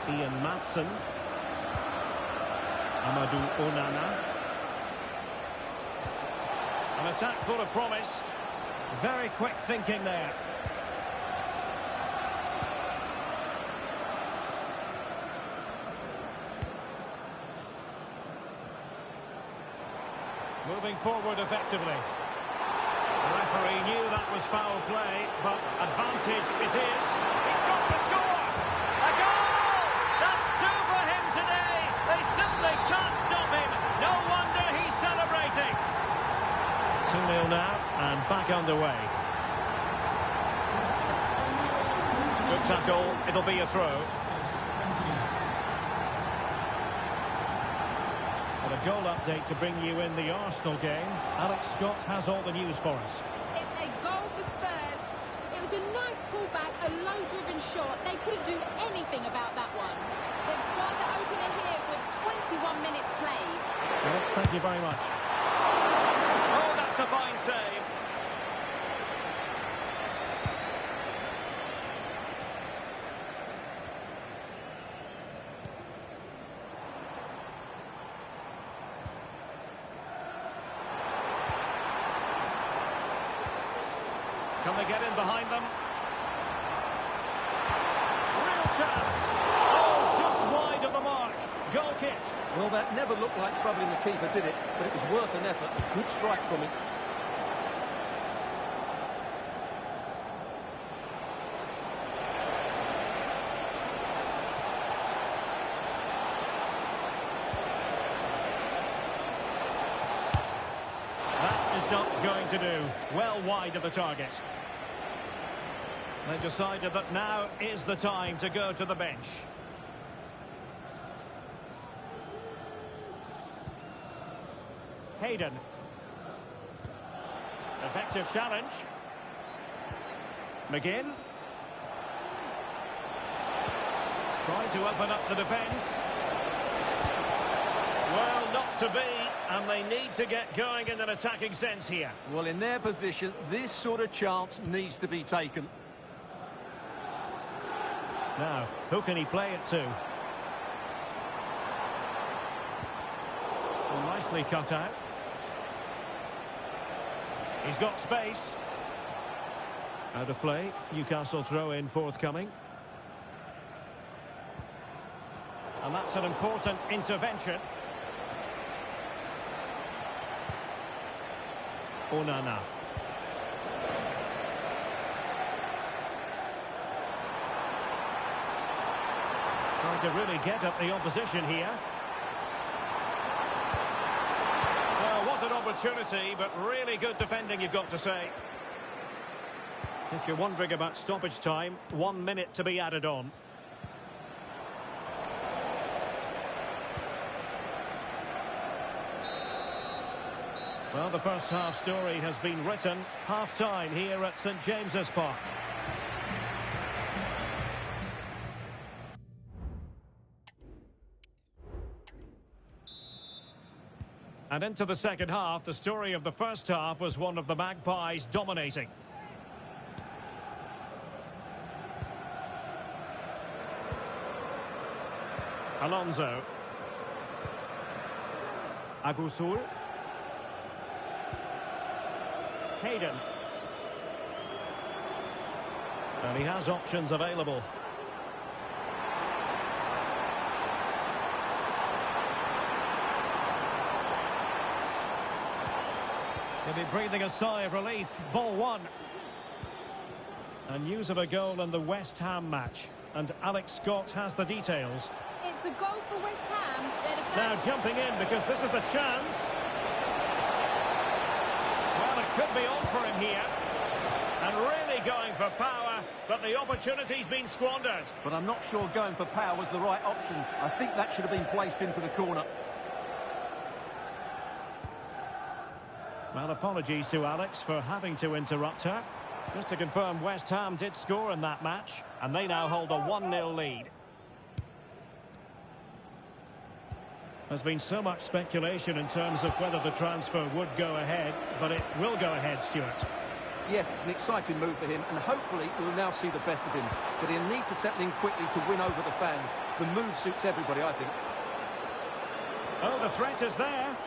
Ian Matson. Amadou Onana. An attack full of promise. Very quick thinking there. Moving forward effectively. The referee knew that was foul play, but advantage it is. He's got to score! A goal! That's two for him today! They simply can't stop him! No wonder he's celebrating! 2-0 now, and back underway. Good tackle, it'll be a throw. And a goal update to bring you in the Arsenal game. Alex Scott has all the news for us. It's a goal for Spurs. It was a nice pullback, a low-driven shot. They couldn't do anything about that one. They've scored the opener here with 21 minutes played. Alex, thank you very much. Oh, that's a fine save. Can they get in behind them? Real chance. Oh, just wide of the mark. Goal kick. Well, that never looked like troubling the keeper, did it? But it was worth an effort. Good strike from him. That is not going to do. Well wide of the target. They decided that now is the time to go to the bench. Hayden. Effective challenge. McGinn. Trying to open up the defence. Well, not to be, and they need to get going in an attacking sense here. Well, in their position, this sort of chance needs to be taken. Now, who can he play it to? Well, nicely cut out. He's got space. Out of play. Newcastle throw-in forthcoming. And that's an important intervention. Onana. Trying to really get at the opposition here. Well, what an opportunity, but really good defending, you've got to say. If you're wondering about stoppage time, 1 minute to be added on. Well, the first half story has been written. Half-time here at St James's Park. And into the second half, the story of the first half was one of the Magpies dominating. Alonso. Agusul. Hayden. And he has options available. He'll be breathing a sigh of relief. Ball one. And news of a goal in the West Ham match. And Alex Scott has the details. It's a goal for West Ham. They're the first... Now jumping in because this is a chance. Well, it could be on for him here. And really going for power, but the opportunity's been squandered. But I'm not sure going for power was the right option. I think that should have been placed into the corner. Well, apologies to Alex for having to interrupt her. Just to confirm, West Ham did score in that match, and they now hold a 1-0 lead. There's been so much speculation in terms of whether the transfer would go ahead, but it will go ahead, Stuart. Yes, it's an exciting move for him, and hopefully we'll now see the best of him. But he'll need to settle in quickly to win over the fans. The move suits everybody, I think. Oh, the threat is there.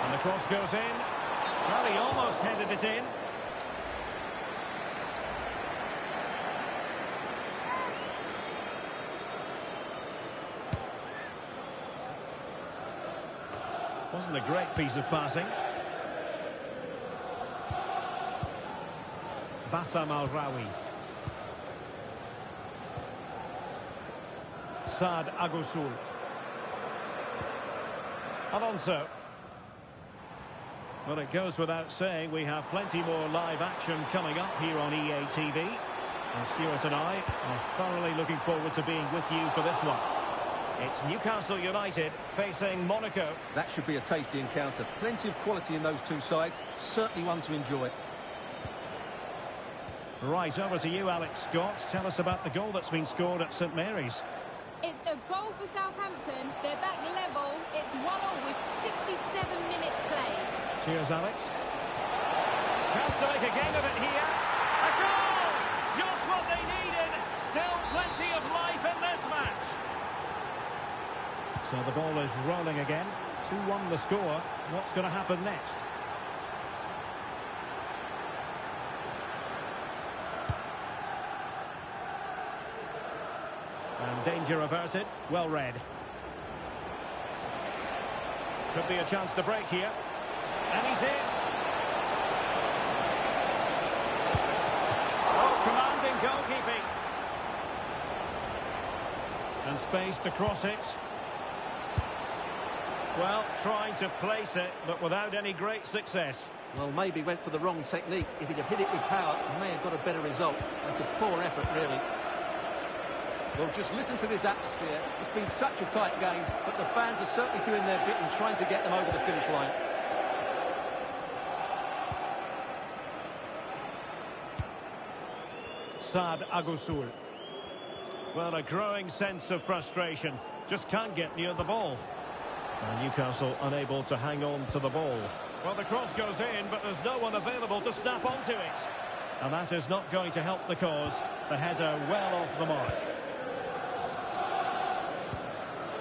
And the cross goes in. Well, he almost headed it in. Wasn't a great piece of passing. Bassam Al-Rawi. Saad Agusul. Alonso. Well, it goes without saying we have plenty more live action coming up here on EA TV. And Stuart and I are thoroughly looking forward to being with you for this one. It's Newcastle United facing Monaco. That should be a tasty encounter. Plenty of quality in those two sides. Certainly one to enjoy. Right, over to you, Alex Scott. Tell us about the goal that's been scored at St Mary's. It's a goal for Southampton. They're back level. It's 1-1 with 67 minutes played. Cheers, Alex. Chance to make a game of it here. A goal! Just what they needed. Still plenty of life in this match. So the ball is rolling again. 2-1 the score. What's going to happen next? And danger averted. Well read. Could be a chance to break here. And he's in. Oh, commanding goalkeeping. And space to cross it. Well, trying to place it, but without any great success. Well, maybe went for the wrong technique. If he'd have hit it with power, he may have got a better result. That's a poor effort, really. Well, just listen to this atmosphere. It's been such a tight game, but the fans are certainly doing their bit in trying to get them over the finish line. Saad Agusul. Well, a growing sense of frustration. Just can't get near the ball. And Newcastle unable to hang on to the ball. Well, the cross goes in, but there's no one available to snap onto it. And that is not going to help the cause. The header well off the mark.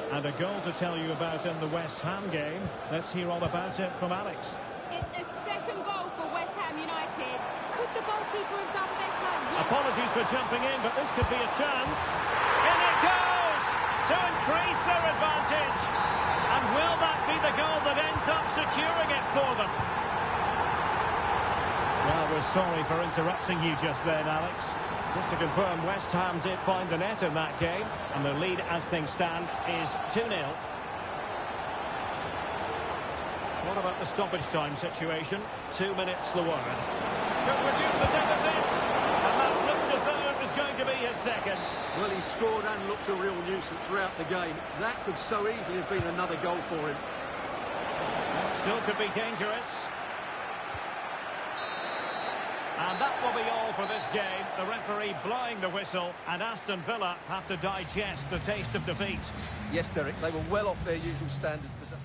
And a goal to tell you about in the West Ham game. Let's hear all about it from Alex. It's a second goal for West Ham United. Could the goalkeeper have done better? Yes. Apologies for jumping in, but this could be a chance. In it goes! To increase their advantage. And will that be the goal that ends up securing it for them? Well, we're sorry for interrupting you just then, Alex. Just to confirm, West Ham did find the net in that game, and the lead as things stand is 2-0. What about the stoppage time situation? 2 minutes the word. Could reduce the deficit, and that looked as though it was going to be his second. Well, he scored and looked a real nuisance throughout the game. That could so easily have been another goal for him. Still could be dangerous. And that will be all for this game. The referee blowing the whistle, and Aston Villa have to digest the taste of defeat. Yes, Derek, they were well off their usual standards today.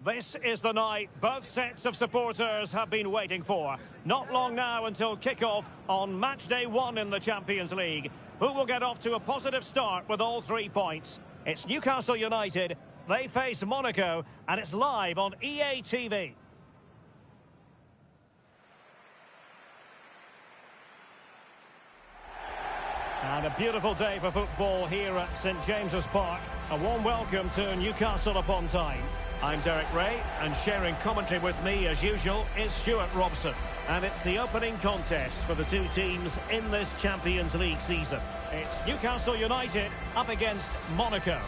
This is the night both sets of supporters have been waiting for. Not long now until kick-off on match day 1 in the Champions League. Who will get off to a positive start with all 3 points? It's Newcastle United. They face Monaco, and it's live on EA TV. And a beautiful day for football here at St James's Park. A warm welcome to Newcastle upon Tyne. I'm Derek Ray, and sharing commentary with me, as usual, is Stuart Robson. And it's the opening contest for the two teams in this Champions League season. It's Newcastle United up against Monaco.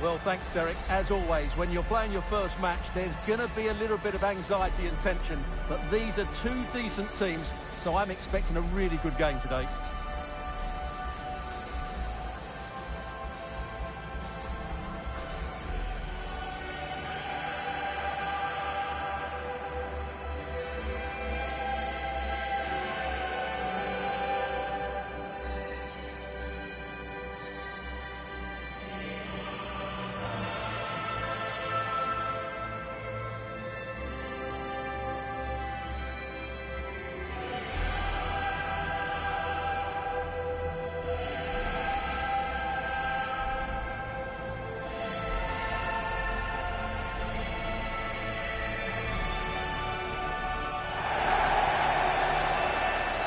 Well, thanks, Derek. As always, when you're playing your first match, there's going to be a little bit of anxiety and tension. But these are two decent teams, so I'm expecting a really good game today.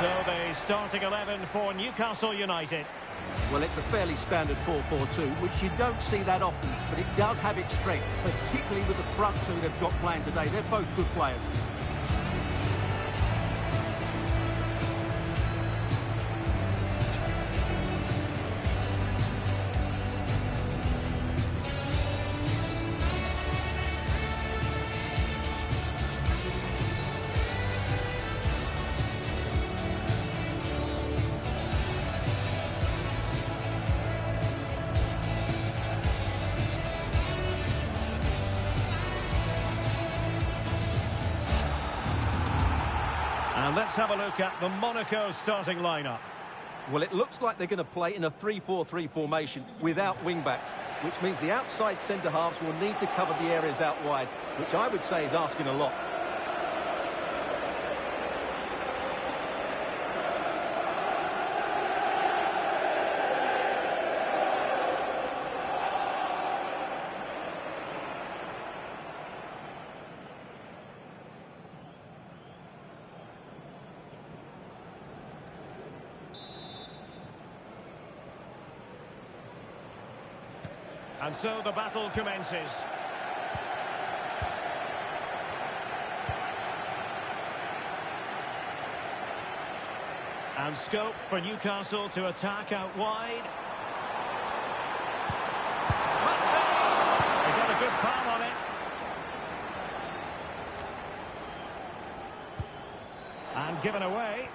So the starting 11 for Newcastle United. Well, it's a fairly standard 4-4-2, which you don't see that often, but it does have its strength, particularly with the front two they've got playing today. They're both good players. And let's have a look at the Monaco starting lineup. Well, it looks like they're going to play in a 3-4-3 formation without wing-backs, which means the outside centre-halves will need to cover the areas out wide, which I would say is asking a lot. And so the battle commences. And scope for Newcastle to attack out wide. Must be! They got a good palm on it. And given away.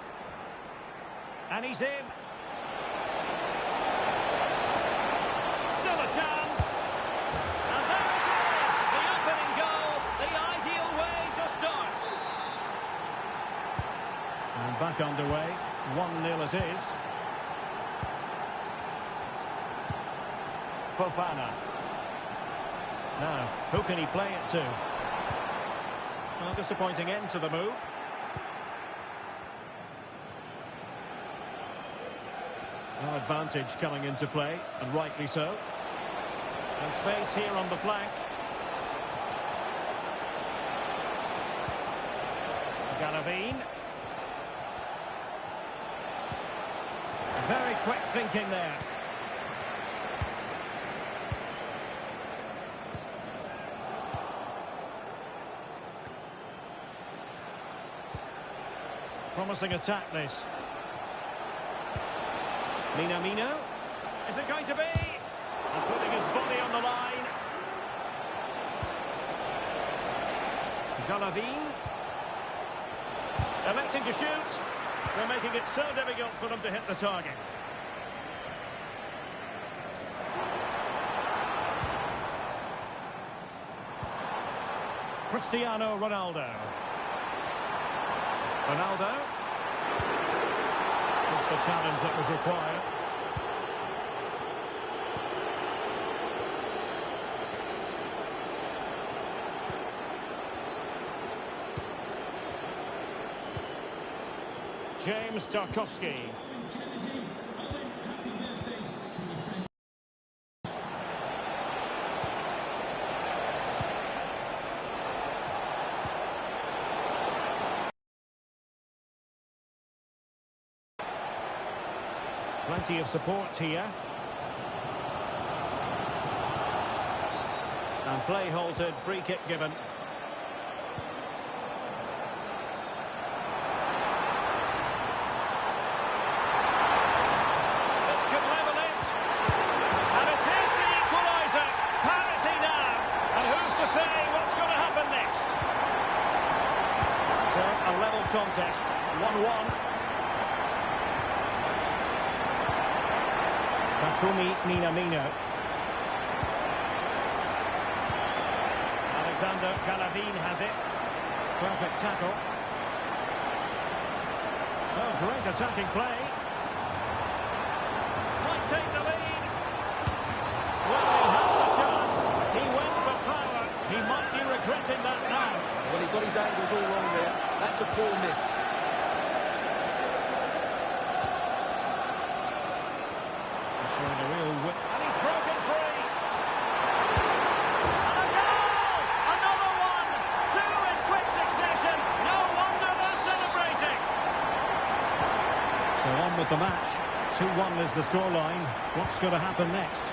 And he's in. Still a chance. And there it is. The opening goal. The ideal way to start. And back underway. 1-0 it is. Fofana. Now, who can he play it to? Well, disappointing end to the move. No advantage coming into play, and rightly so. And space here on the flank. Galavine. Very quick thinking there. Promising attack, this. Minamino. Is it going to be? And putting his body on the line. Galavine. Electing to shoot. They're making it so difficult for them to hit the target. Cristiano Ronaldo. Ronaldo. Just the challenge that was required. James Tarkowski. Plenty of support here. And play halted, free kick given. This could level it. And it is the equaliser. Parity now. And who's to say what's going to happen next? So, a level contest. 1-1. Takumi Minamino. Alexander Galavin has it. Perfect tackle. Oh, great attacking play. Might take the lead. Well, he had the chance. He went for power. He might be regretting that now. Well, he got his angles all wrong there. That's a poor miss. Showing a real whip. And he's broken free. And a goal! Another one! Two in quick succession. No wonder they're celebrating. So on with the match. 2-1 is the scoreline. What's going to happen next?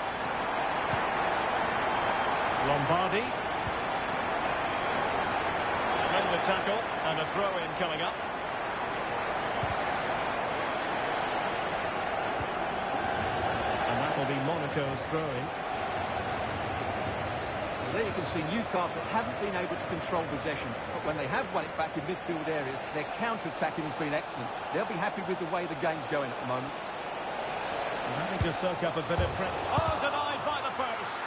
Lombardi. Splendid tackle. And a throw-in coming up. Will be Monaco's throw-in. Well, there you can see Newcastle haven't been able to control possession, but when they have won it back in midfield areas, their counter-attacking has been excellent. They'll be happy with the way the game's going at the moment. And having to soak up a bit of pressure. Oh, denied by the post.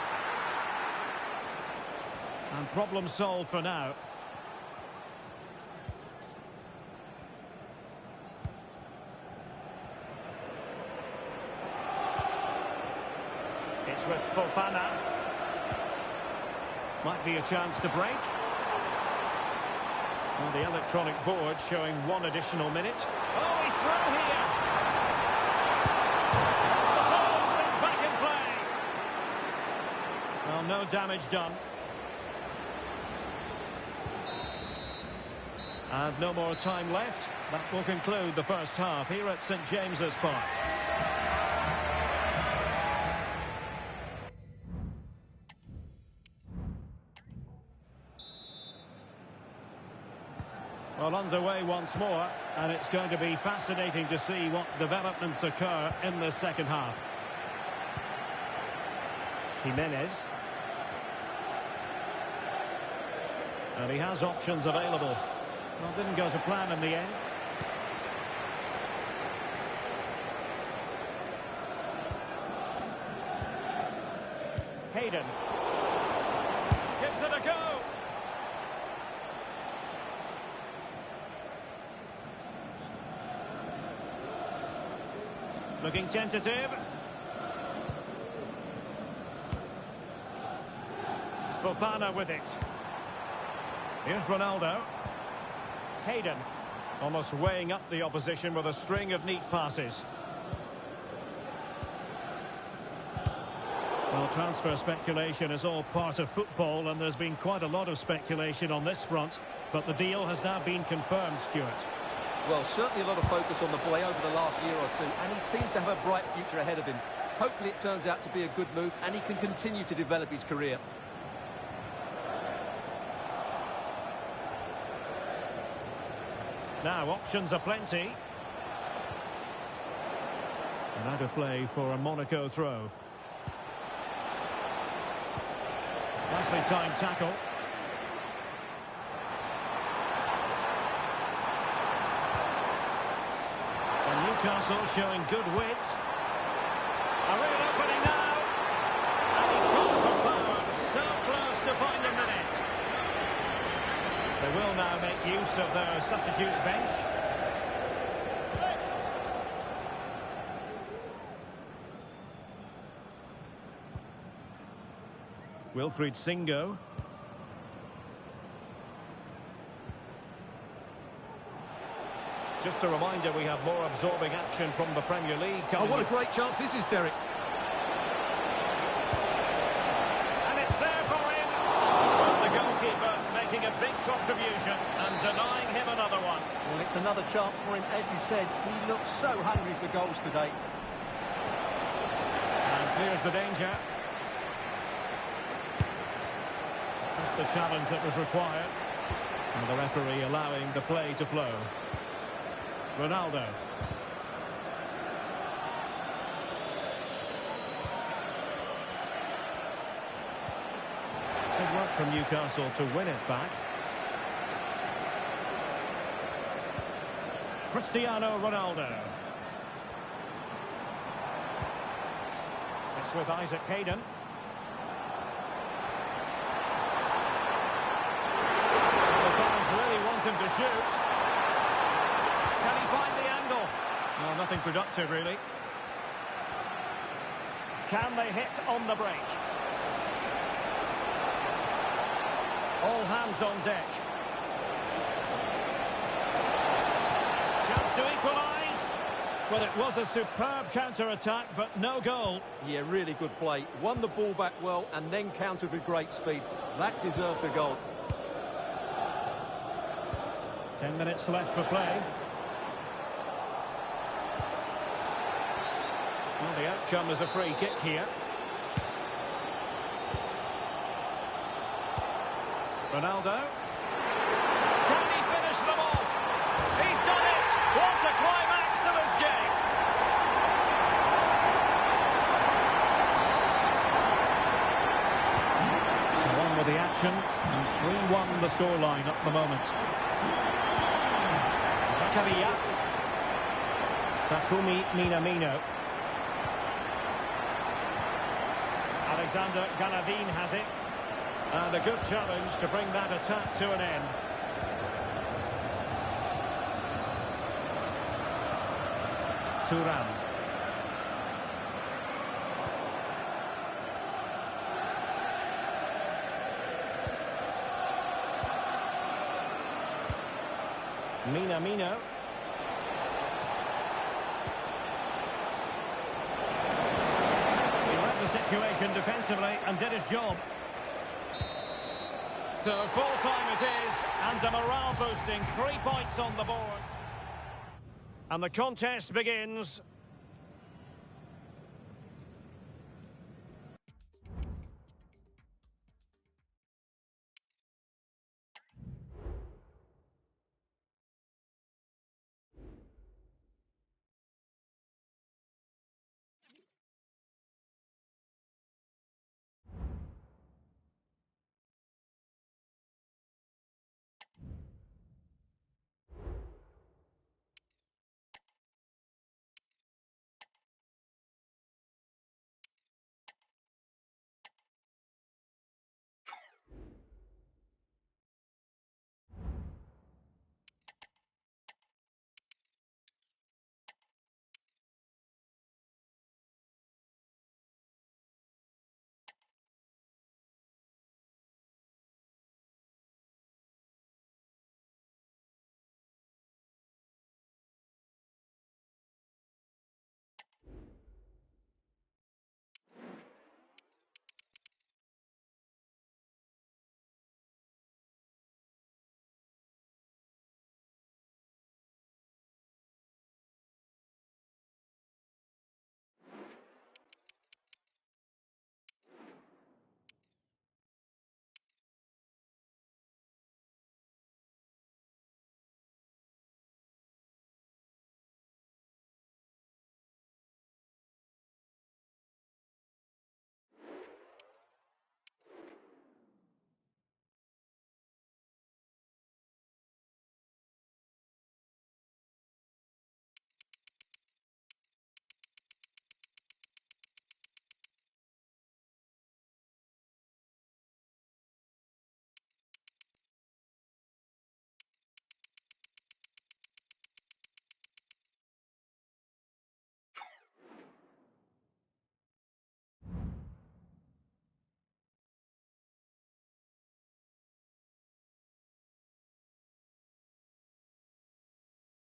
And problem solved for now. It's with Fofana. Might be a chance to break. Well, the electronic board showing one additional minute. Oh, he's through here. The ball's been back in play. Well, no damage done. And no more time left. That will conclude the first half here at St James's Park. Well, underway once more, and it's going to be fascinating to see what developments occur in the second half. Jimenez. And he has options available. Well, didn't go to plan in the end. Hayden. Gives it a go. Looking tentative. Fofana with it. Here's Ronaldo. Hayden. Almost weighing up the opposition with a string of neat passes. Well, transfer speculation is all part of football, and there's been quite a lot of speculation on this front. But the deal has now been confirmed, Stuart. Well, certainly a lot of focus on the boy over the last year or two, and he seems to have a bright future ahead of him. Hopefully it turns out to be a good move, and he can continue to develop his career. Now, options are plenty. And out of play for a Monaco throw. Nicely timed tackle. And Newcastle showing good width. A real opening now. And he's gone for power. So close to finding the net. They will now make use of their substitutes bench. Wilfried Singo. Just a reminder, we have more absorbing action from the Premier League Oh, coming. what a great chance this is, Derek. And it's there for him. Well, the goalkeeper making a big contribution and denying him another one. Well, it's another chance for him. As you said, he looks so hungry for goals today. And clears the danger. Just the challenge that was required. And the referee allowing the play to flow. Ronaldo. Good work from Newcastle to win it back. Cristiano Ronaldo. It's with Isaac Hayden. The fans really want him to shoot. Can he find the angle? No, nothing productive, really. Can they hit on the break? All hands on deck. Chance to equalise. Well, it was a superb counter-attack, but no goal. Yeah, really good play. Won the ball back well and then countered with great speed. That deserved a goal. 10 minutes left for play. Well, the outcome is a free kick here. Ronaldo. Can he finish them off? He's done it! What a climax to this game! So on with the action, and 3-1 the scoreline at the moment. Zakaria. Takumi Minamino. Alexander Ganavin has it. And a good challenge to bring that attack to an end. Turan. Minamino. He read the situation defensively and did his job. So full time it is, and a morale boosting 3 points on the board. And the contest begins.